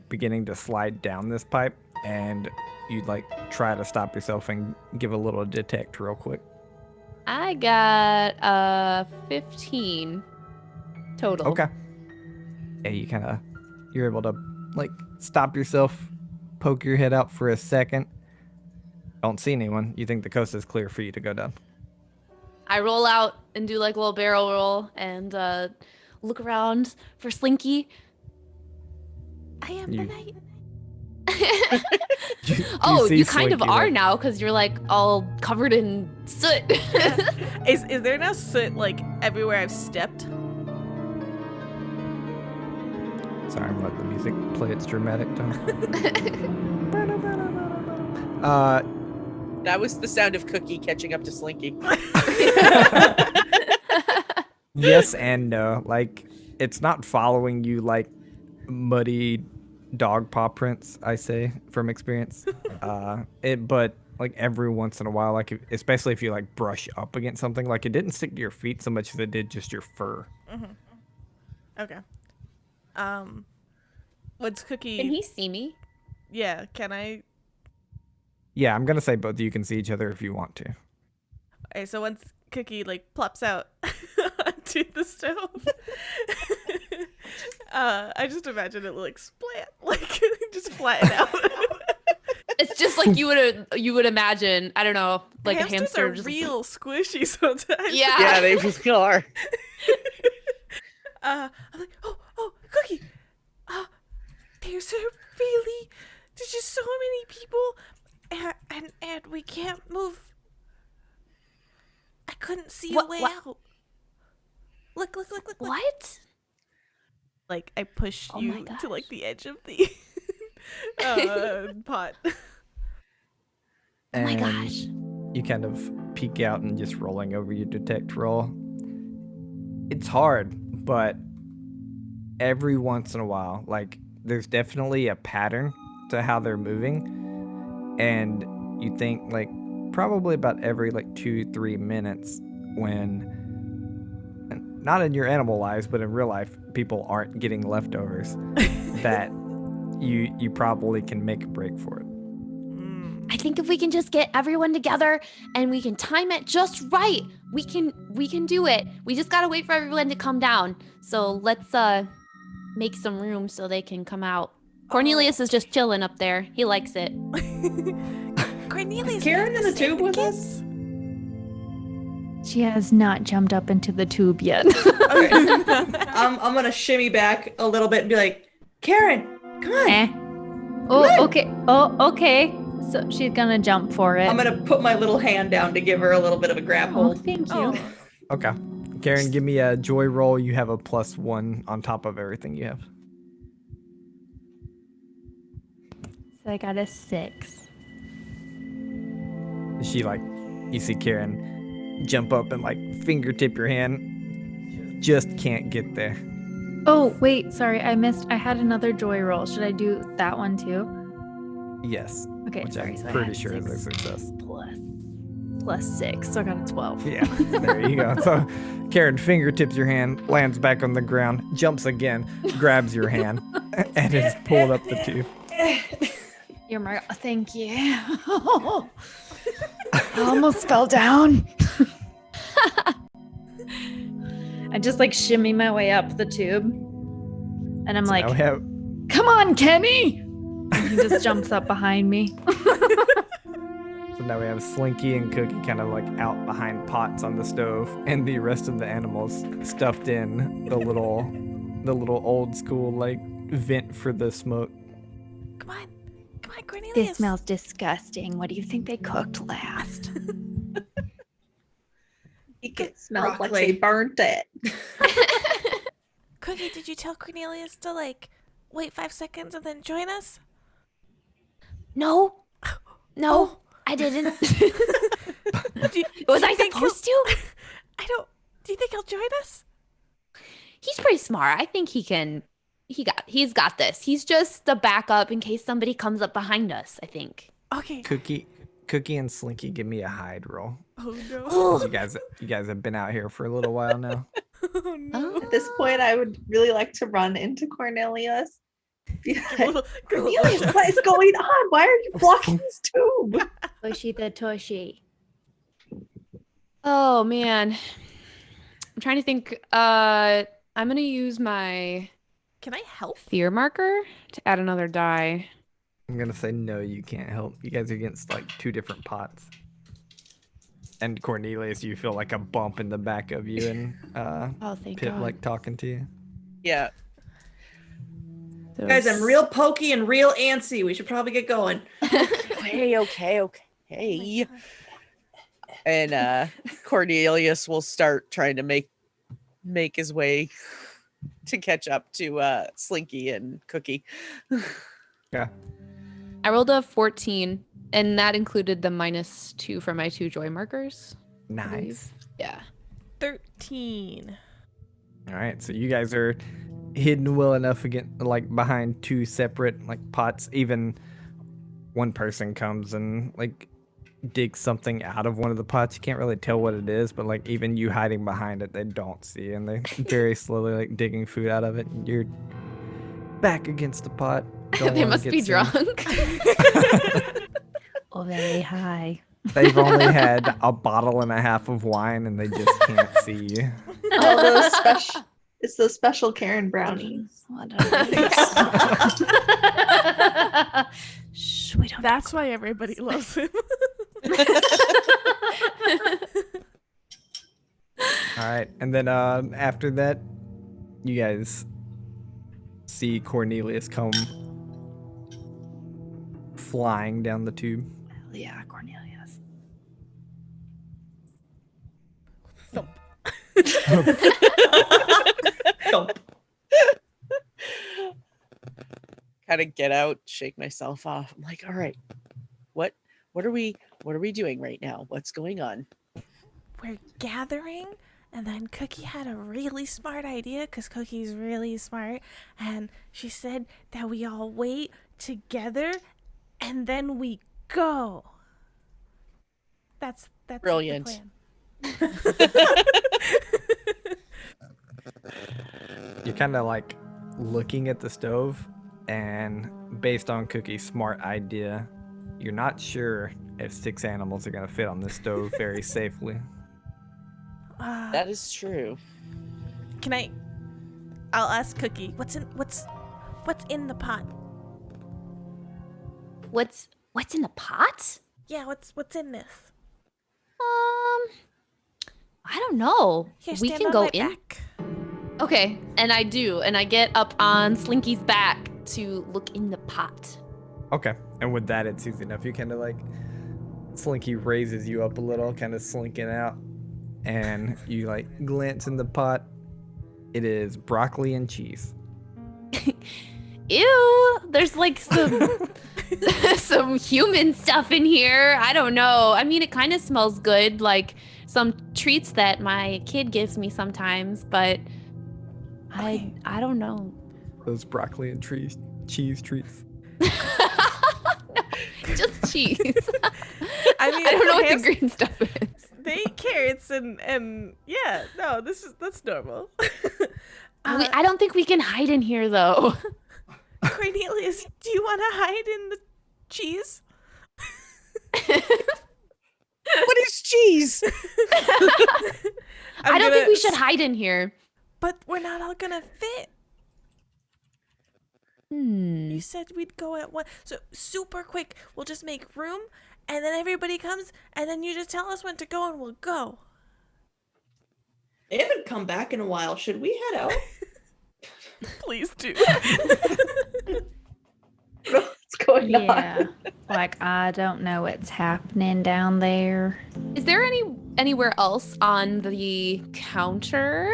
beginning to slide down this pipe, and you try to stop yourself and give a little detect real quick. I got 15 total. Okay. Yeah, you're able to stop yourself, poke your head out for a second. Don't see anyone. You think the coast is clear for you to go down. I roll out and do like a little barrel roll and look around for Slinky. I am You- the knight. Oh, see you kind of Slinky, are now because you're like all covered in soot. Is there now soot everywhere I've stepped? Sorry, I'm letting the music play its dramatic tone. That was the sound of Cookie catching up to Slinky. Yes and no. It's not following you like muddy dog paw prints, I say from experience. But every once in a while, especially if you brush up against something, it didn't stick to your feet so much as it did just your fur. Okay. What's Cookie? Can he see me? Yeah, can I? Yeah, I'm gonna say both of you can see each other if you want to. Okay, so once Cookie plops out onto the stove, I just imagine it splat, just flatten out. It's just like you would imagine. I don't know, like Hamsters a hamster. are just, real squishy sometimes. Yeah. Yeah, they really are. I'm like, oh, Cookie. There's just so many people, and we can't move. I couldn't see a way out. Look. What? I push Oh you my to gosh. the edge of the pot. Oh my And gosh. you kind of peek out and just rolling over your detect roll. It's hard, but every once in a while, there's definitely a pattern to how they're moving. And you think probably about every 2-3 minutes when, not in your animal lives, but in real life, people aren't getting leftovers, that you probably can make a break for it. I think if we can just get everyone together and we can time it just right, we can do it. We just gotta wait for everyone to come down. So let's make some room so they can come out. Cornelius is just chilling up there. He likes it. Cornelius, Is Karen in the save tube with kids. She has not jumped up into the tube yet. I'm gonna shimmy back a little bit and be like, Karen, come on. Oh, okay. Oh, okay. So she's gonna jump for it. I'm gonna put my little hand down to give her a little bit of a grab Oh, hold. thank you. Oh, Okay. Karen, give me a joy roll. You have a +1 on top of everything you have. So I got a 6. She you see Karen jump up and fingertip your hand. Just can't get there. Oh, wait, sorry, I missed. I had another joy roll. Should I do that one too? Yes. Okay, Which sorry. I'm So I pretty had sure is a 6 success. plus 6, so I got a 12. Yeah, there you go. So Karen fingertips your hand, lands back on the ground, jumps again, grabs your hand, and is pulled up the tube. You're my. Thank you. I almost fell down. I just shimmy my way up the tube, and I'm Now we have "Come on, Kenny!" And he just jumps up behind me. So now we have Slinky and Cookie kind of out behind pots on the stove, and the rest of the animals stuffed in the little old school vent for the smoke. Come on, Cornelius. This smells disgusting. What do you think they cooked last? It smells like Broccoli. they burnt it. Cookie, did you tell Cornelius to wait 5 seconds and then join us? No, Oh. I didn't. Do Was I you think supposed to? I don't. Do you think he'll join us? He's pretty smart. I think he can. He's got this. He's just the backup in case somebody comes up behind us, I think. Okay. Cookie and Slinky, give me a hide roll. Oh no. 'Cause you guys have been out here for a little while now. Oh no. At this point, I would really like to run into Cornelius. Be like, Cornelius, what is going on? Why are you blocking this tube? Tushy the tushy. Oh man, I'm trying to think. I'm gonna use my Can I help? fear marker to add another die. I'm gonna say no, you can't help. You guys are against 2 different pots. And Cornelius, you feel a bump in the back of you, and Oh, thank Pip God. talking to you. Yeah. So Guys, I'm real pokey and real antsy. We should probably get going. Okay. And Cornelius will start trying to make his way to catch up to Slinky and Cookie. Yeah. I rolled a 14, and that included the -2 for my 2 joy markers. I Nice. believe. Yeah. 13. All right, so you guys are hidden well enough again, behind 2 separate pots. Even one person comes and digs something out of one of the pots. You can't really tell what it is, but even you hiding behind it, they don't see, and they very slowly digging food out of it. And you're back against the pot. Don't They wanna must get be seen. drunk. Oh, very high. They've only had a bottle and a half of wine, and they just can't see you. All those special. It's those special Karen brownies. What Shh, we don't. That's why everybody loves him. All right, and then after that, you guys see Cornelius come flying down the tube. Hell yeah, Cornelius. Thump. Kind of get out, shake myself off. I'm like, all right, what are we doing right now? What's going on? We're gathering, and then Cookie had a really smart idea because Cookie's really smart, and she said that we all wait together and then we go. That's Brilliant. The plan. You're kind of looking at the stove, and based on Cookie's smart idea, you're not sure if 6 animals are gonna fit on this stove very safely. That is true. Can I'll ask Cookie, what's in the pot? What's in the pot? Yeah, what's in this? I don't know. Here, We stand can on go my in. back. Okay, and I do, and I get up on Slinky's back to look in the pot. Okay, and with that, it's easy enough. You kind of Slinky raises you up a little, kind of slinking out, and you like glance in the pot. It is broccoli and cheese. Ew, there's like some some human stuff in here. I don't know. I mean, it kind of smells good, like some treats that my kid gives me sometimes, but Okay. I don't know. Those broccoli and cheese treats. No, just cheese. I mean, I don't know what the hams- green stuff is. They eat carrots and yeah, no, that's normal. I don't think we can hide in here though. Cornelius, do you want to hide in the cheese? What is cheese? I don't think we should hide in here. But we're not all gonna fit. You said we'd go at one. So super quick, we'll just make room, and then everybody comes, and then you just tell us when to go, and we'll go. They haven't come back in a while. Should we head out? Please do. What's going on? Yeah. Like, I don't know what's happening down there. Is there anywhere else on the counter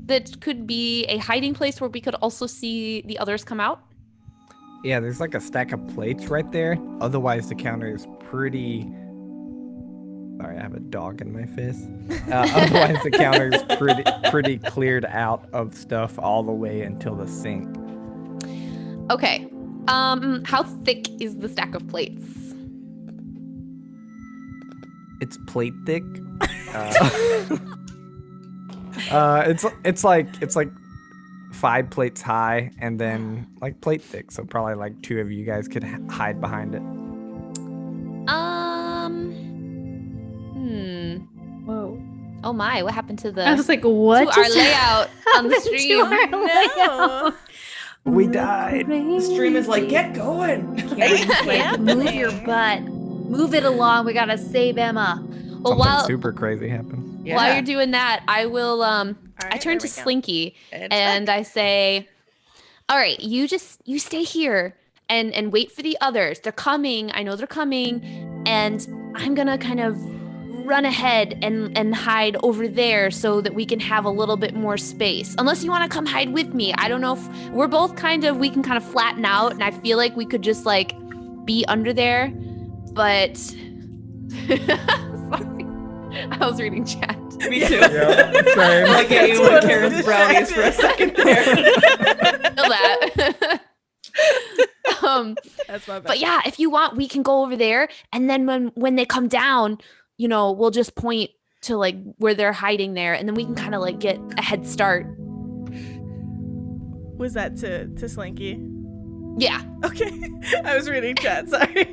that could be a hiding place where we could also see the others come out? Yeah, there's like a stack of plates right there. Otherwise, the counter is pretty... Sorry, I have a dog in my face. Otherwise, the counter is pretty cleared out of stuff all the way until the sink. Okay. How thick is the stack of plates? It's plate thick. It's like 5 plates high and then like plate thick. So probably like 2 of you guys could hide behind it. Whoa. Oh my, what happened to the I was like, what? to our just layout on the happened to stream? our layout? We died. The stream is like, get going. Move your butt. Move it along. We gotta save Emma. Well, Something super crazy happened. while you're doing that, I will I right, turn there to we go. Slinky And and I say, all right, you stay here and wait for the others. They're coming. I know they're coming. And I'm gonna kind of run ahead and hide over there so that we can have a little bit more space. Unless you want to come hide with me. I don't know if we're both we can kind of flatten out, and I feel like we could just like be under there. But sorry. I was reading chat. Me too. Yeah, same. Look at you with Karen's brownies for a second there. Feel that. That's my bad. But yeah, if you want, we can go over there, and then when they come down, you know, we'll just point to like where they're hiding there, and then we can kind of like get a head start. Was that to Slinky? Yeah. Okay. I was reading chat, sorry.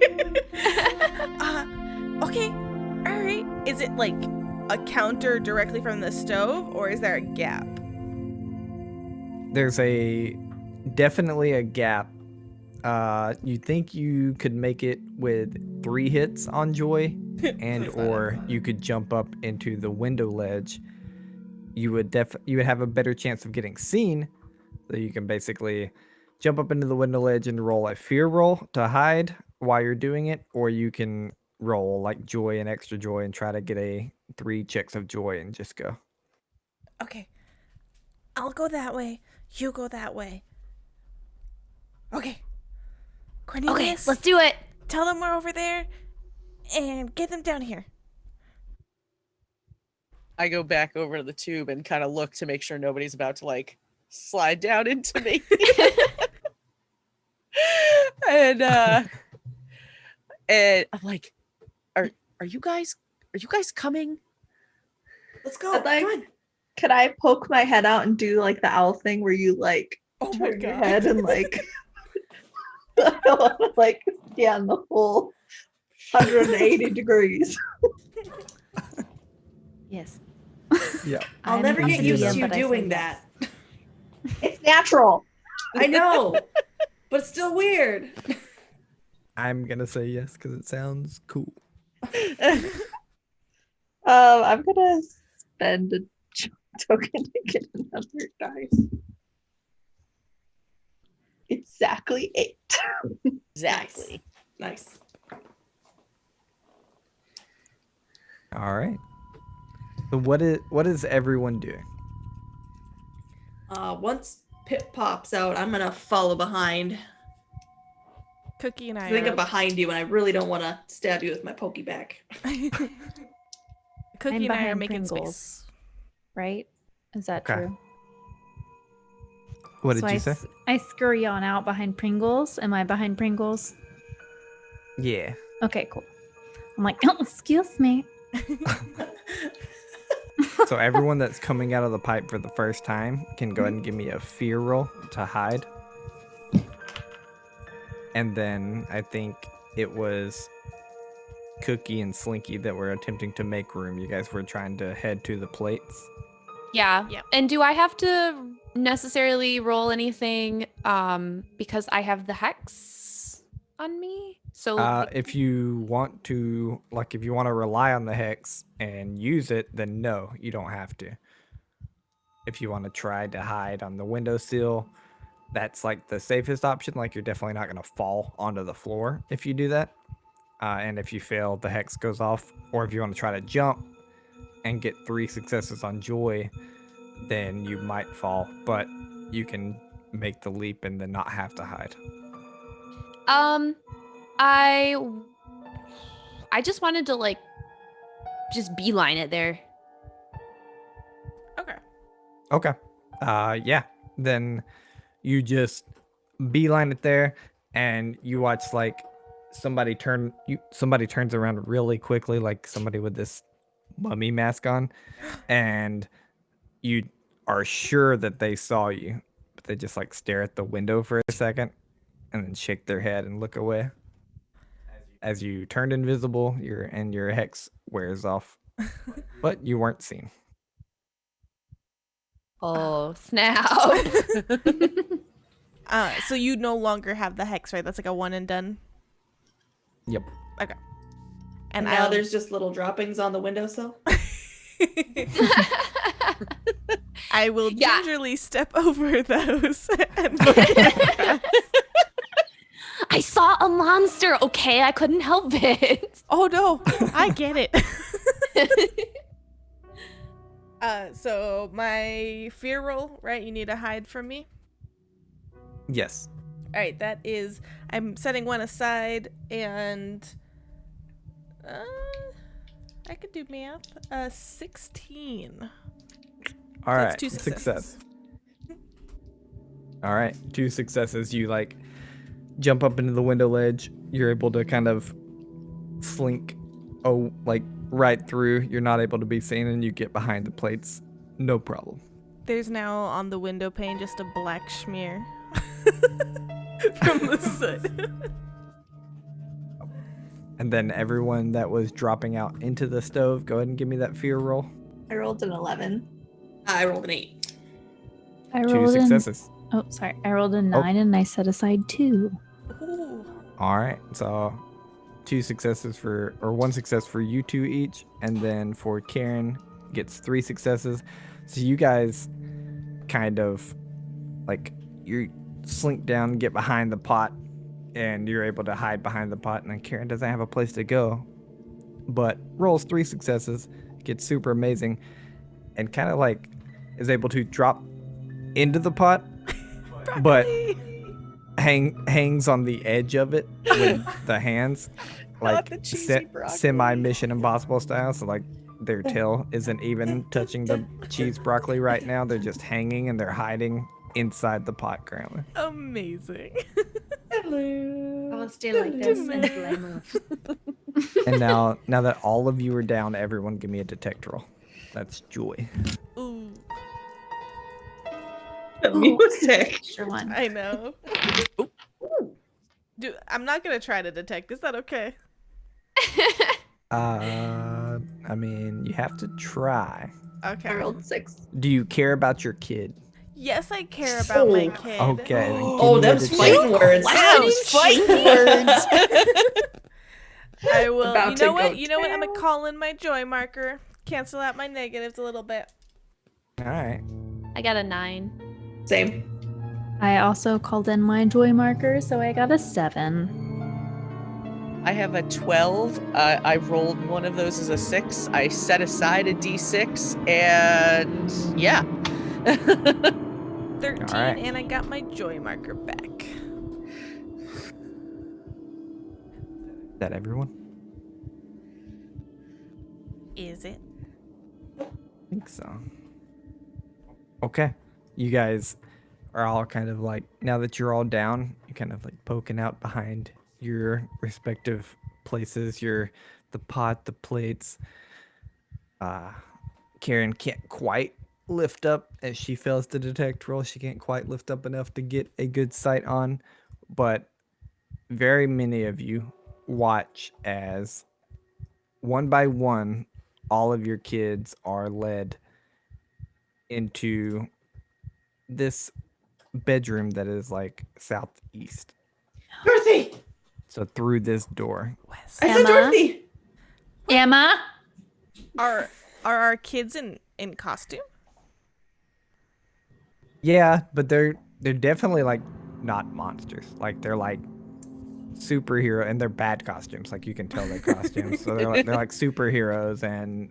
Okay. All right. Is it like a counter directly from the stove, or is there a gap? There's definitely a gap. You think you could make it with 3 hits on Joy, and or you could jump up into the window ledge. You would have a better chance of getting seen, so you can basically jump up into the window ledge and roll a fear roll to hide while you're doing it, or you can roll like Joy and extra Joy and try to get 3 checks of Joy and just go. Okay. I'll go that way. You go that way. Okay. Cornelius, Okay, let's do it. tell them we're over there and get them down here. I go back over to the tube and kind of look to make sure nobody's about to like slide down into me. and I'm like, are you guys coming? Let's go. I'd like- Come on. Could I poke my head out and do like the owl thing where you like Oh my turn your God. head and like I want to like scan the full 180 degrees. Yes. Yeah. I'll I'm never get easy used enough. to you but I say doing yes. that. It's natural. I know, but it's still weird. I'm gonna say yes because it sounds cool. I'm gonna spend a token to get another dice. Exactly 8. Exactly. Nice. All right. So what is everyone doing? Once Pip pops out, I'm gonna follow behind. Cookie and I I think are I'm behind you, and I really don't want to stab you with my pokey back. Cookie I'm and I are behind making Pringles. space. Right? Is that Okay. true? What So did you say? I scurry on out behind Pringles. Am I behind Pringles? Yeah. Okay, cool. I'm like, oh, excuse me. So everyone that's coming out of the pipe for the first time can go ahead and give me a fear roll to hide. And then I think it was Cookie and Slinky that were attempting to make room. You guys were trying to head to the plates. Yeah. Yep. And do I have to necessarily roll anything because I have the hex on me? So If you want to, if you want to rely on the hex and use it, then no, you don't have to. If you want to try to hide on the windowsill, that's like the safest option. Like you're definitely not going to fall onto the floor if you do that. And if you fail, the hex goes off. Or if you want to try to jump and get 3 successes on joy, then you might fall. But you can make the leap and then not have to hide. I just wanted to just beeline it there. Okay. Okay. Yeah. Then you just beeline it there, and you watch somebody turns around really quickly, like somebody with this mummy mask on, and you are sure that they saw you, but they just stare at the window for a second, and then shake their head and look away. As you turn invisible, your hex wears off, but you weren't seen. Oh, snap. So you no longer have the hex, right? That's like a one and done. Yep. Okay. And now there's just little droppings on the windowsill. I will Yeah. gingerly step over those and look at I saw a monster, okay? I couldn't help it. Oh no, I get it. So my fear roll, right? You need to hide from me. Yes. All right, that is. I'm setting one aside, and I could do math. 16. All That's right. 2 successes. All right, 2 successes. You jump up into the window ledge. You're able to kind of slink, right through. You're not able to be seen, and you get behind the plates. No problem. There's now on the window pane just a black smear from the soot. And then everyone that was dropping out into the stove, go ahead and give me that fear roll. I rolled an 11. I rolled an 8. I 2 rolled successes. Oh, sorry. I rolled a 9 and I set aside 2. Ooh. All right, so 2 successes or 1 success for you 2 each, and then for Karen gets 3 successes. So you guys kind of you slink down, get behind the pot, and you're able to hide behind the pot, and then Karen doesn't have a place to go, but rolls 3 successes, gets super amazing, and kind of is able to drop into the pot, but hangs on the edge of it with the hands, Not the cheesy broccoli. semi Mission Impossible style. So their tail isn't even touching the cheese broccoli right now. They're just hanging and they're hiding inside the pot currently. Amazing. Hello. I'll stay like this until I move. And now that all of you are down, everyone give me a detect roll. That's joy. Ooh, The music. Sure one. I know. Dude, I'm not gonna try to detect. Is that okay? I mean, you have to try. Okay. I rolled 6. Do you care about your kid? Yes, I care about my Oh. kid. Okay. then give Oh, me a them's detect- fighting words. Wow, fighting words. I will. About You to know go what? You know what? I'm gonna down. call in my joy marker. Cancel out my negatives a little bit. All right. I got a 9. Same. I also called in my joy marker, so I got a 7. I have a 12. I rolled one of those as a 6. I set aside a d6, and yeah. 13, Alright. and I got my joy marker back. Is that everyone? Is it? I think so. Okay. You guys are all kind of like, now that you're all down, you're kind of like poking out behind your respective places, the pot, the plates. Karen can't quite lift up as she fails to detect roll. She can't quite lift up enough to get a good sight on, but very many of you watch as one by one, all of your kids are led into this bedroom that is like southeast. Dorothy! So through this door. I said Emma? Dorothy! Emma? Are our kids in costume? Yeah, but they're definitely like not monsters. Like they're like superhero, and they're bad costumes. Like you can tell they're costumes. So they're like superheroes and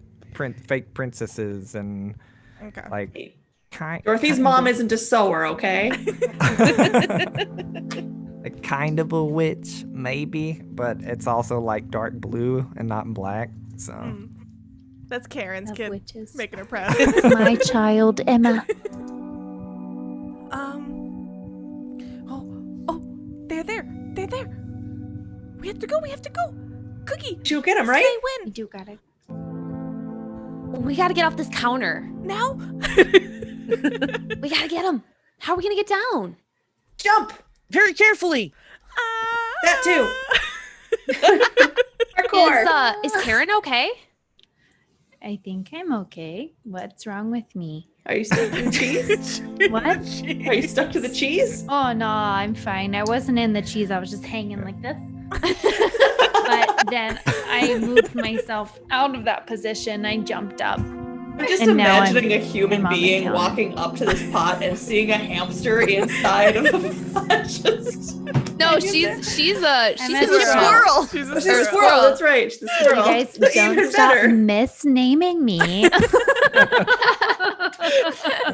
fake princesses and Okay. like Dorothy's mom isn't a sewer, okay? like kind of a witch, maybe, but it's also like dark blue and not black. So That's Karen's Love kid. witches. Making her proud. It's my child, Emma. Oh, they're there. They're there. We have to go. Cookie, She'll get him, say right? You when. do got it. We gotta get off this counter. Now? We gotta get him. How are we gonna get down? Jump! Very carefully. That too. Parkour! Is Karen okay? I think I'm okay. What's wrong with me? Are you stuck to the cheese? What? Are you stuck to the cheese? Oh no, I'm fine. I wasn't in the cheese. I was just hanging like this. But then I moved myself out of that position. I jumped up. I'm just And now imagining a human I'm on the being counter. walking up to this pot and seeing a hamster inside of the pot. Just No, she's a I'm she's a a squirrel. squirrel. She's a She's squirrel. a squirrel, that's right. She's a You squirrel. guys Even don't stop better. misnaming me.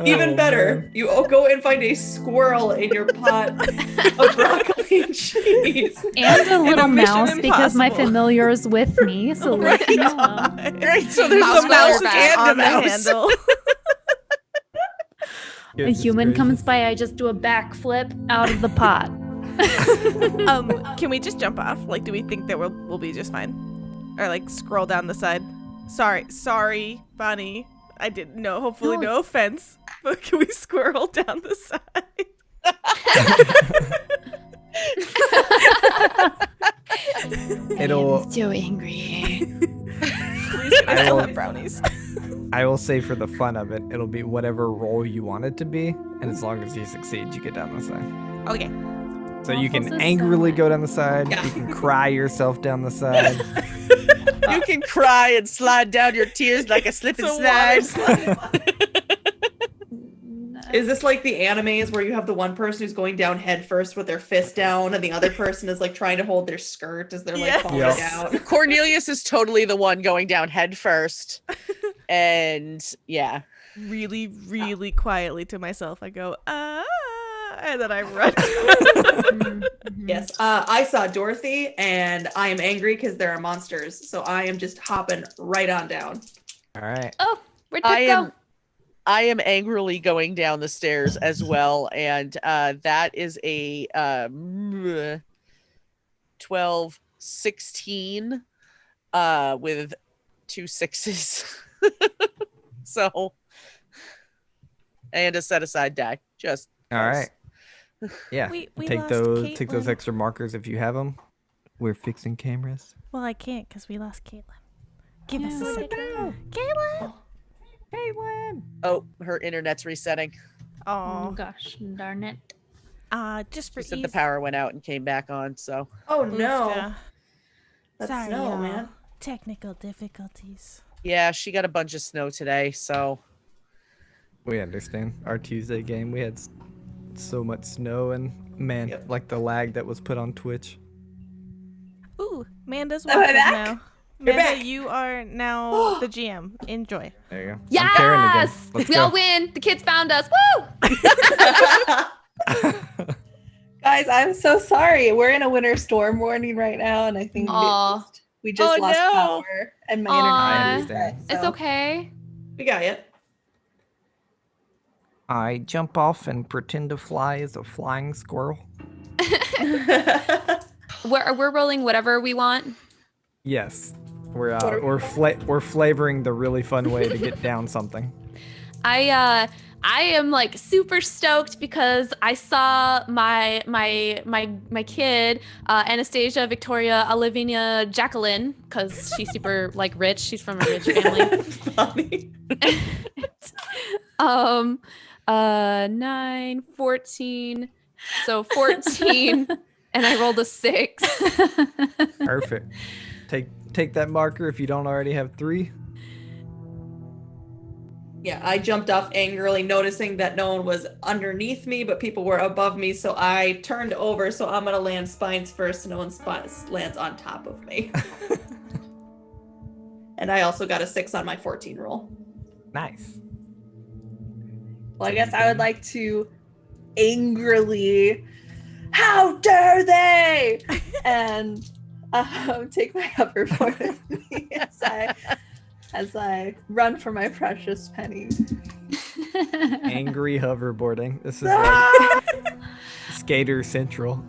Even Oh, better. man. You go and find a squirrel in your pot of broccoli and cheese. And a little Mission mouse because my Impossible. familiar is with me. So leave me alone. Right, so there's Mouse a mouse back and a on the mouse. handle. A Goodness human gracious. comes by, I just do a backflip out of the pot. Can we just jump off? Like, do we think that we'll be just fine? Or like scroll down the side? Sorry, Bonnie. I didn't know. Hopefully, no offense. But can we squirrel down the side? It'll. I'm so angry. Please get us all will- have brownies. I will say for the fun of it, it'll be whatever roll you want it to be, and as long as you succeed, you get down the side. Okay. So you Waffles can is angrily sad. go down the side. Yeah. You can cry yourself down the side. You can cry and slide down your tears like a slip and It's a water slide. Is this like the animes where you have the one person who's going down head first with their fist down and the other person is like trying to hold their skirt as they're like Yeah. falling Yep. down? Cornelius is totally the one going down head first. And yeah. Really, really quietly to myself, I go, and then I run. Yes. I saw Dorothy and I am angry because there are monsters. So I am just hopping right on down. All right. Oh, where'd I Pip go? am I am angrily going down the stairs as well, and that is a 12, 16 with 2 6s. So, and a set aside die. Just All right. Yeah. We take lost those Caitlin. extra markers if you have them. We're fixing cameras. Well, I can't because we lost Caitlin. Give us a No, second. Caitlin! Caitlin. oh, her internet's resetting. Oh Oh, gosh, darn it. just for She said ease. the power went out and came back on. So Oh Oof, no. That's Sorry, snow, y'all. man. Technical difficulties. yeah, she got a bunch of snow today. So We understand. Our Tuesday game, we had so much snow and man, Yep. like the lag that was put on Twitch. Ooh, Woo! Manda's Am I waffles back? now. You're Manda, back. you are now the GM. Enjoy. There you go. I'm Karen again. Yes! Let's We go. all win. The kids found us. Woo! Guys, I'm so sorry. We're in a winter storm warning right now, and I think Aw. we just Oh, lost no. power, and my Aw. internet. I is understand. bad, It's so- okay. We got you. I jump off and pretend to fly as a flying squirrel. We're rolling whatever we want. Yes. We're What are we we're flavoring the really fun way to get down something. I am like super stoked because I saw my kid Anastasia Victoria Olivia Jacqueline, because she's super like rich. She's from a rich family. Funny. 9, 14. So 14, and I rolled a 6. Perfect. Take that marker if you don't already have 3. Yeah, I jumped off angrily, noticing that no one was underneath me, but people were above me. So I turned over. So I'm gonna land spines first, so no one lands on top of me. And I also got a 6 on my 14 roll. Nice. Well, I guess I would like to angrily, how dare they? And take my hoverboard with me as I run for my precious penny. Angry hoverboarding. This is like Skater Central.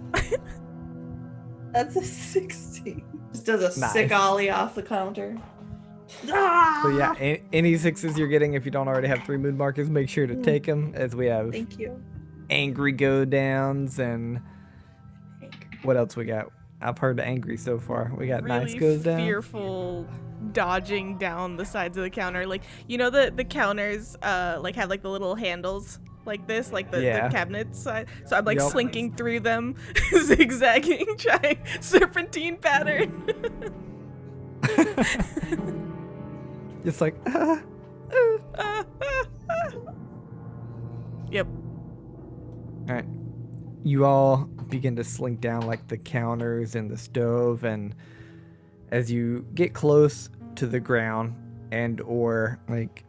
That's a 16. Just does a Nice. sick ollie off the counter. So yeah, any 6s you're getting if you don't already have 3 mood markers, make sure to take them, as we have Thank you. angry go downs and what else we got? I've heard angry so far. We got nice Really goes down. fearful dodging down the sides of the counter. Like, you know, the counters like have like the little handles like this, like the cabinets. So I'm like Yup. slinking through them, zigzagging, trying serpentine pattern. Just like Yep. Alright. You all begin to slink down like the counters and the stove, and as you get close to the ground and or like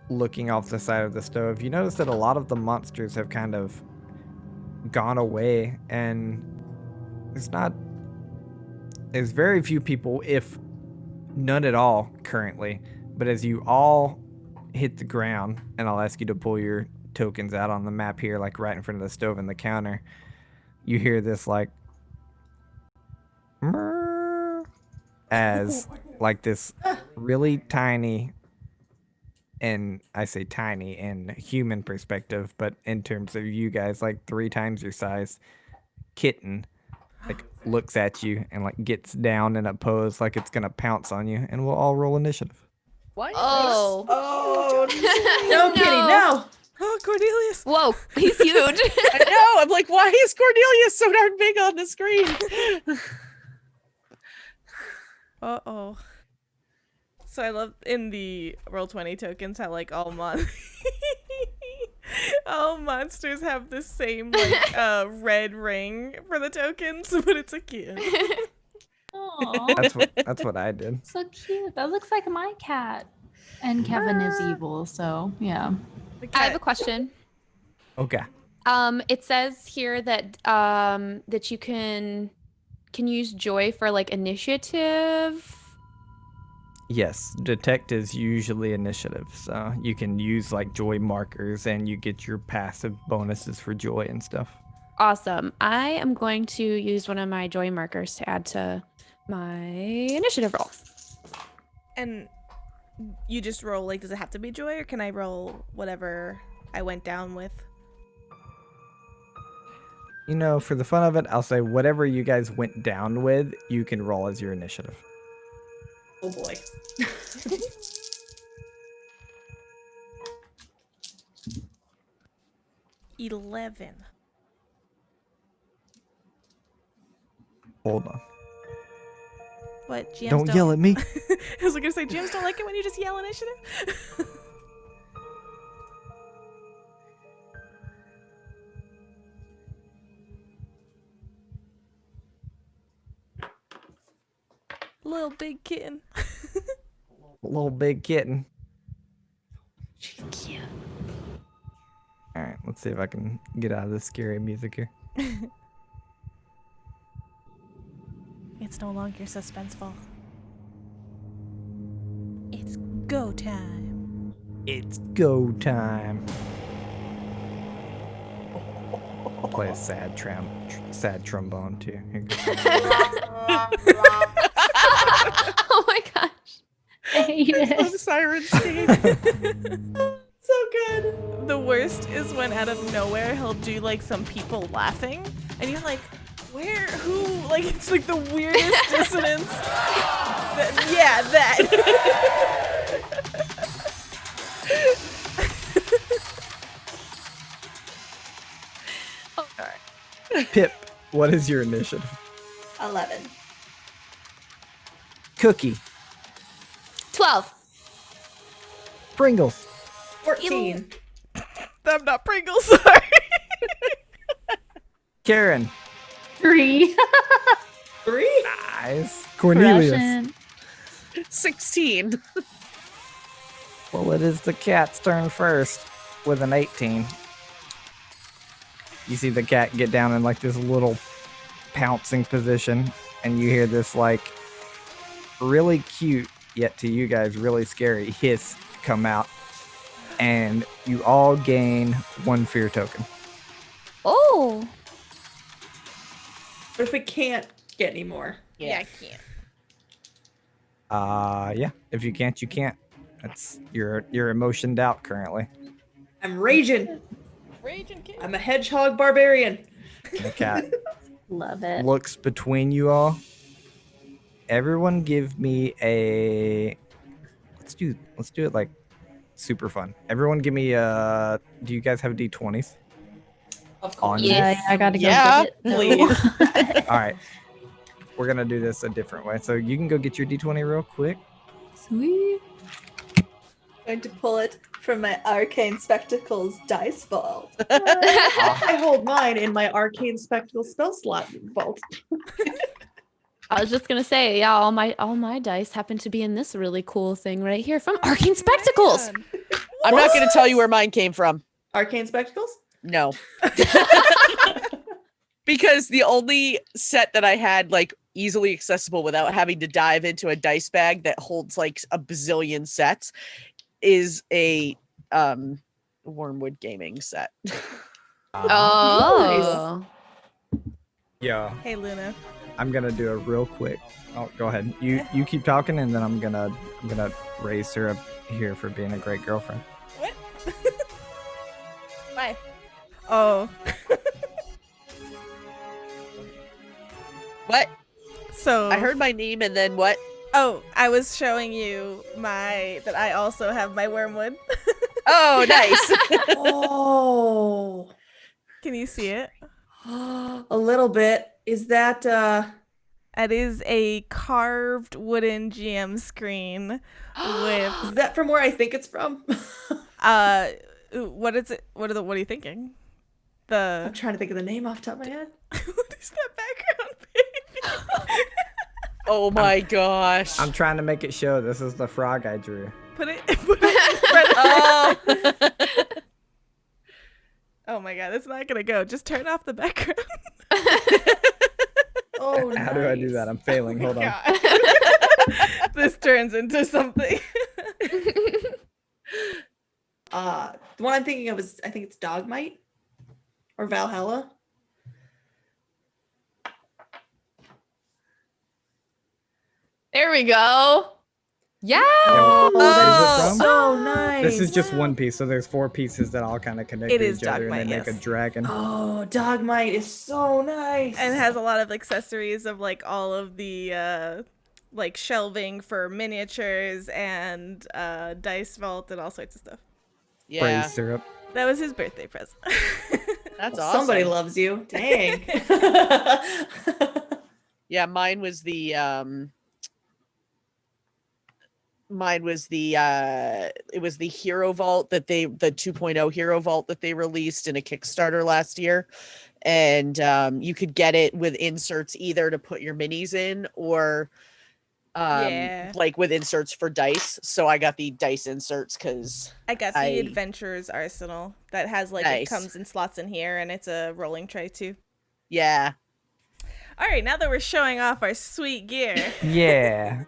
looking off the side of the stove, you notice that a lot of the monsters have kind of gone away, and there's very few people, if none at all currently. But as you all hit the ground, and I'll ask you to pull your tokens out on the map here, like right in front of the stove and the counter, you hear this like "Mrrr," as like this really tiny, and I say tiny in human perspective, but in terms of you guys, like 3 times your size kitten like looks at you and like gets down in a pose like it's gonna pounce on you, and we'll all roll initiative. What? Oh. Oh, no, Kitty, no. Oh, Cornelius. Whoa, he's huge. I know. I'm like, why is Cornelius so darn big on the screen? Uh-oh. So I love in the Roll20 tokens how like all all monsters have the same like red ring for the tokens, but it's a kid. Aww, That's what I did. so cute. That looks like my cat. And Kevin is evil, so yeah. The I have a cat- question. Okay. It says here that that you can use joy for like initiative. Yes, detect is usually initiative, so you can use like joy markers and you get your passive bonuses for joy and stuff. Awesome. I am going to use one of my joy markers to add to my initiative roll. And you just roll, like, does it have to be joy, or can I roll whatever I went down with? You know, for the fun of it, I'll say whatever you guys went down with, you can roll as your initiative. Oh boy. 11. Hold on. What? GMs Don't yell at me. I was gonna say, GMs don't like it when you just yell initiative. Little big kitten. Little big kitten. She's cute. All right, let's see if I can get out of this scary music here. It's no longer suspenseful. It's go time. It's go time. I'll play a sad trombone too. Here goes. Oh my gosh. I hate Love it. Siren's theme. So good. The worst is when out of nowhere he'll do like some people laughing, and you're like, where? Who? Like it's like the weirdest dissonance. That. Pip, what is your initiative? 11. Cookie, 12. Pringles, 14. I'm not Pringles, sorry. Karen, 3. 3? nice. Cornelius. Russian. 16. Well, it is the cat's turn first with an 18. You see the cat get down in like this little pouncing position, and you hear this like really cute, yet to you guys really scary hiss come out, and you all gain 1 fear token. Oh. What if we can't get any more? Yeah, I can't. Yeah. If you can't, you can't. That's you're emotioned out currently. I'm raging. Raging kid. I'm a hedgehog barbarian. The cat Love it. looks between you all. Everyone give me a let's do it like super fun. Everyone give me do you guys have D20s? Of On course. you? Yeah, I gotta go Yeah, get it. No. please. All right. We're going to do this a different way. So you can go get your D20 real quick. Sweet. I'm going to pull it from my arcane spectacles dice vault. I hold mine in my arcane spectacle spell slot vault. I was just gonna say, yeah, all my dice happen to be in this really cool thing right here from Arcane Spectacles. Man. I'm not going to tell you where mine came from. Arcane spectacles? No. Because the only set that I had like easily accessible without having to dive into a dice bag that holds like a bazillion sets is a Wormwood Gaming set. Oh. Yeah. Hey, Luna. I'm going to do it real quick. Oh, go ahead. You keep talking, and then I'm gonna raise her up here for being a great girlfriend. What? Why? Oh. What? So I heard my name and then what? Oh, I was showing you that I also have my wormwood. Oh, nice. Oh. Can you see it? A little bit. Is that It is a carved wooden GM screen with is that from where I think it's from? what is it? What are you thinking? I'm trying to think of the name off the top of my head. What is that background, baby? Oh my gosh. I'm trying to make it show this is the frog I drew. Put it in front of Oh. Oh my god, it's not gonna go. Just turn off the background. Oh, How do I do that? I'm failing. Hold on. God. This turns into something. The one I'm thinking of is I think it's Dogmite or Valhalla. There we go. Yeah. Where's it from? So nice. This is just one piece, so there's 4 pieces that all kind of connect It to is each other, and Dogmite, they make a yes. dragon. Oh, Dogmite is so nice. And has a lot of accessories of like all of the like shelving for miniatures and dice vault and all sorts of stuff. Yeah, Praise syrup. That was his birthday present. that's Well, awesome. somebody loves you. Dang. Yeah, mine was the it was the Hero Vault the 2.0 Hero Vault that they released in a Kickstarter last year. And you could get it with inserts either to put your minis in or Yeah. like with inserts for dice. So I got the dice inserts because I got the Adventurers Arsenal that has like it Nice. comes in slots in here, and it's a rolling tray too. yeah. All right, now that we're showing off our sweet gear, Yeah.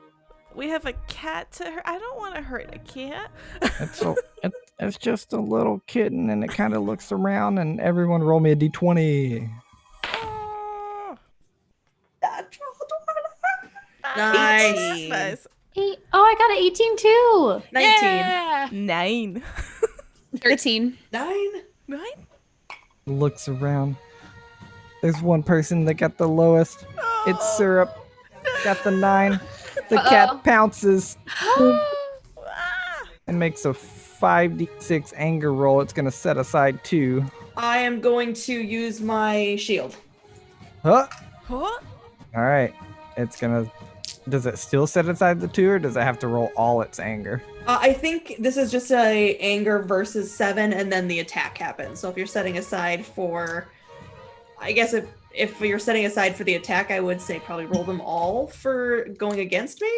we have a cat to hurt. I don't want to hurt a cat. It's just a little kitten, and it kind of looks around, and everyone roll me a d20. Oh, Nice. 18. nice. Oh, I got an 18 too. 19. Yeah. 9. 13. 9. 9? Looks around. There's one person that got the lowest. It's Syrup. Got the 9. The cat pounces and makes a 5d6 anger roll. It's going to set aside 2. I am going to use my shield. Huh? Huh? All right. It's going to... Does it still set aside the 2, or does it have to roll all its anger? I think this is just a anger versus 7, and then the attack happens. So if you're setting aside for... I guess if you're setting aside for the attack, I would say probably roll them all for going against me.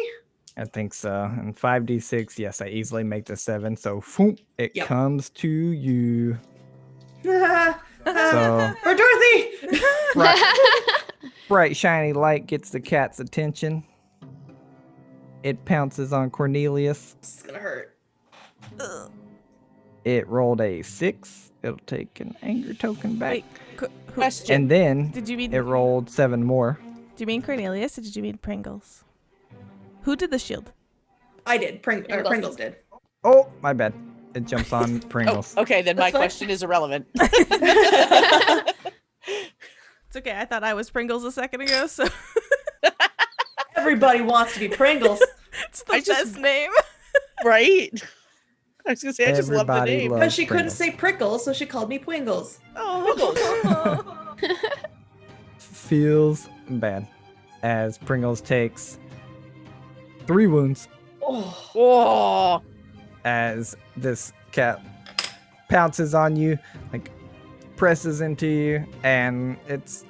I think so. And 5d6, yes, I easily make the 7. So, phoom, it Yep. comes to you. For So, Dorothy! bright shiny light gets the cat's attention. It pounces on Cornelius. This is gonna hurt. It rolled a 6. It'll take an anger token back. Wait, who, Question. And then did you mean? it rolled 7 more. Do you mean Cornelius, or did you mean Pringles? Who did the shield? I did. Pringles did. Oh, my bad. It jumps on Pringles. Oh, okay, then my That's fine. question is irrelevant. It's okay. I thought I was Pringles a second ago, so Everybody wants to be Pringles. it's the I just- best name. Right? I was gonna say I just love the Everybody name. loves- But she couldn't Pringles. say Prickles, so she called me Pwingles. Oh. Feels bad as Pringles takes 3 wounds Oh. Oh, as this cat pounces on you, like presses into you, and it's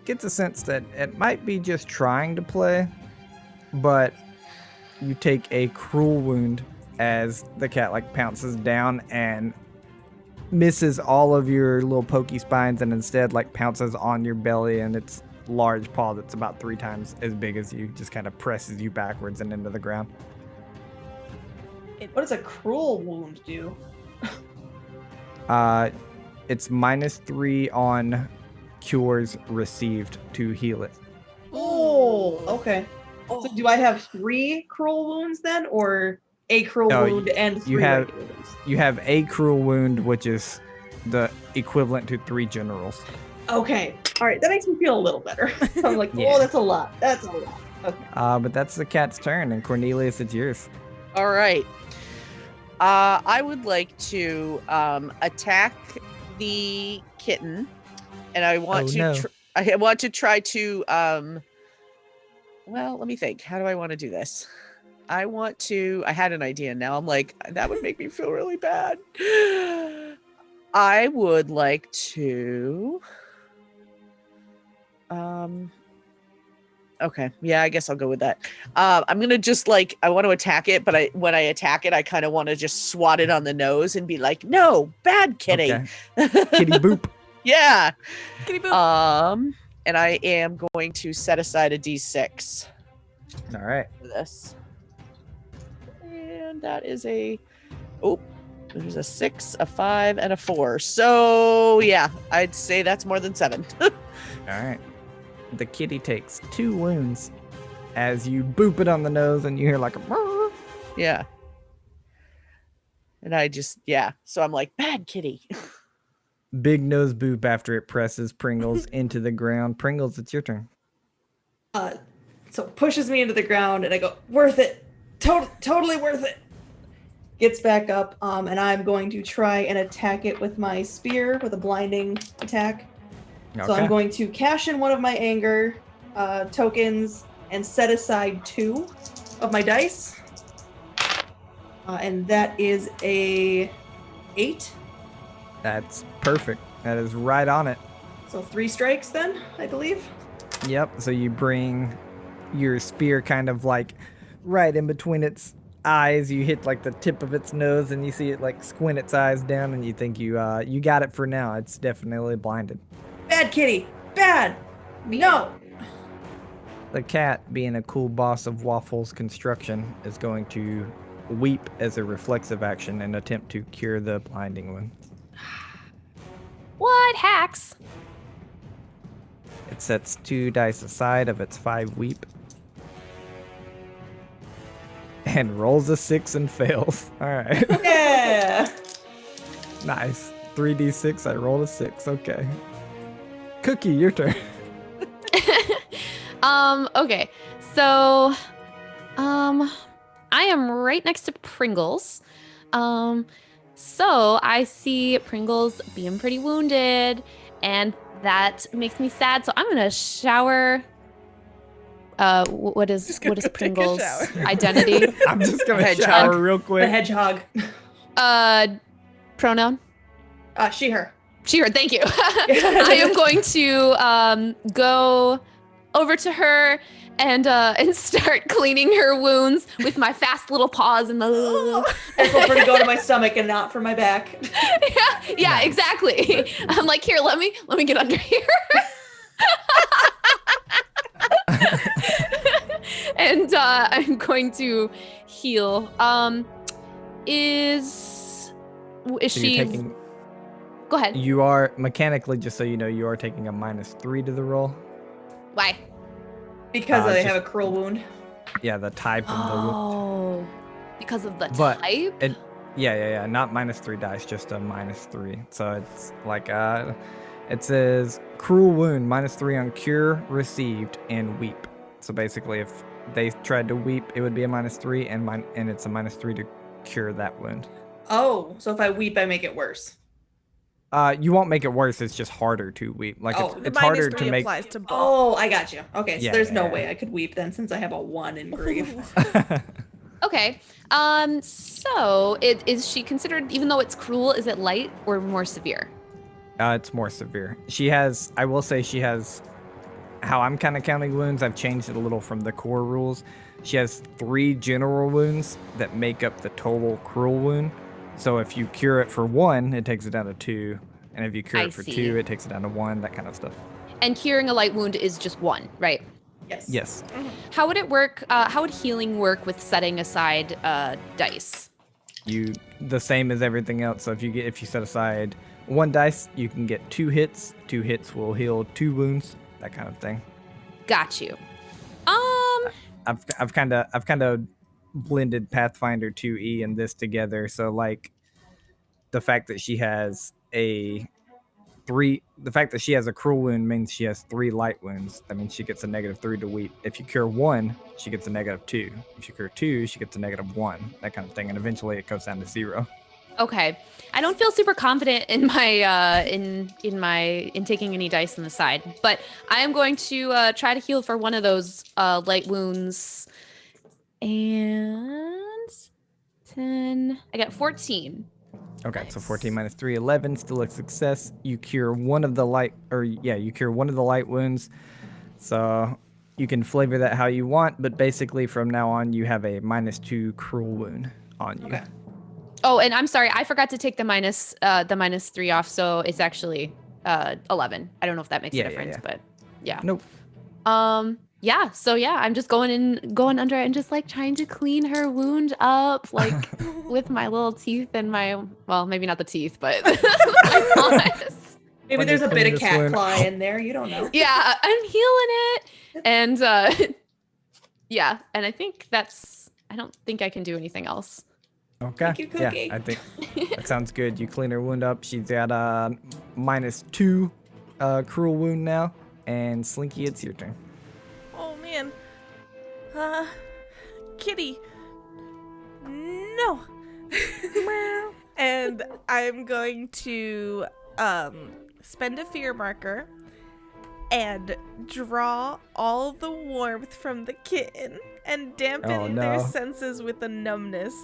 gets a sense that it might be just trying to play, but you take a cruel wound as the cat like pounces down and misses all of your little pokey spines and instead like pounces on your belly, and its large paw that's about 3 times as big as you just kind of presses you backwards and into the ground. What does a cruel wound do? It's -3 on cures received to heal it. Oh, okay. So do I have 3 cruel wounds then, or a cruel No, wound and 3 you have- regular wounds? You have a cruel wound, which is the equivalent to 3 generals. Okay. All right. That makes me feel a little better. I'm like, Yeah. oh, that's a lot. That's a lot. Okay. But that's the cat's turn, and Cornelius, it's yours. all right. I would like to attack the kitten, and I want Oh, to. no. I want to try to. Well, let me think. How do I want to do this? I want to. I had an idea. Now I'm like, that would make me feel really bad. I would like to. Okay, yeah, I guess I'll go with that. I'm gonna just like I want to attack it, but when I attack it, I kind of want to just swat it on the nose and be like, "No, bad kitty." Okay. Kitty boop. Yeah. Kitty boop. And I am going to set aside a D6 All right. for this, and that is there's a 6, a 5, and a 4. So yeah, I'd say that's more than 7. All right. The kitty takes 2 wounds as you boop it on the nose, and you hear like a "Brrr." Yeah. And I just so I'm like, bad kitty. Big nose boop after it presses Pringles into the ground. Pringles, it's your turn. So it pushes me into the ground, and I go, worth it. Totally worth it. Gets back up, and I'm going to try and attack it with my spear with a blinding attack. So I'm going to cash in one of my anger tokens and set aside 2 of my dice. And that is a 8. That's perfect. That is right on it. So 3 strikes then, I believe. Yep. So you bring your spear kind of like right in between its eyes. You hit like the tip of its nose, and you see it like squint its eyes down, and you think you got it for now. It's definitely blinded. Bad kitty. Bad. No. The cat, being a cool boss of Waffles construction, is going to weep as a reflexive action and attempt to cure the blinding wound. What hacks? It sets 2 dice aside of its 5 weep. And rolls a 6 and fails. Alright. Yeah. Nice. 3d6, I rolled a 6. Okay. Cookie, your turn. Okay. So, I am right next to Pringles. So I see Pringles being pretty wounded, and that makes me sad. So I'm gonna shower. What is Pringles' identity? I'm just gonna Hedgehog. shower real The quick. hedgehog. Pronoun. She, her. Sure, thank you. I am going to go over to her and start cleaning her wounds with my fast little paws and Careful for to go to my stomach and not for my back. yeah, exactly. I'm like, here, let me get under here. And I'm going to heal. Is So she? you're taking, Go ahead. you are mechanically, just so you know, you are taking a -3 to the roll. Why? Because I just- have a cruel wound. Yeah, the type of the wound. Oh, because of the But type. Yeah. Not -3 dice, just a -3. So it's like it says cruel wound -3 on cure received and weep. So basically, if they tried to weep, it would be a -3, and it's a -3 to cure that wound. Oh, so if I weep, I make it worse. You won't make it worse. It's just harder to weep. Like Oh. it's harder to -3 make. applies to both. Oh, I got you. Okay, so Yeah, there's no yeah. way I could weep then, since I have a 1 in grief. Okay. So is she considered, even though it's cruel, is it light or more severe? It's more severe. She has. I will say she has. How I'm kind of counting wounds, I've changed it a little from the core rules. She has 3 general wounds that make up the total cruel wound. So if you cure it for 1, it takes it down to 2. And if you cure I it for see. 2, it takes it down to 1, that kind of stuff. And curing a light wound is just 1, right? Yes. Yes. How would it work? How would healing work with setting aside dice? The same as everything else. So if you set aside 1 dice, you can get 2 hits. 2 hits will heal 2 wounds, that kind of thing. Got you. I've kind of blended Pathfinder 2E and this together. So like the fact that she has a cruel wound means she has 3 light wounds. That means she gets a -3 to weep. If you cure 1, she gets a -2. If you cure 2, she gets a -1. That kind of thing, and eventually it goes down to 0. Okay. I don't feel super confident in my in taking any dice on the side, but I am going to try to heal for one of those light wounds. And 10. I got 14. Okay, so Nice. 14 minus 3, 11, still a success. You cure one of the light wounds. So you can flavor that how you want, but basically from now on you have a -2 cruel wound on you. Okay. Oh, and I'm sorry, I forgot to take the -3 off, so it's actually 11. I don't know if that makes a difference, but yeah. Nope. Yeah, so yeah, I'm just going under it and just like trying to clean her wound up, like with my little teeth and maybe not the teeth, but my paws. Maybe When there's you a bit clean of this cat wound- claw in there. You don't know. Yeah, I'm healing it. And yeah, and I don't think I can do anything else. Okay. Thank you, Cookie. Yeah, I think that sounds good. You clean her wound up. She's got a -2 cruel wound now. And Slinky, it's your turn. Oh man. Kitty. No. And I'm going to spend a fear marker and draw all the warmth from the kitten and dampen their no. senses with a numbness,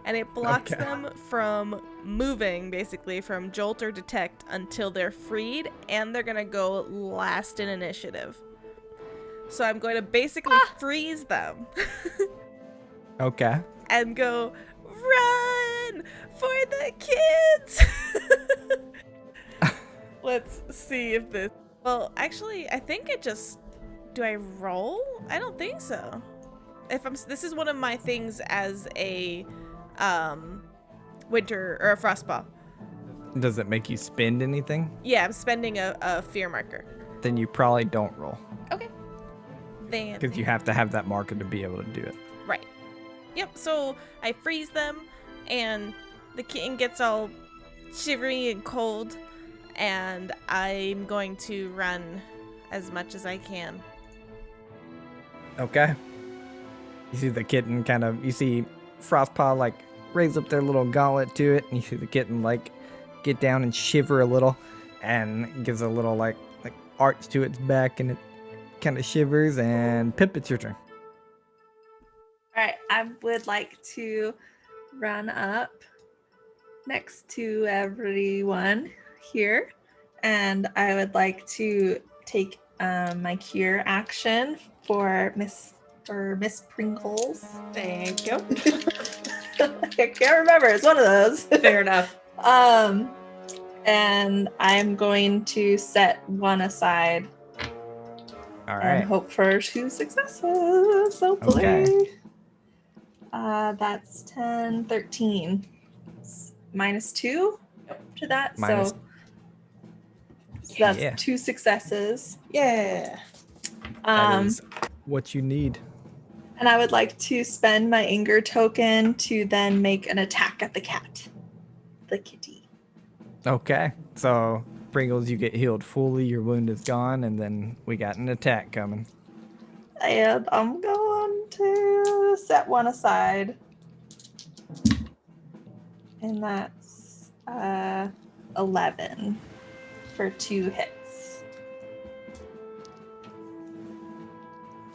and it blocks Okay. them from moving, basically from jolt or detect until they're freed, and they're gonna go last in initiative. So I'm going to basically freeze them. Okay. and go, run for the kids. Let's see if this. Well, actually, I think it just. Do I roll? I don't think so. This is one of my things as a winter or a frostball. Does it make you spend anything? Yeah, I'm spending a fear marker. Then you probably don't roll. Okay. Then. Because you have to have that marker to be able to do it. Right. Yep. So I freeze them, and the kitten gets all shivery and cold, and I'm going to run as much as I can. Okay. You see the kitten you see Frostpaw like raise up their little gauntlet to it, and you see the kitten like get down and shiver a little, and gives a little like arch to its back, and it kind of shivers. And Pip, it's your turn. All right, I would like to run up next to everyone here, and I would like to take my cure action for Miss Pringles. Thank you. I can't remember. It's one of those. Fair enough. And I'm going to set one aside All and right. hope for 2 successes. Hopefully. Okay. That's 10, 13. -2 to that. Minus- So that's Yeah. 2 successes. Yeah. That is what you need. And I would like to spend my anger token to then make an attack at the cat. The kitty. Okay. So Pringles, you get healed fully. Your wound is gone, and then we got an attack coming. And I'm going to set one aside. And that's 11 for 2 hits.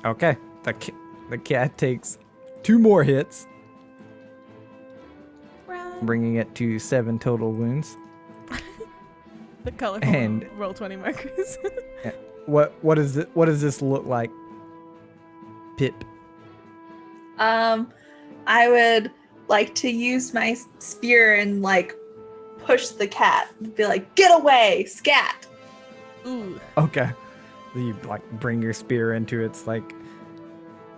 Okay. The cat takes 2 more hits, Run. bringing it to 7 total wounds. The colorful And- roll 20 markers. What does this look like, Pip? I would like to use my spear and like push the cat. Be like, get away, scat. Ooh. Okay. You like bring your spear into its like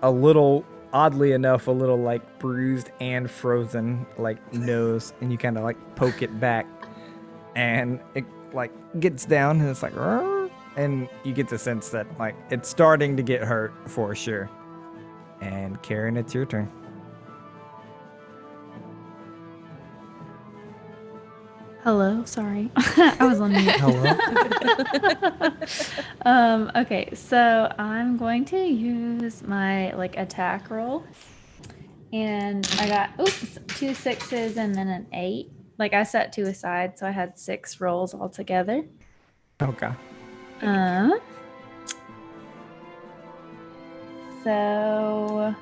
a little, oddly enough, a little like bruised and frozen like nose, and you kind of like poke it back, and it like gets down, and it's like, "Rrr," and you get the sense that like it's starting to get hurt for sure. And Karen, it's your turn. Hello, sorry. I was on mute. Hello. Okay, so I'm going to use my like attack roll. And I got 2 6s and then an 8. Like I set 2 aside, so I had 6 rolls altogether. Okay. So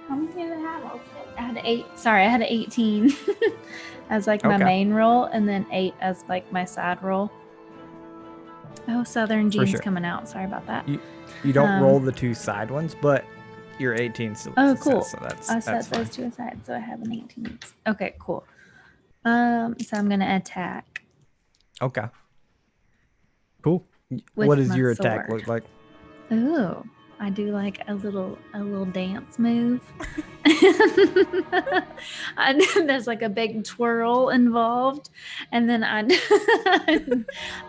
how many did I have? I had 8. Sorry, I had 18 as like my Okay. main roll, and then 8 as like my side roll. Oh, Southern For Gene's sure. coming out. Sorry about that. You don't roll the 2 side ones, but your 18 still. Oh, success, cool. So that's I set fine. those 2 aside, so I have an 18. Okay, cool. So I'm gonna attack. Okay. Cool. With What does my your attack sword. look like? Ooh, I do like a little dance move. And then there's like a big twirl involved, and then I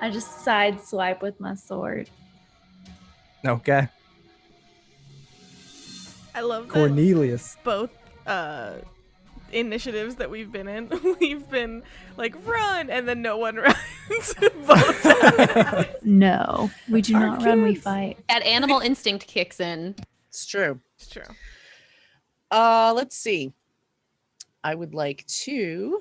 I just side swipe with my sword. Okay. I love that Cornelius. both initiatives that we've been in, we've been like, run, and then no one runs. Both times. No, we do Our not run, we kids. fight. That animal instinct kicks in. It's true. It's true. Let's see. I would like to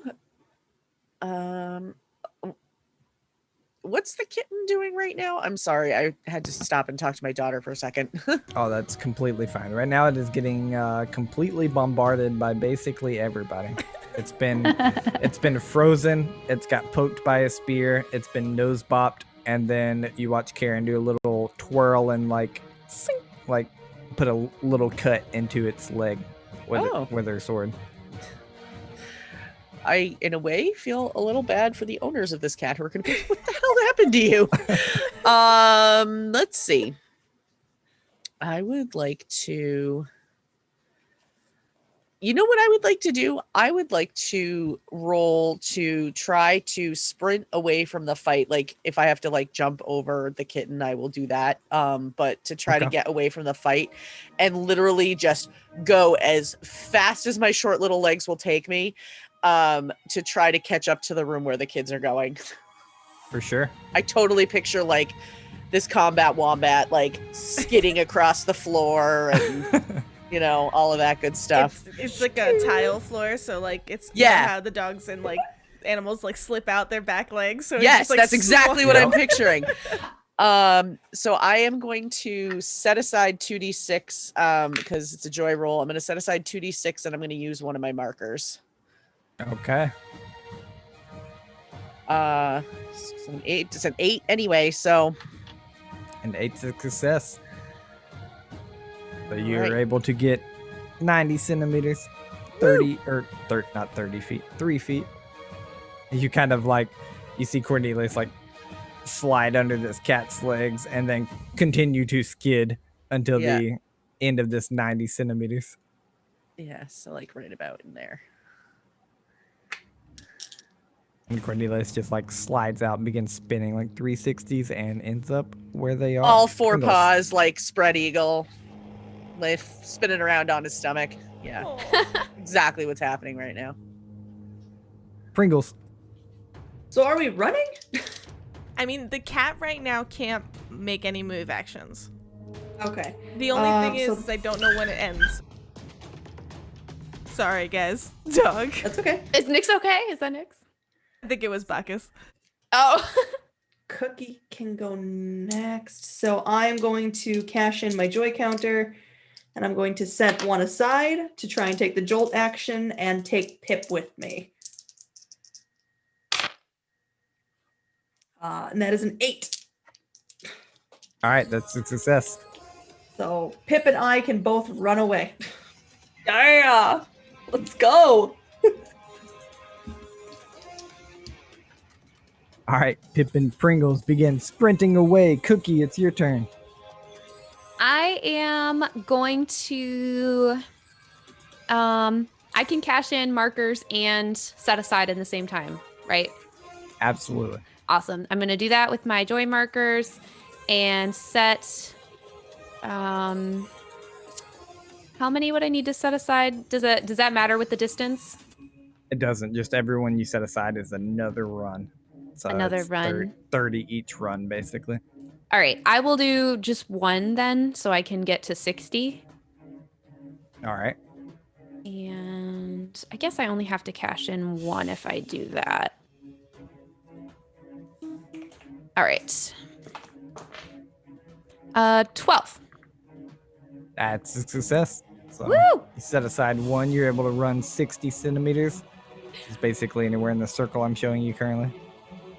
what's the kitten doing right now? I'm sorry. I had to stop and talk to my daughter for a second. Oh, that's completely fine. Right now, it is getting completely bombarded by basically everybody. It's been frozen. It's got poked by a spear. It's been nose bopped, and then you watch Karen do a little twirl and like, sink, like put a little cut into its leg. with her sword. I, in a way, feel a little bad for the owners of this cat who are going to be, what the hell happened to you? Let's see. I would like to... You know what I would like to do? I would like to roll to try to sprint away from the fight. Like, if I have to, like, jump over the kitten, I will do that. But to try to get away from the fight and literally just go as fast as my short little legs will take me, to try to catch up to the room where the kids are going. For sure. I totally picture, like, this combat wombat, like, skidding across the floor and... you know, all of that good stuff. It's like a tile floor, so like it's how the dogs and like animals like slip out their back legs. So yes, it's just, like, that's exactly what I'm picturing. So I am going to set aside 2d6 because it's a joy roll. I'm going to set aside 2d6 and I'm going to use one of my markers. Okay. It's an 8. It's an 8 anyway, so An 8's a success. So you're able to get 90 centimeters, 30 or not 30 feet, 3 feet. You kind of like, you see Cornelius like slide under this cat's legs and then continue to skid until the end of this 90 centimeters. Yeah, so like right about in there. And Cornelius just like slides out and begins spinning like 360s and ends up where they are. All four Pringles. paws, like spread eagle, like spinning around on his stomach. Yeah, exactly what's happening right now. Pringles. So are we running? I mean, the cat right now can't make any move actions. Okay. The only thing is I don't know when it ends. Sorry, guys. Dog. That's okay. Is Nyx okay? Is that Nyx? I think it was Bacchus. Oh. Cookie can go next. So I'm going to cash in my joy counter, and I'm going to set one aside to try and take the jolt action and take Pip with me. And that is an 8. All right, that's a success. So Pip and I can both run away. Yeah, let's go. All right, Pip and Pringles begin sprinting away. Cookie, it's your turn. I am going to I can cash in markers and set aside in the same time, right? Absolutely. Awesome. I'm going to do that with my joy markers and set how many would I need to set aside? Does that matter with the distance? It doesn't. Just everyone you set aside is another run. So Another it's run. 30 each run, basically. All right. I will do just one then so I can get to 60. All right. And I guess I only have to cash in one if I do that. All right. 12. That's a success. So Woo! you set aside one, you're able to run 60 centimeters. It's basically anywhere in the circle I'm showing you currently.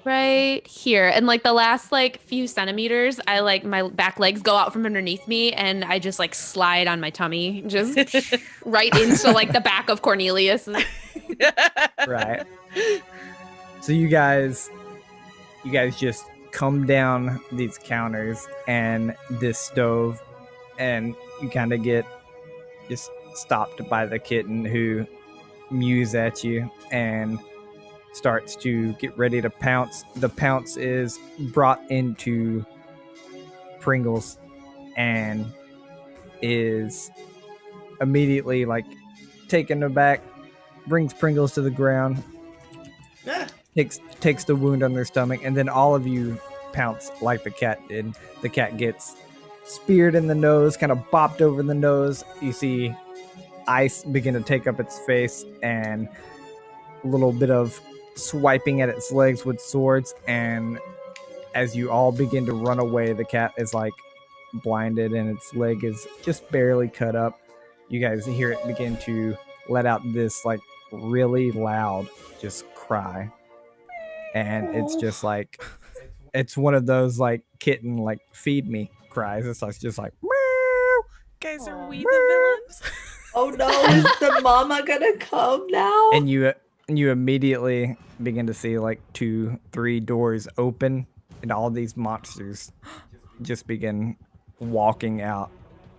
Right here. And like the last like few centimeters, I like my back legs go out from underneath me and I just like slide on my tummy, just right into like the back of Cornelius. Right. So you guys just come down these counters and this stove, and you kind of get just stopped by the kitten who mews at you and starts to get ready to pounce. The pounce is brought into Pringles and is immediately like taken aback, brings Pringles to the ground, takes the wound on their stomach, and then all of you pounce like the cat did. The cat gets speared in the nose, kind of bopped over the nose. You see ice begin to take up its face and a little bit of swiping at its legs with swords, and as you all begin to run away, the cat is like blinded and its leg is just barely cut up. You guys hear it begin to let out this like really loud just cry, and it's just like it's one of those like kitten like feed me cries. It's like just like meow. Guys, are we the villains? Oh no, is the mama gonna come now? And you immediately begin to see like 2-3 doors open, and all these monsters just begin walking out.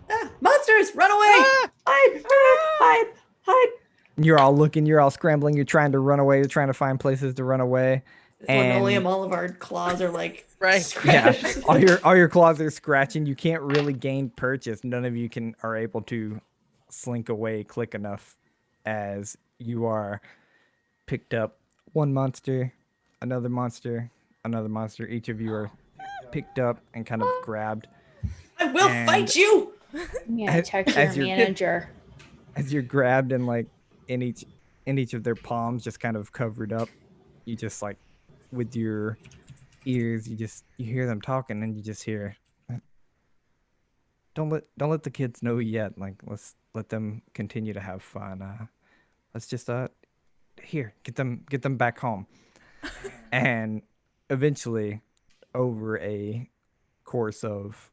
Ah, monsters, run away! Hide, hide, hide, hide. You're all looking, you're all scrambling, you're trying to run away, you're trying to find places to run away. Linoleum, all of our claws are like Right. Yeah, scratched. all your claws are scratching. You can't really gain purchase. None of you are able to slink away quick enough, as you are picked up. One monster, another monster, another monster. Each of you are picked up and kind of grabbed. I will fight you! I'm gonna talk to as your you're- manager. As you're grabbed and like in each of their palms, just kind of covered up, you just like with your ears, you hear them talking, and you just hear, don't let the kids know yet. Like, let's let them continue to have fun. Let's just here, get them back home. And eventually, over a course of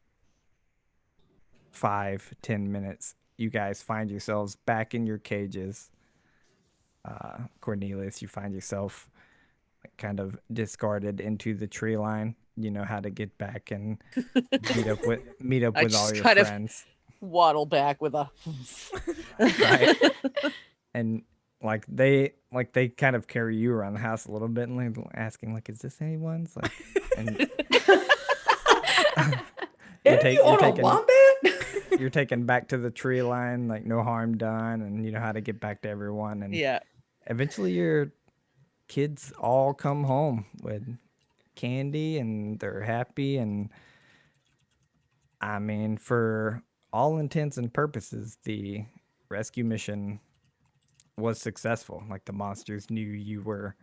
5-10 minutes, you guys find yourselves back in your cages. Cornelius, you find yourself kind of discarded into the tree line. You know how to get back and meet up I with all just your kind of- friends. Waddle back with a. Right. And like they kind of carry you around the house a little bit and like asking like, is this anyone's? Like, and Didn't you own a wombat? you're taken back to the tree line, like no harm done, and you know how to get back to everyone. And Yeah. eventually your kids all come home with candy and they're happy. And I mean, for all intents and purposes, the rescue mission was successful. Like, the monsters knew you were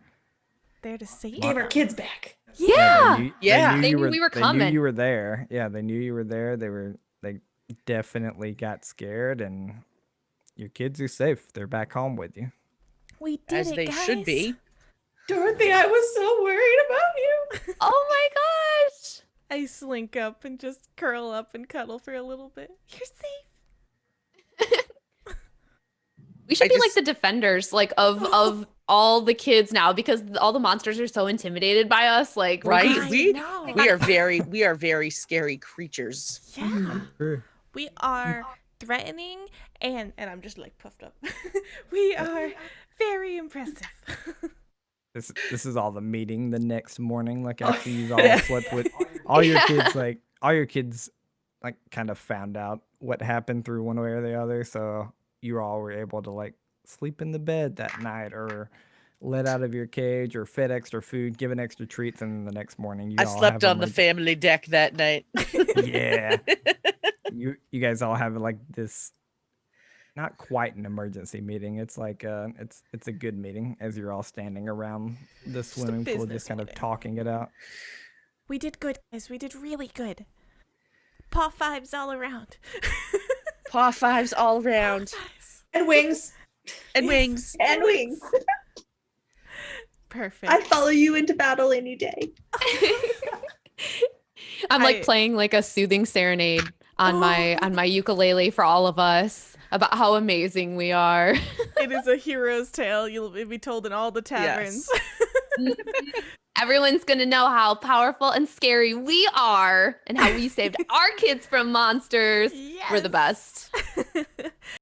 There to save. Gave our kids back. Yeah. Yeah. They knew we were They coming. knew you were there. Yeah, they knew you were there. They definitely got scared, and your kids are safe. They're back home with you. We did As it, they guys. should be. Dorothy, I was so worried about you. Oh my gosh. I slink up and just curl up and cuddle for a little bit. You're safe. We should I be like just- the defenders, like of all the kids now, because all the monsters are so intimidated by us. Like, Right? I know. We are very scary creatures. Yeah. We are threatening and I'm just like puffed up. We are very impressive. This is all the meeting the next morning, like after you've all slept with all your kids, like all your kids like kind of found out what happened through one way or the other, so you all were able to like sleep in the bed that night, or let out of your cage, or fed extra food, given extra treats, and then the next morning you I all slept have on the family deck that night. Yeah. You guys all have like this, not quite an emergency meeting. It's like it's a good meeting, as you're all standing around the swimming pool, business just kind of meeting. talking it out. We did good, guys. We did really good. Paw fives all around. Paw fives all around. Fives. And wings. And wings. And wings. Perfect. I follow you into battle any day. I'm like I- playing like a soothing serenade on my ukulele for all of us about how amazing we are. It is a hero's tale. You'll be told in all the taverns. Everyone's gonna know how powerful and scary we are and how we saved our kids from monsters. We're the best.